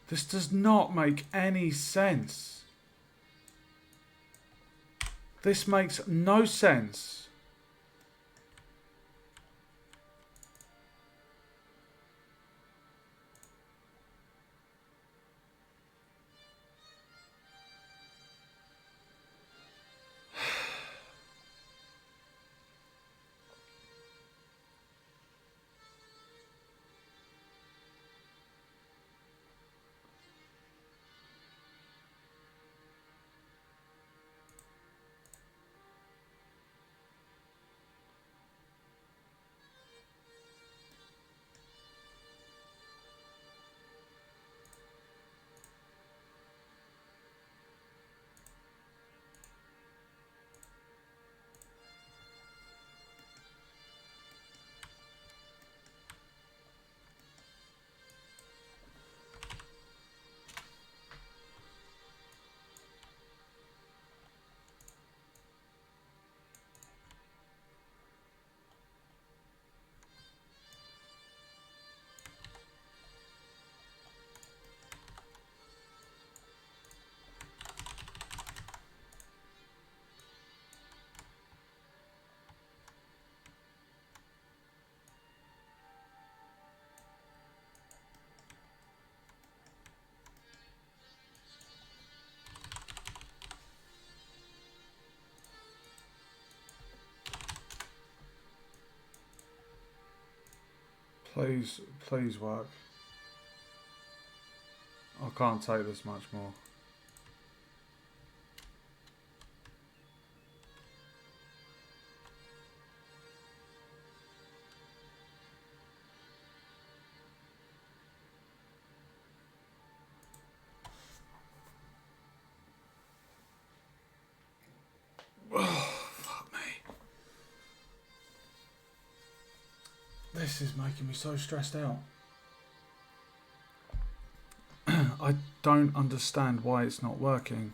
This does not make any sense. This makes no sense. Please, please work. I can't take this much more. This is making me so stressed out. I don't understand why it's not working.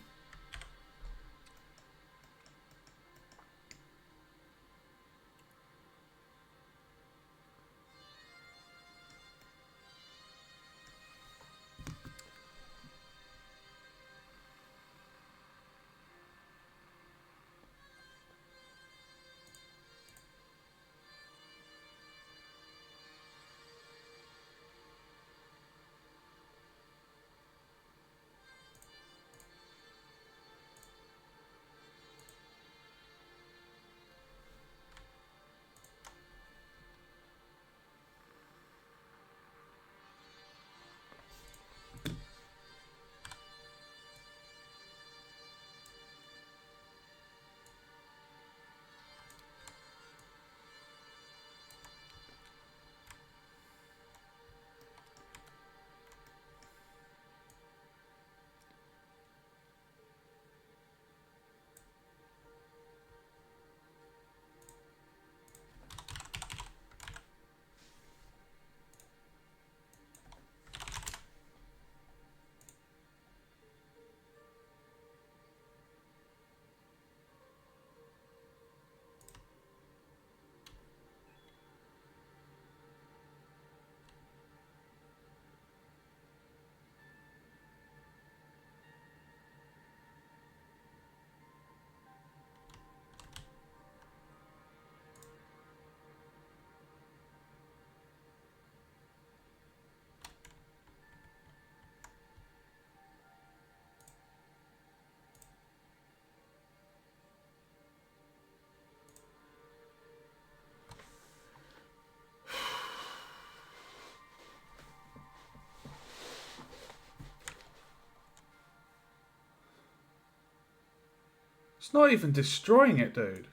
It's not even destroying it, dude.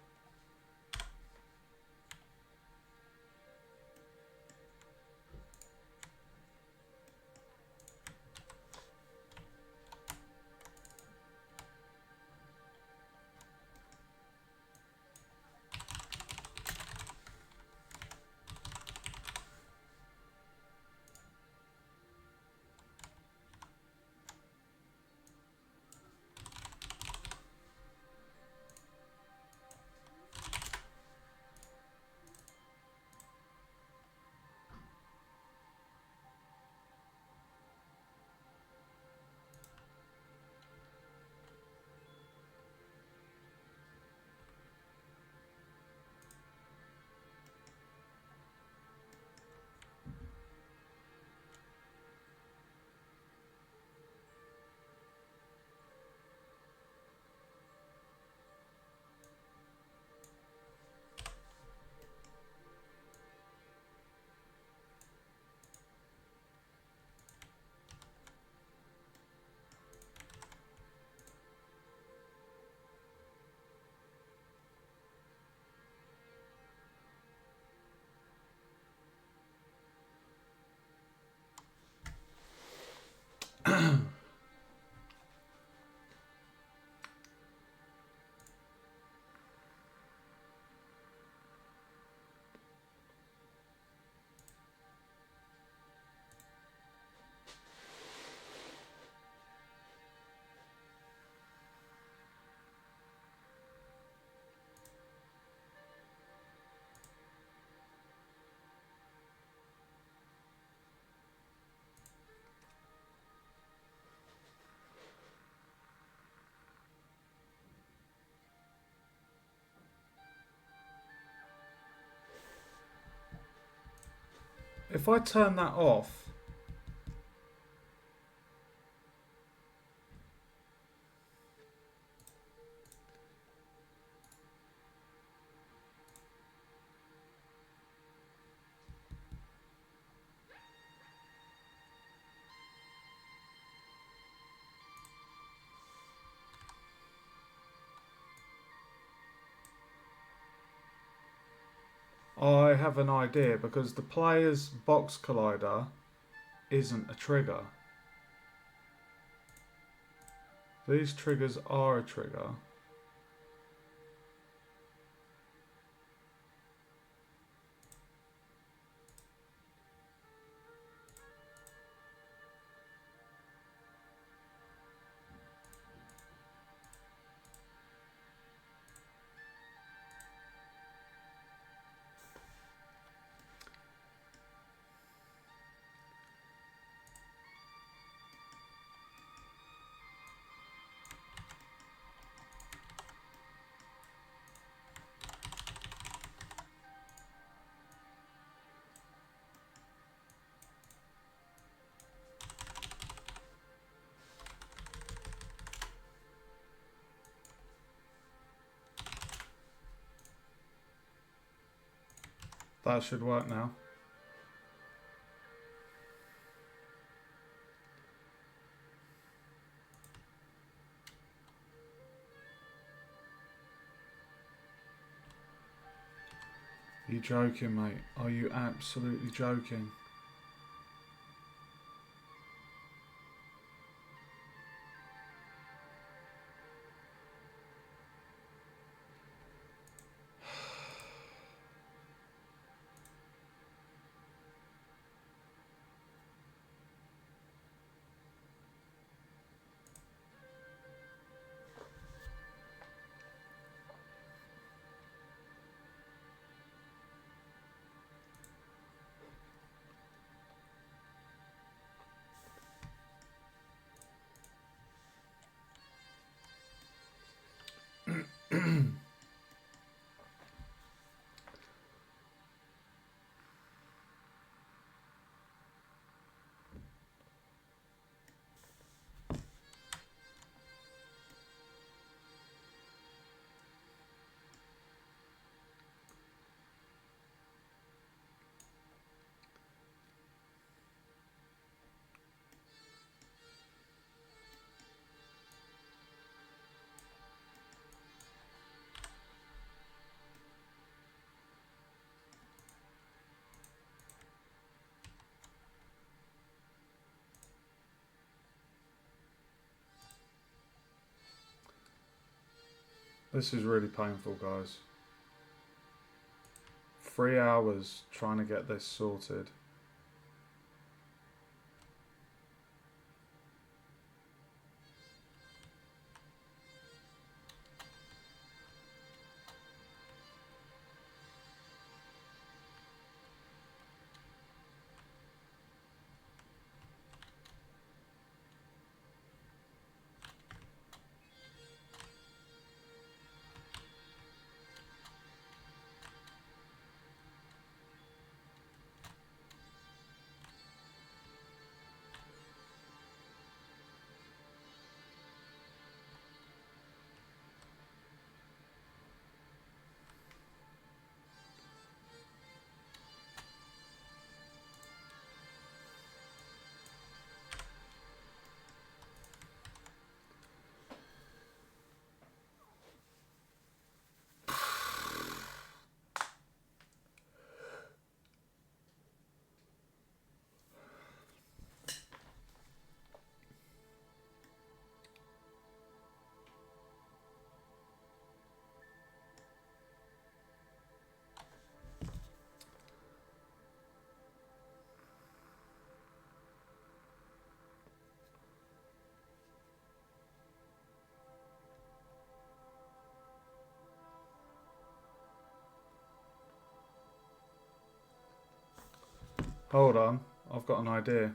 If I turn that off, I have an idea, because the player's box collider isn't a trigger. These triggers are a trigger. That should work now. Are you joking, mate? Are you absolutely joking? This is really painful, guys. 3 hours trying to get this sorted. Hold on, I've got an idea.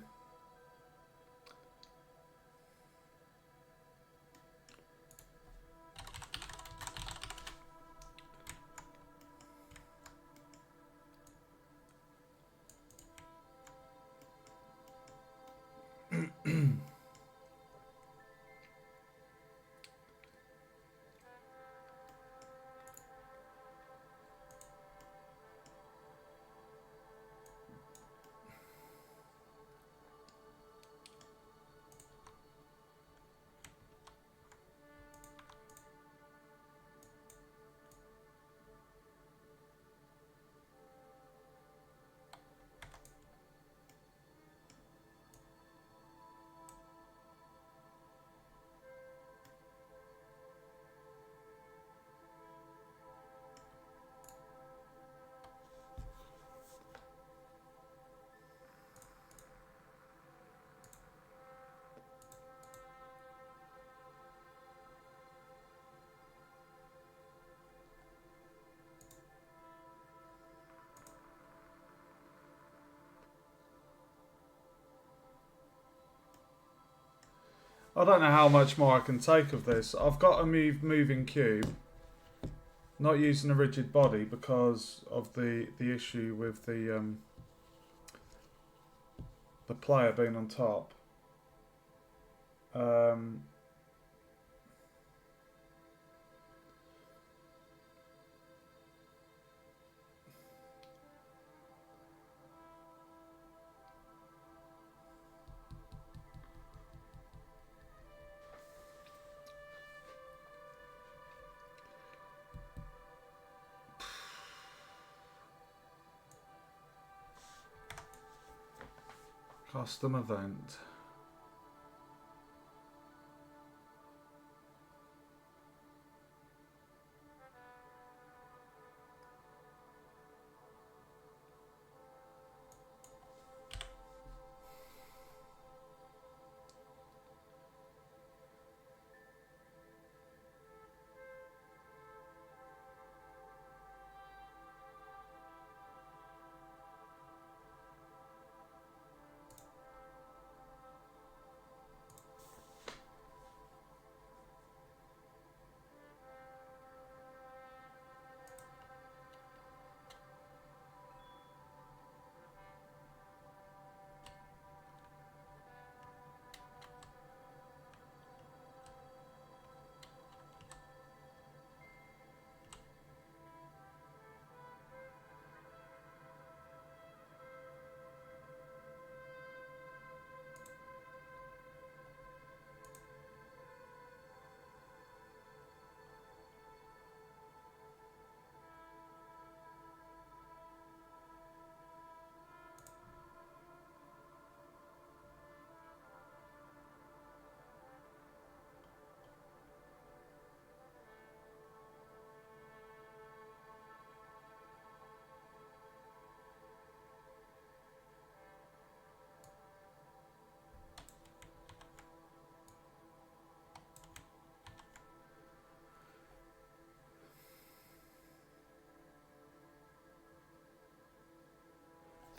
I don't know how much more I can take of this. I've got a moving cube, not using a rigid body because of the issue with the player being on top. Custom event.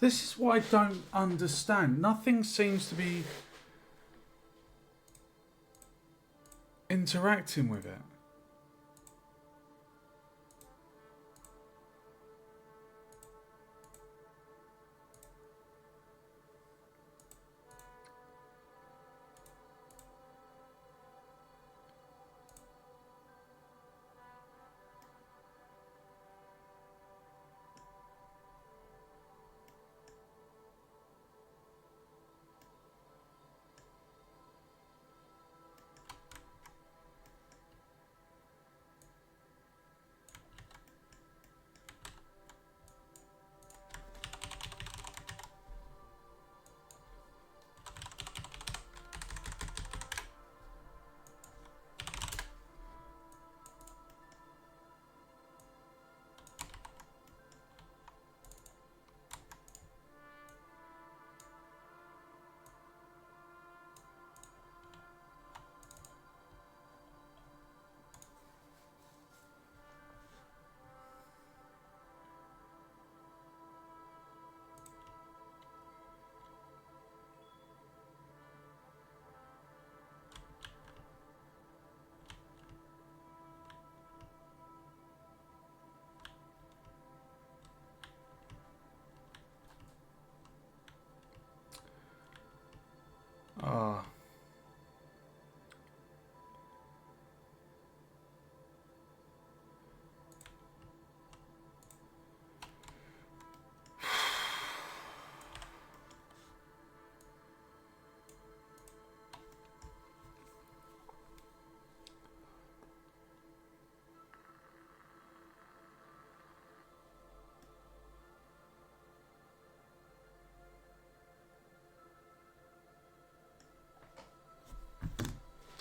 This is what I don't understand. Nothing seems to be interacting with it. Ah.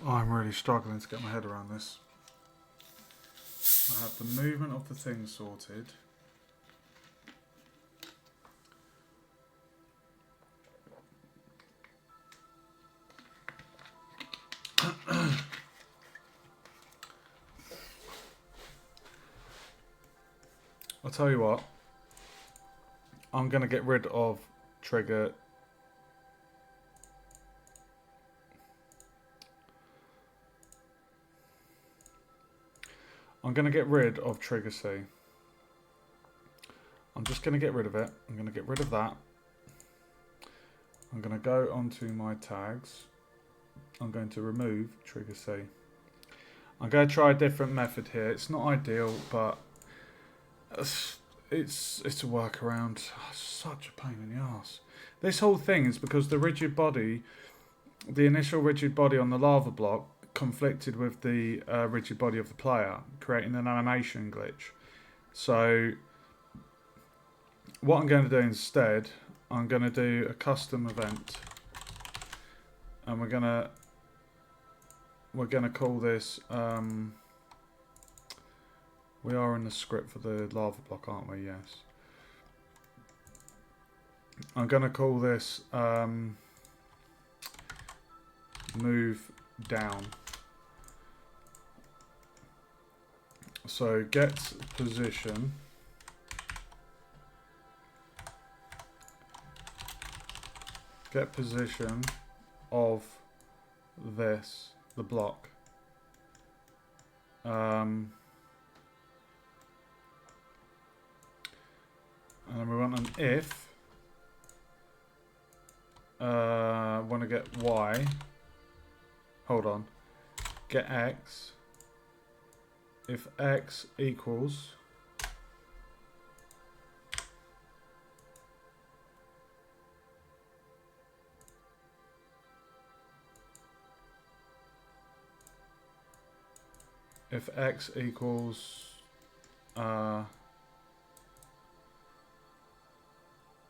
I'm really struggling to get my head around this. I have the movement of the thing sorted. I'll tell you what. I'm going to get rid of trigger. I'm going to get rid of trigger C. I'm just going to get rid of it. I'm going to get rid of that. I'm going to go onto my tags. I'm going to remove trigger C. I'm going to try a different method here. It's not ideal, but it's a workaround. Oh, such a pain in the ass. This whole thing is because the rigid body, the initial rigid body on the lava block, conflicted with the rigid body of the player, creating an animation glitch. So what I'm going to do instead, I'm going to do a custom event, and we're going to call this. We are in the script for the lava block, aren't we? Yes. I'm going to call this move down. So get position of this, the block. And then we want an if. Want to get y. Hold on. Get x. If x equals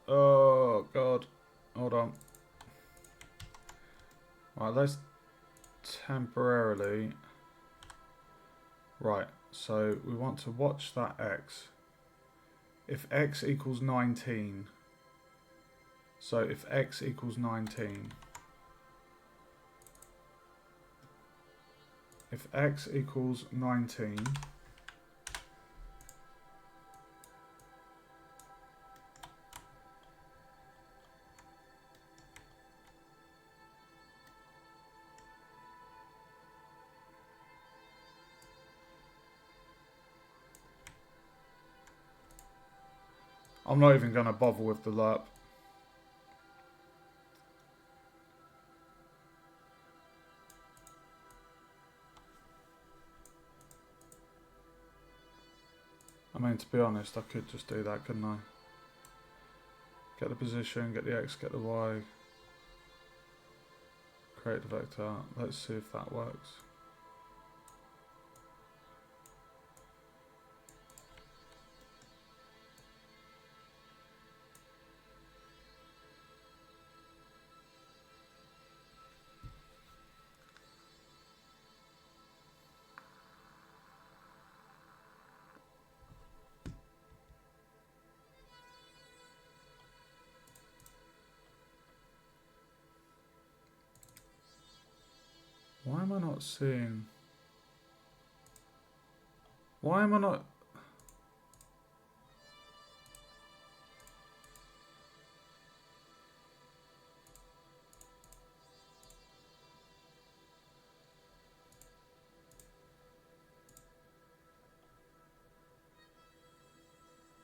oh god, hold on. Right, let's temporarily. Right, so we want to watch that x. If x equals 19. So if x equals 19. If x equals 19. I'm not even going to bother with the lerp. I mean, to be honest, I could just do that, couldn't I? Get the position, get the X, get the Y. Create the vector. Let's see if that works. Why am I not seeing... Why am I not...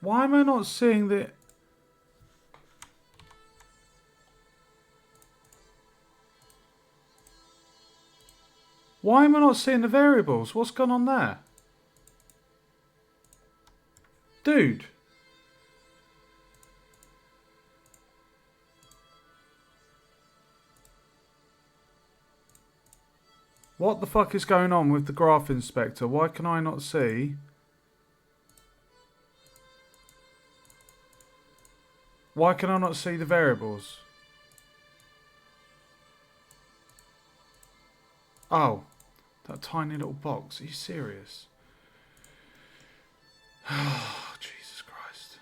Why am I not seeing the... Why am I not seeing the variables? What's gone on there? Dude. What the fuck is going on with the graph inspector? Why can I not see? Why can I not see the variables? Oh. That tiny little box. Are you serious? Oh, Jesus Christ.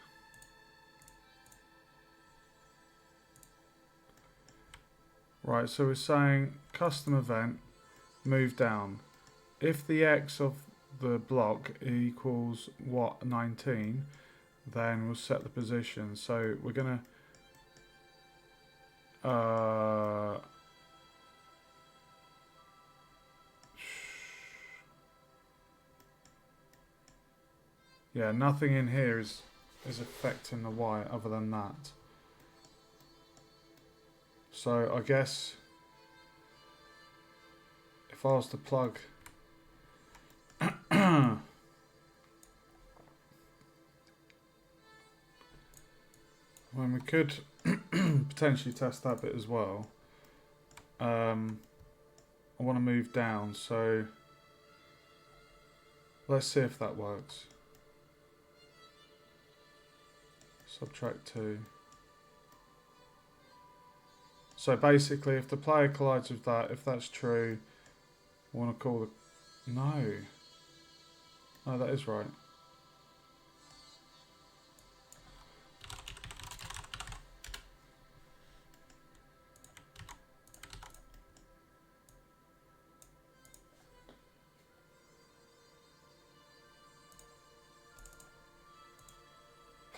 Right, so we're saying custom event, move down. If the X of the block equals what, 19, then we'll set the position. So we're going to... yeah, nothing in here is affecting the Y other than that. So I guess if I was to plug I mean, we could potentially test that bit as well. I want to move down, so let's see if that works. Subtract 2. So basically, if the player collides with that, if that's true, I want to call the... No. No, that is right.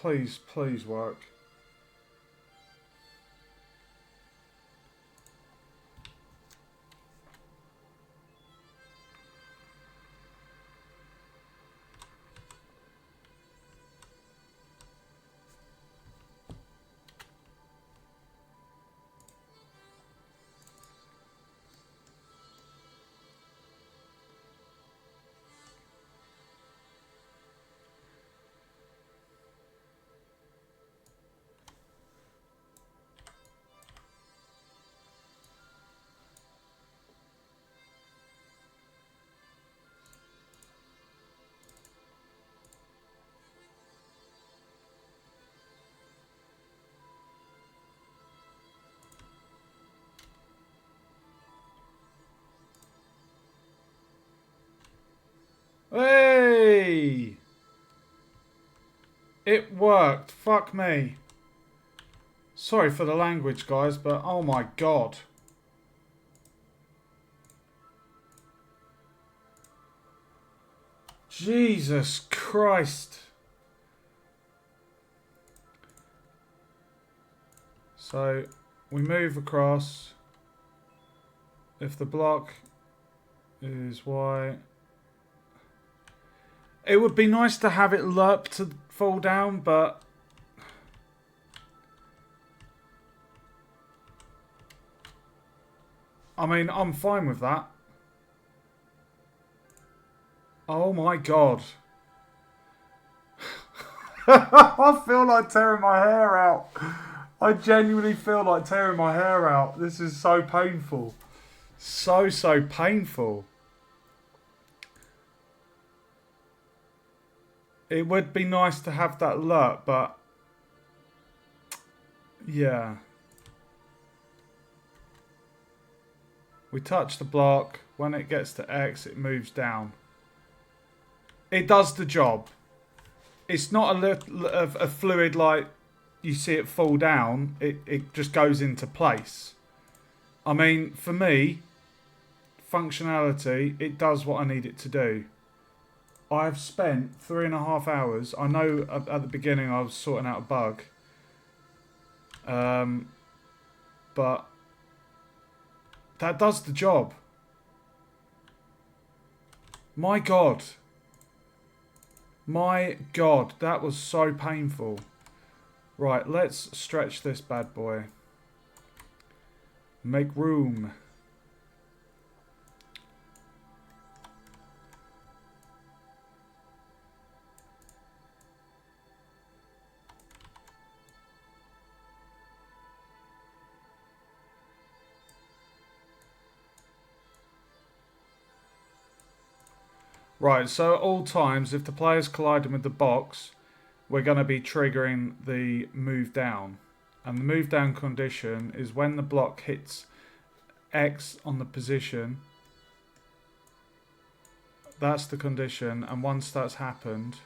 Please, please work. Hey! It worked. Fuck me. Sorry for the language, guys, but oh my god. Jesus Christ. So we move across. If the block is Y. It would be nice to have it lerp to fall down, but I mean, I'm fine with that. Oh my god. I feel like tearing my hair out. I genuinely feel like tearing my hair out. This is so painful. So painful. It would be nice to have that alert, but yeah. We touch the block. When it gets to X, it moves down. It does the job. It's not a fluid like you see it fall down. It just goes into place. I mean, for me, functionality, it does what I need it to do. I've spent 3.5 hours. I know at the beginning I was sorting out a bug. But that does the job. My God. My God, that was so painful. Right, let's stretch this bad boy. Make room. Right, so at all times, if the player's colliding with the box, we're going to be triggering the move down. And the move down condition is when the block hits X on the position. That's the condition. And once that's happened,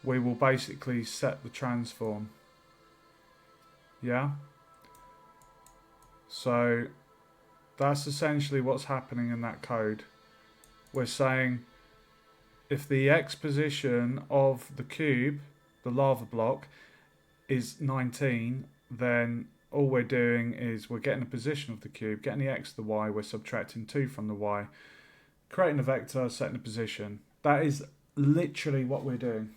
we will basically set the transform. Yeah? So that's essentially what's happening in that code. We're saying if the X position of the cube, the lava block, is 19, then all we're doing is we're getting the position of the cube, getting the X to the Y, we're subtracting 2 from the Y, creating a vector, setting the position. That is literally what we're doing.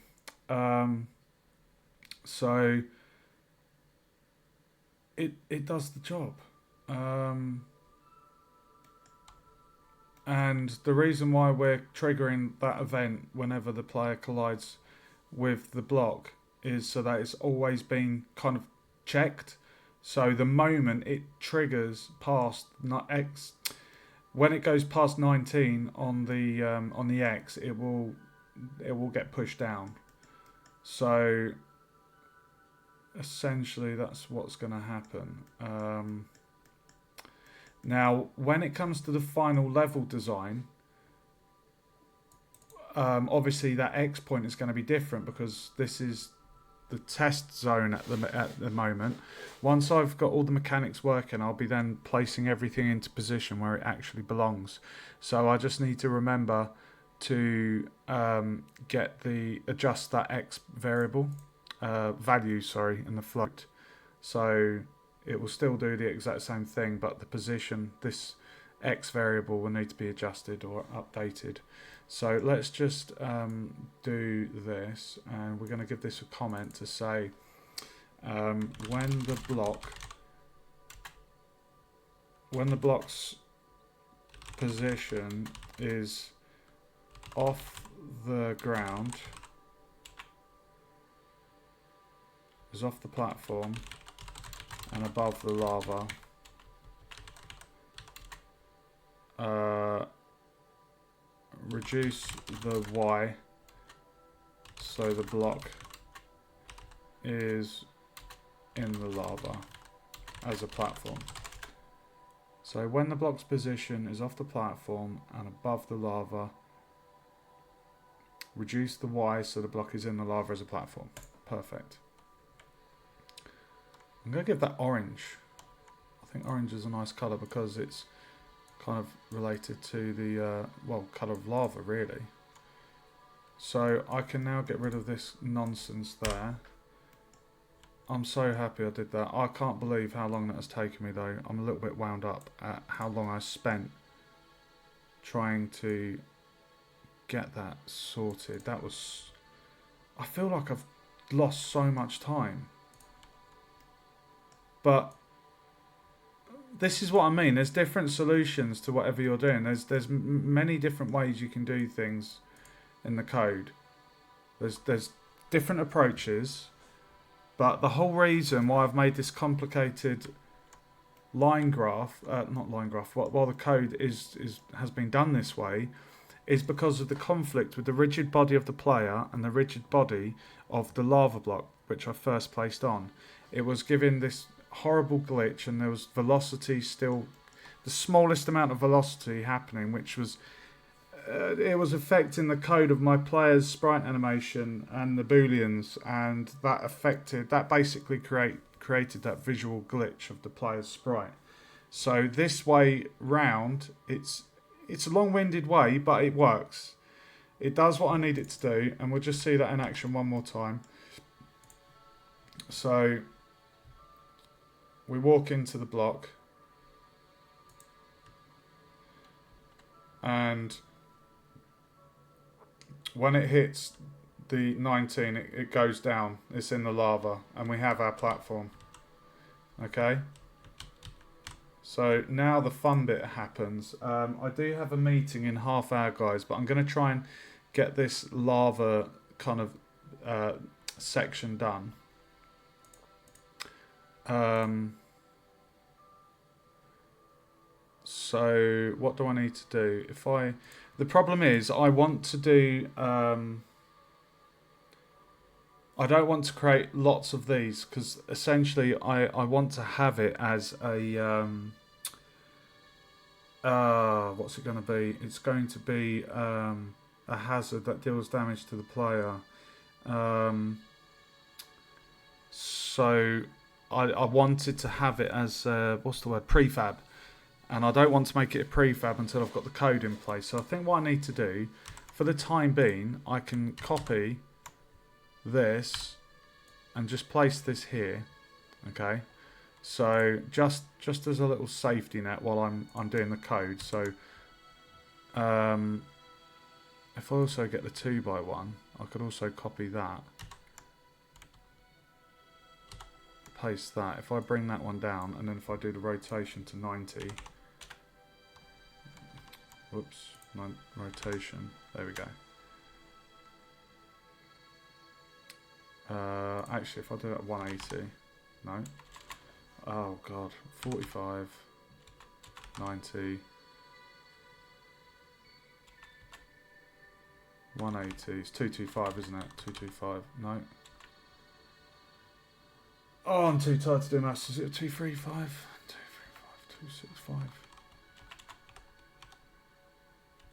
So it does the job. And the reason why we're triggering that event whenever the player collides with the block is so that it's always been kind of checked. So the moment it triggers past X, when it goes past 19 on the X, it will get pushed down. So essentially, that's what's going to happen. Now, when it comes to the final level design, obviously that X point is going to be different because this is the test zone at the moment. Once I've got all the mechanics working, I'll be then placing everything into position where it actually belongs. So I just need to remember to adjust that X variable value, in the float. So it will still do the exact same thing, but the position, this X variable, will need to be adjusted or updated. So let's just do this, and we're going to give this a comment to say when the block's position is off the ground, is off the platform and above the lava, reduce the Y so the block is in the lava as a platform. So when the block's position is off the platform and above the lava, reduce the Y so the block is in the lava as a platform. Perfect. I'm going to give that orange. I think orange is a nice colour because it's kind of related to the, colour of lava, really. So I can now get rid of this nonsense there. I'm so happy I did that. I can't believe how long that has taken me, though. I'm a little bit wound up at how long I spent trying to get that sorted. I feel like I've lost so much time. But this is what I mean. There's different solutions to whatever you're doing. There's many different ways you can do things in the code. There's different approaches, but the whole reason why I've made this complicated line graph, not line graph, while the code has been done this way, is because of the conflict with the rigid body of the player and the rigid body of the lava block, which I first placed on. It was giving this horrible glitch, and there was velocity still, the smallest amount of velocity happening, which was it was affecting the code of my player's sprite animation and the booleans, and that basically created that visual glitch of the player's sprite. So this way round, it's a long-winded way, but it works. It does what I need it to do, and we'll just see that in action one more time. So we walk into the block, and when it hits the 19, it goes down. It's in the lava, and we have our platform. Okay? So now the fun bit happens. I do have a meeting in half hour, guys, but I'm going to try and get this lava kind of section done. So what do I need to do? The problem is I want to do, I don't want to create lots of these, because essentially I want to have it as a, what's it going to be? It's going to be a hazard that deals damage to the player. So I wanted to have it as, what's the word, prefab. And I don't want to make it a prefab until I've got the code in place. So I think what I need to do, for the time being, I can copy this and just place this here. Okay, so just as a little safety net while I'm doing the code. So if I also get the 2x1, I could also copy that, paste that. If I bring that one down, and then if I do the rotation to 90. Whoops, rotation. There we go. Actually, if I do it at 180, no. Oh god, 45, 90, 180. It's 225, isn't it? 225. No. Oh, I'm too tired to do maths. Is it 235? 235, 265.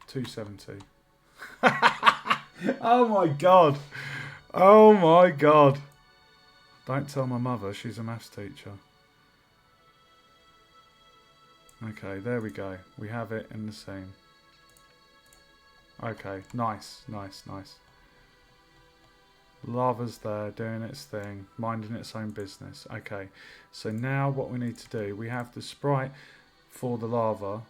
270. Oh my god. Oh my god. Don't tell my mother, she's a maths teacher. Okay, there we go. We have it in the scene. Okay, nice. Lava's there, doing its thing, minding its own business. Okay, so now what we need to do, we have the sprite for the lava.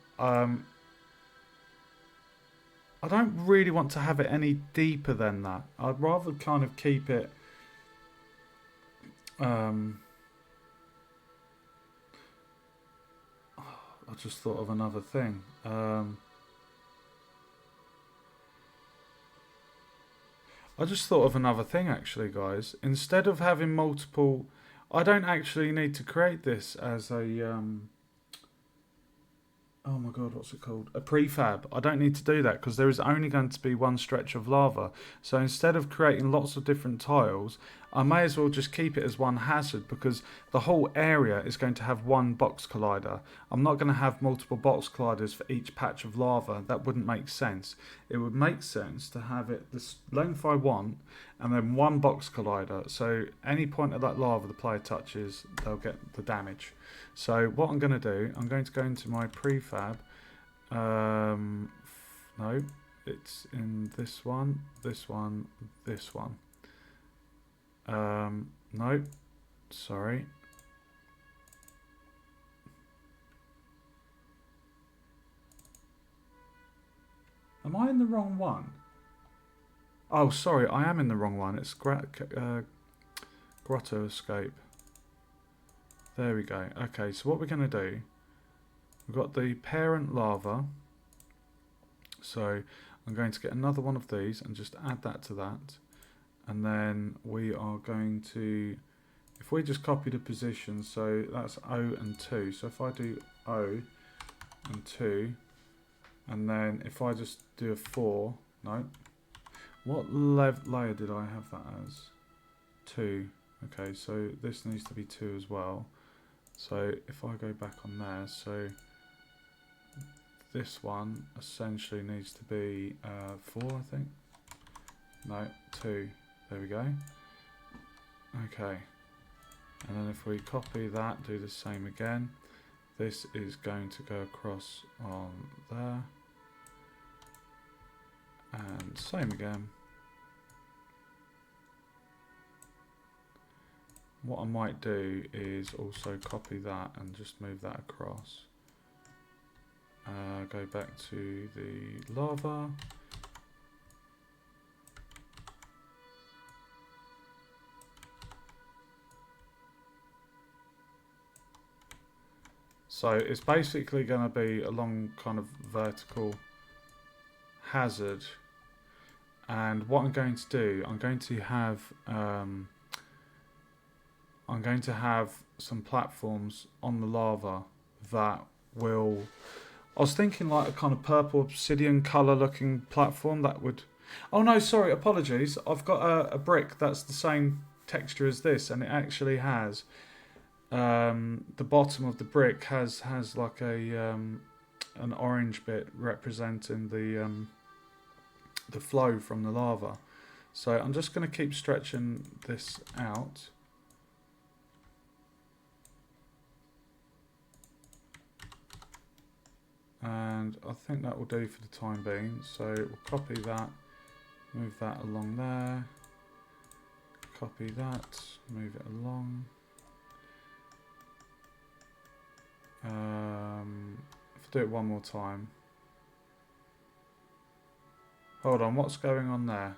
I don't really want to have it any deeper than that. I'd rather kind of keep it... I just thought of another thing. I just thought of another thing actually, guys. Instead of having multiple... I don't actually need to create this as a... oh my god, what's it called? A prefab. I don't need to do that because there is only going to be one stretch of lava. So instead of creating lots of different tiles, I may as well just keep it as one hazard, because the whole area is going to have one box collider. I'm not going to have multiple box colliders for each patch of lava. That wouldn't make sense. It would make sense to have it the length I want and then one box collider. So any point of that lava the player touches, they'll get the damage. So what I'm going to do, I'm going to go into my prefab. No, it's in this one, this one, this one. No, sorry. Am I in the wrong one? Oh, sorry, I am in the wrong one. It's Grotto Escape. There we go. Okay, so what we're going to do, We've got the parent lava. So I'm going to get another one of these and just add that to that. And then we are going to, if we just copy the position, so that's O and 2. So if I do O and 2, and then if I just do a 4, no. What layer did I have that as? 2. Okay, so this needs to be 2 as well. So if I go back on there, so this one essentially needs to be 4, I think. No, 2. There we go. Okay. And then if we copy that, do the same again. This is going to go across on there. And same again. What I might do is also copy that and just move that across. Go back to the lava. So it's basically going to be a long kind of vertical hazard. And what I'm going to do, I'm going to have some platforms on the lava that will, I was thinking like a kind of purple obsidian colour looking platform that would, oh no, sorry, apologies. I've got a brick that's the same texture as this, and it actually has, the bottom of the brick has like an orange bit representing the flow from the lava. So I'm just going to keep stretching this out. And I think that will do for the time being. So we'll copy that, move that along there, copy that, move it along. If I do it one more time. Hold on, what's going on there?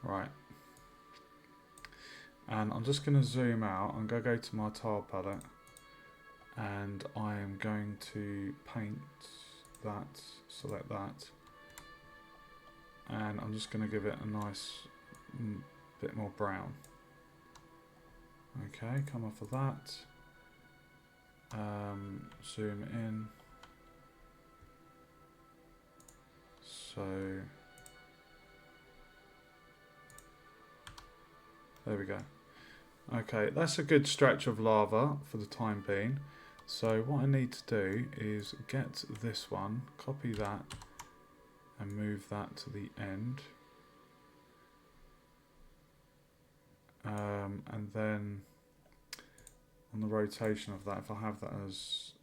Right. And I'm just going to zoom out. I'm going to go to my tile palette. And I am going to paint that, select that. And I'm just going to give it a nice bit more brown. Okay, come off of that. Zoom in. So there we go. Okay, that's a good stretch of lava for the time being. So what I need to do is get this one, copy that, and move that to the end. And then on the rotation of that, if I have that as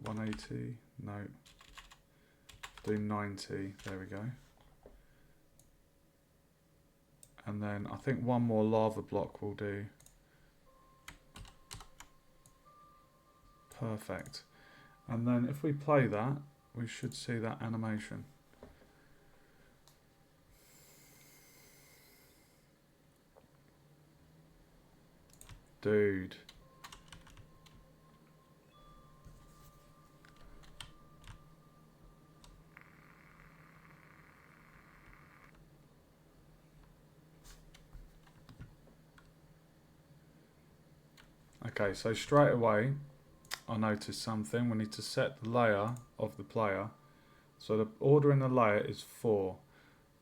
180, no, do 90, there we go. And then I think one more lava block will do. Perfect. And then if we play that, we should see that animation. Dude. Okay, so straight away, I noticed something. We need to set the layer of the player. So the order in the layer is 4.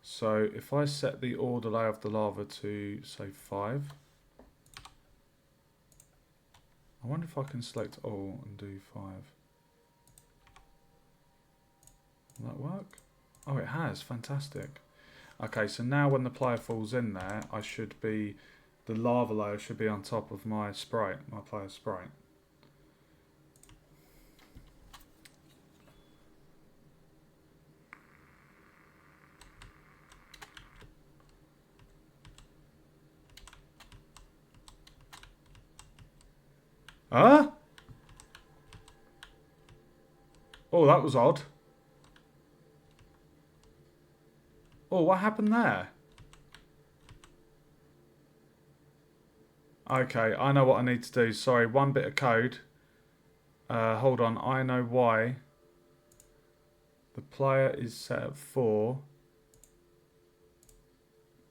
So if I set the order layer of the lava to, say, 5. I wonder if I can select all and do 5. Will that work? Oh, it has. Fantastic. Okay, so now when the player falls in there, the lava layer should be on top of my sprite, my player sprite. Huh? Oh, that was odd. Oh, what happened there? Okay, I know what I need to do. Sorry, one bit of code. Hold on, I know why. The player is set at 4.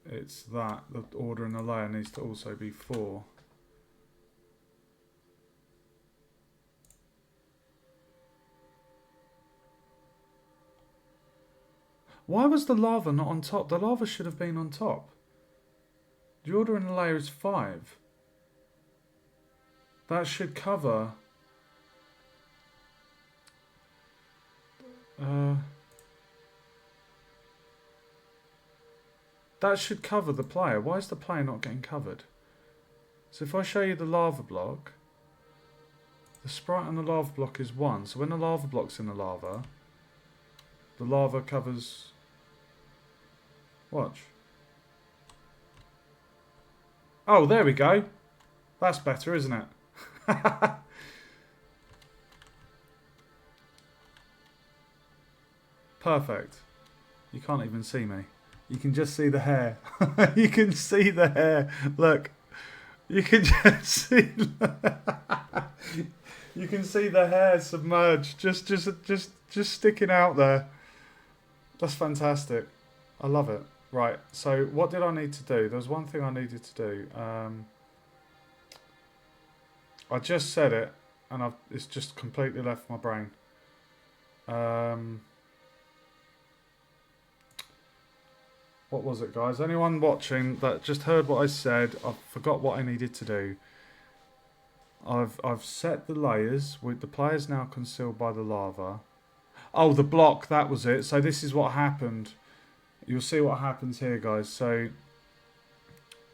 It's that. The order in the layer needs to also be 4. Why was the lava not on top? The lava should have been on top. The order in the layer is 5. That should cover... that should cover the player. Why is the player not getting covered? So if I show you the lava block, the sprite on the lava block is 1. So when the lava block's in the lava covers... Watch. Oh, there we go. That's better, isn't it? Perfect. You can't even see me. You can just see the hair. You can see the hair. Look. You can just see... you can see the hair submerged. Just sticking out there. That's fantastic. I love it. Right, so what did I need to do? There was one thing I needed to do. I just said it, and it's just completely left my brain. What was it, guys? Anyone watching that just heard what I said? I forgot what I needed to do. I've set the layers with the players now concealed by the lava. Oh, the block, that was it. So this is what happened. You'll see what happens here, guys. So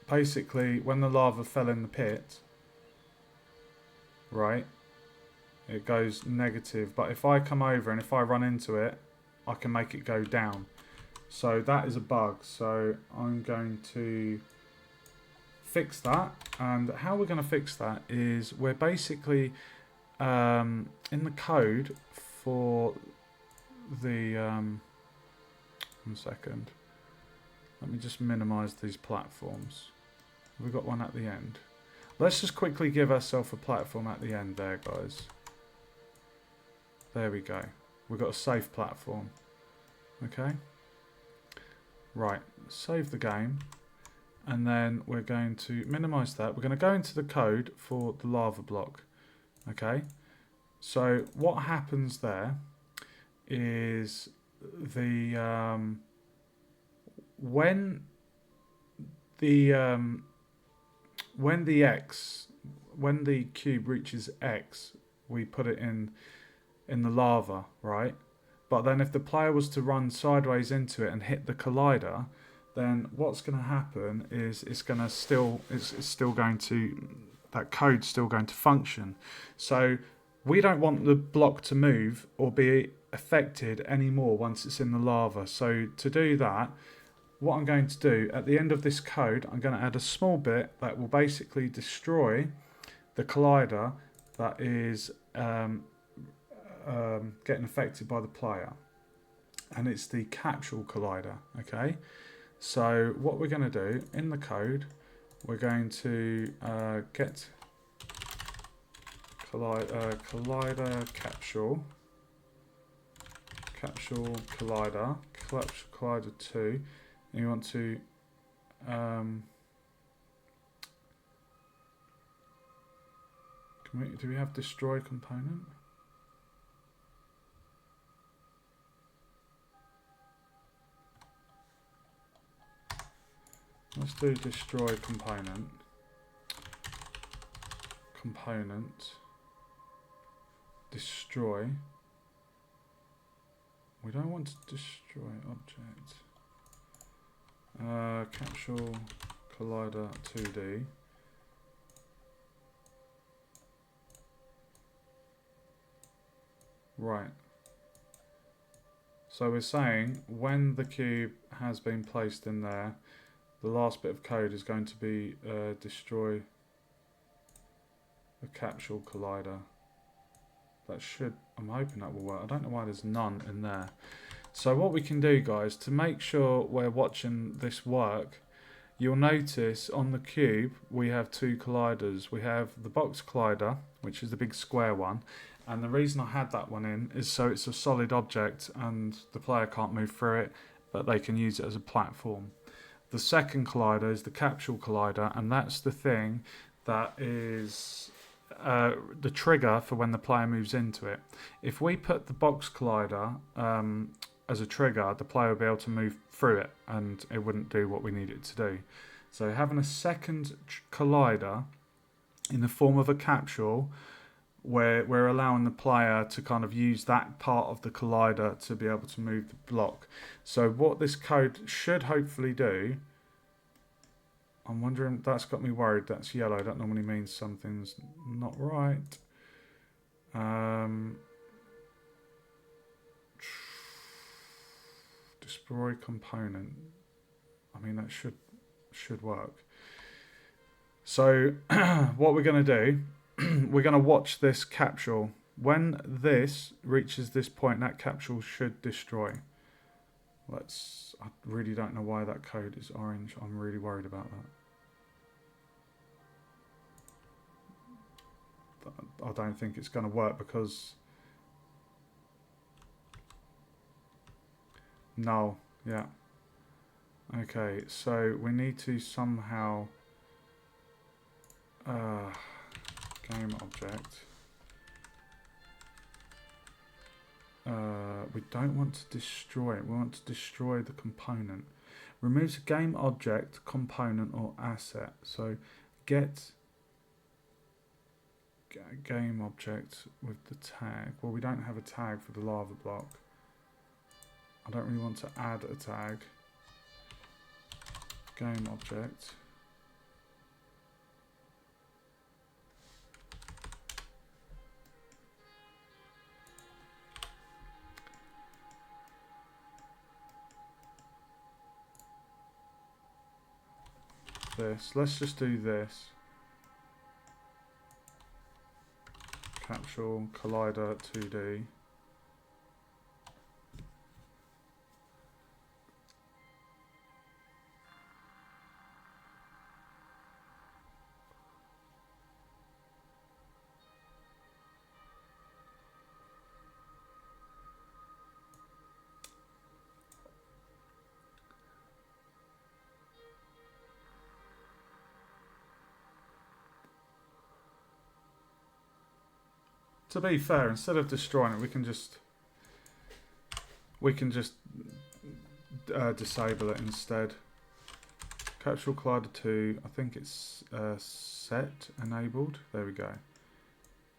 basically, when the lava fell in the pit, right, it goes negative. But if I come over and if I run into it, I can make it go down. So that is a bug. So I'm going to fix that. And how we're going to fix that is we're basically in the code for the... 1 second. Let me just minimize these platforms. We've got one at the end. Let's just quickly give ourselves a platform at the end there, guys. There we go. We've got a safe platform. Okay. Right. Save the game. And then we're going to minimize that. We're going to go into the code for the lava block. Okay. So what happens there is the when the cube reaches X, we put it in the lava, right? But then if the player was to run sideways into it and hit the collider, then what's going to happen is that code's still going to function. So we don't want the block to move or be affected anymore once it's in the lava. So to do that, what I'm going to do at the end of this code, I'm going to add a small bit that will basically destroy the collider that is getting affected by the player, and it's the capsule collider. Okay, so what we're going to do in the code, we're going to get collider capsule collider 2, and you want to do we have destroy component? Let's do destroy component destroy. We don't want to destroy object. Capsule collider 2D. Right. So we're saying when the cube has been placed in there, the last bit of code is going to be destroy the capsule collider. That should, I'm hoping that will work. I don't know why there's none in there. So what we can do, guys, to make sure we're watching this work, you'll notice on the cube we have 2 colliders. We have the box collider, which is the big square one, And the reason I had that one in is so it's a solid object and the player can't move through it, but they can use it as a platform. The second collider is the capsule collider, and that's the thing that is the trigger for when the player moves into it. If we put the box collider as a trigger, the player will be able to move through it and it wouldn't do what we need it to do. So having a second collider in the form of a capsule, where we're allowing the player to kind of use that part of the collider to be able to move the block. So what this code should hopefully do, I'm wondering, that's got me worried, that's yellow, that normally means something's not right. Destroy component, I mean that should work. So what we're going to do, we're going to watch this capsule. When this reaches this point, that capsule should destroy. I really don't know why that code is orange. I'm really worried about that. I don't think it's going to work because... No, yeah. Okay, so we need to somehow... game object. We don't want to destroy it. We want to destroy the component. Removes a game object, component, or asset. So get game object with the tag. Well, we don't have a tag for the lava block. I don't really want to add a tag. Game object. This. Let's just do this. Capsule collider 2D. To be fair, instead of destroying it, we can just disable it instead. Capsule collider 2, I think it's set enabled. There we go.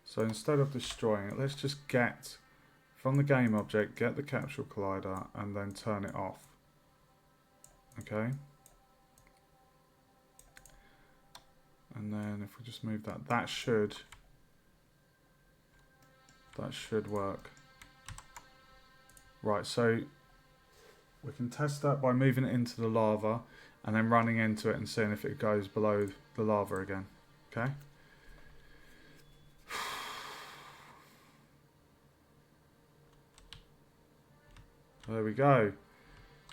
So instead of destroying it, let's just get from the game object, get the capsule collider and then turn it off. Okay. And then if we just move that, that should work. Right, so we can test that by moving it into the lava and then running into it and seeing if it goes below the lava again. Okay. There we go.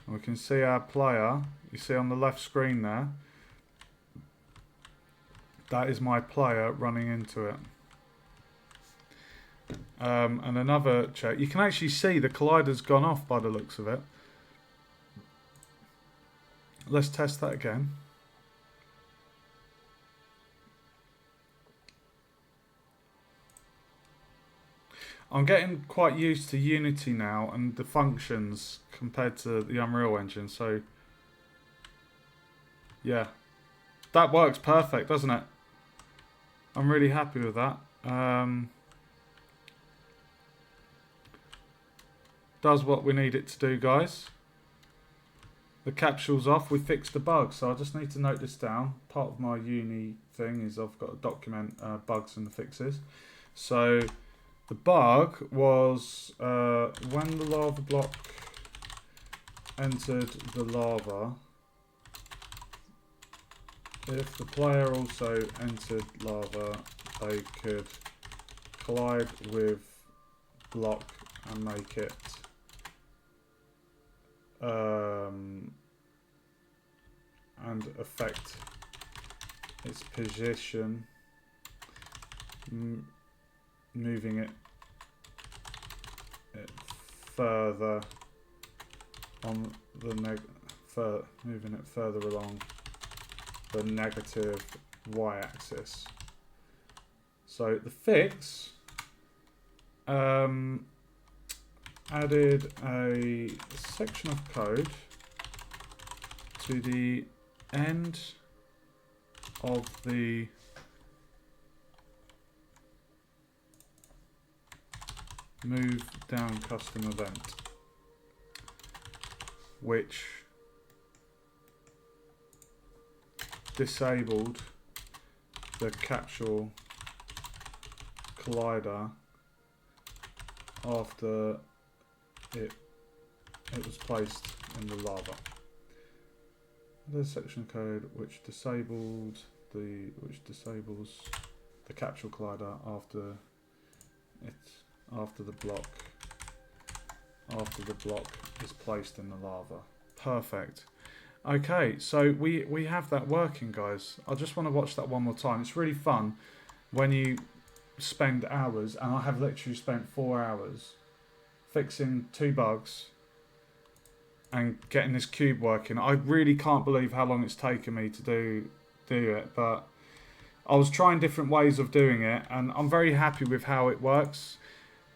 And we can see our player. You see on the left screen there. That is my player running into it. And another check. You can actually see the collider's gone off by the looks of it. Let's test that again. I'm getting quite used to Unity now and the functions compared to the Unreal Engine, so yeah, that works perfect, doesn't it? I'm really happy with that. Does what we need it to do, guys. The capsule's off, we fixed the bug, so I just need to note this down. Part of my uni thing is I've got to document bugs and the fixes. So the bug was when the lava block entered the lava, if the player also entered lava, they could collide with block and make it and affect its position, moving it further on the moving it further along the negative y-axis. So the fix added a section of code to the end of the move down custom event, which disabled the capsule collider after it was placed in the lava. There's a section of code which disables the capsule collider after the block is placed in the lava. Perfect. Okay, so we have that working, guys. I just want to watch that one more time. It's really fun when you spend hours, and I have literally spent 4 hours fixing 2 bugs and getting this cube working. I really can't believe how long it's taken me to do it, but I was trying different ways of doing it, and I'm very happy with how it works.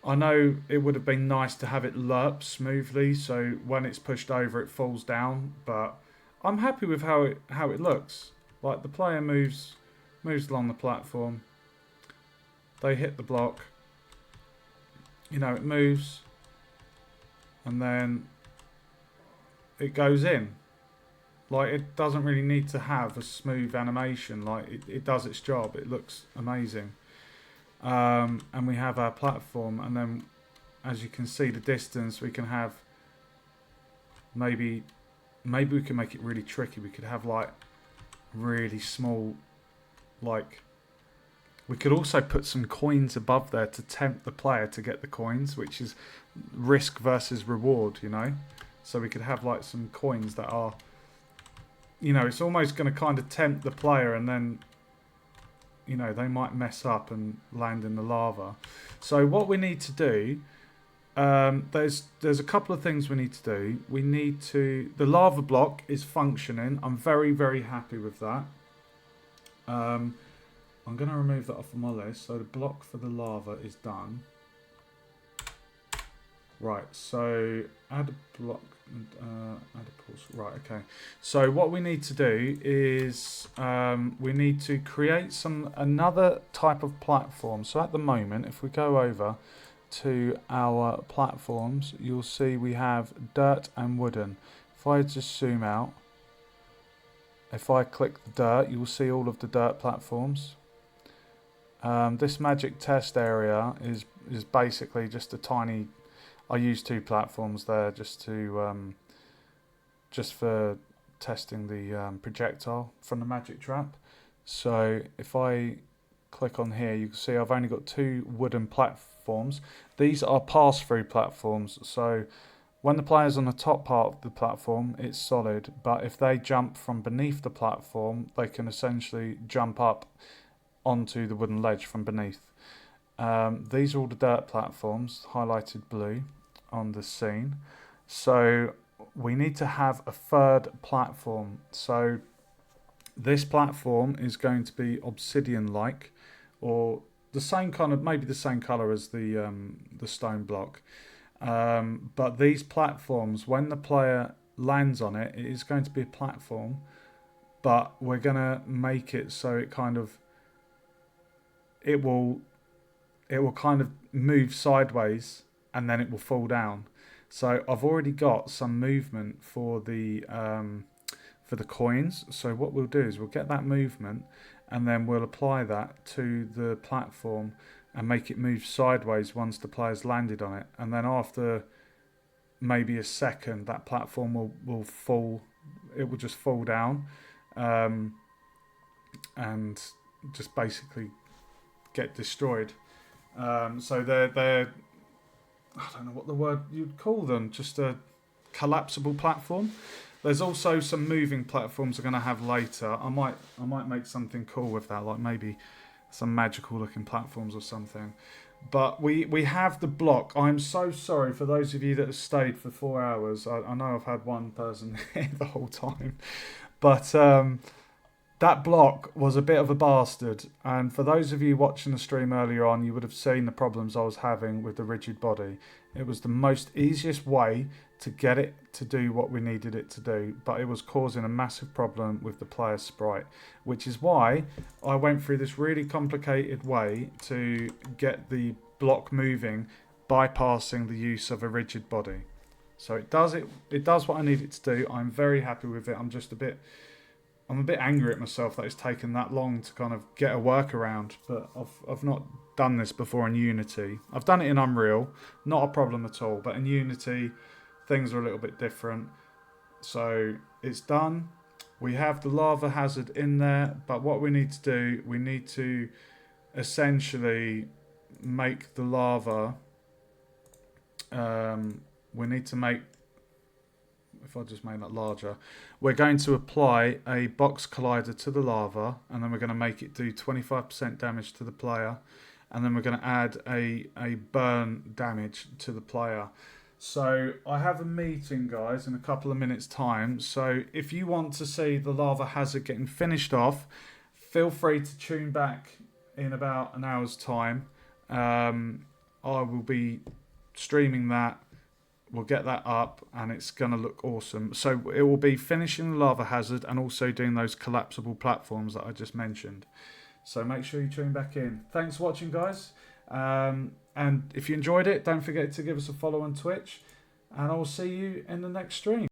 I know it would have been nice to have it lerp smoothly, so when it's pushed over it falls down, but I'm happy with how it looks. Like the player moves along the platform, they hit the block, you know, it moves, and then it goes in. Like, it doesn't really need to have a smooth animation. Like, it does its job. It looks amazing. And we have our platform, and then as you can see the distance, we can have maybe we can make it really tricky. We could have like really small, like, we could also put some coins above there to tempt the player to get the coins, which is risk versus reward, you know. So we could have like some coins that are, you know, it's almost going to kind of tempt the player, and then, you know, they might mess up and land in the lava. So what we need to do, there's a couple of things we need to do. We need to, the lava block is functioning. I'm very, very happy with that. I'm going to remove that off of my list. So the block for the lava is done. Right, so add a block, add a pulse. Right, okay. So what we need to do is we need to create another type of platform. So at the moment, if we go over to our platforms, you'll see we have dirt and wooden. If I just zoom out, if I click the dirt, you'll see all of the dirt platforms. This magic test area is basically just a tiny. I use 2 platforms there just to just for testing the projectile from the magic trap. So if I click on here, you can see I've only got 2 wooden platforms. These are pass-through platforms. So when the player's on the top part of the platform, it's solid. But if they jump from beneath the platform, they can essentially jump up onto the wooden ledge from beneath. These are all the dirt platforms, highlighted blue on the scene. So we need to have a third platform. So this platform is going to be obsidian-like, or the same kind of, maybe the same color as the stone block. But these platforms, when the player lands on it, it is going to be a platform, but we're going to make it so it kind of, it will kind of move sideways, and then it will fall down. So I've already got some movement for the coins. So what we'll do is we'll get that movement, and then we'll apply that to the platform and make it move sideways once the player's landed on it. And then after maybe a second, that platform will fall. It will just fall down, and just basically get destroyed. So they're I don't know what the word you'd call them, just a collapsible platform. There's also some moving platforms we're going to have later. I might make something cool with that, like maybe some magical looking platforms or something. But we have the block. I'm so sorry for those of you that have stayed for 4 hours. I know I've had one person here the whole time. But that block was a bit of a bastard. And for those of you watching the stream earlier on, you would have seen the problems I was having with the rigid body. It was the most easiest way to get it to do what we needed it to do, but it was causing a massive problem with the player sprite, which is why I went through this really complicated way to get the block moving, bypassing the use of a rigid body. So it does what I need it to do. I'm very happy with it. I'm a bit angry at myself that it's taken that long to kind of get a workaround, but I've not done this before in Unity. I've done it in Unreal, not a problem at all, but in Unity things are a little bit different. So it's done. We have the lava hazard in there, but what we need to do, we need to essentially make the lava, we need to make, if I just make that larger, we're going to apply a box collider to the lava, and then we're going to make it do 25% damage to the player, and then we're going to add a burn damage to the player. So I have a meeting, guys, in a couple of minutes time. So if you want to see the lava hazard getting finished off, feel free to tune back in about an hour's time. I will be streaming that. We'll get that up and it's going to look awesome. So it will be finishing the lava hazard and also doing those collapsible platforms that I just mentioned. So make sure you tune back in. Thanks for watching, guys. And if you enjoyed it, don't forget to give us a follow on Twitch. And I'll see you in the next stream.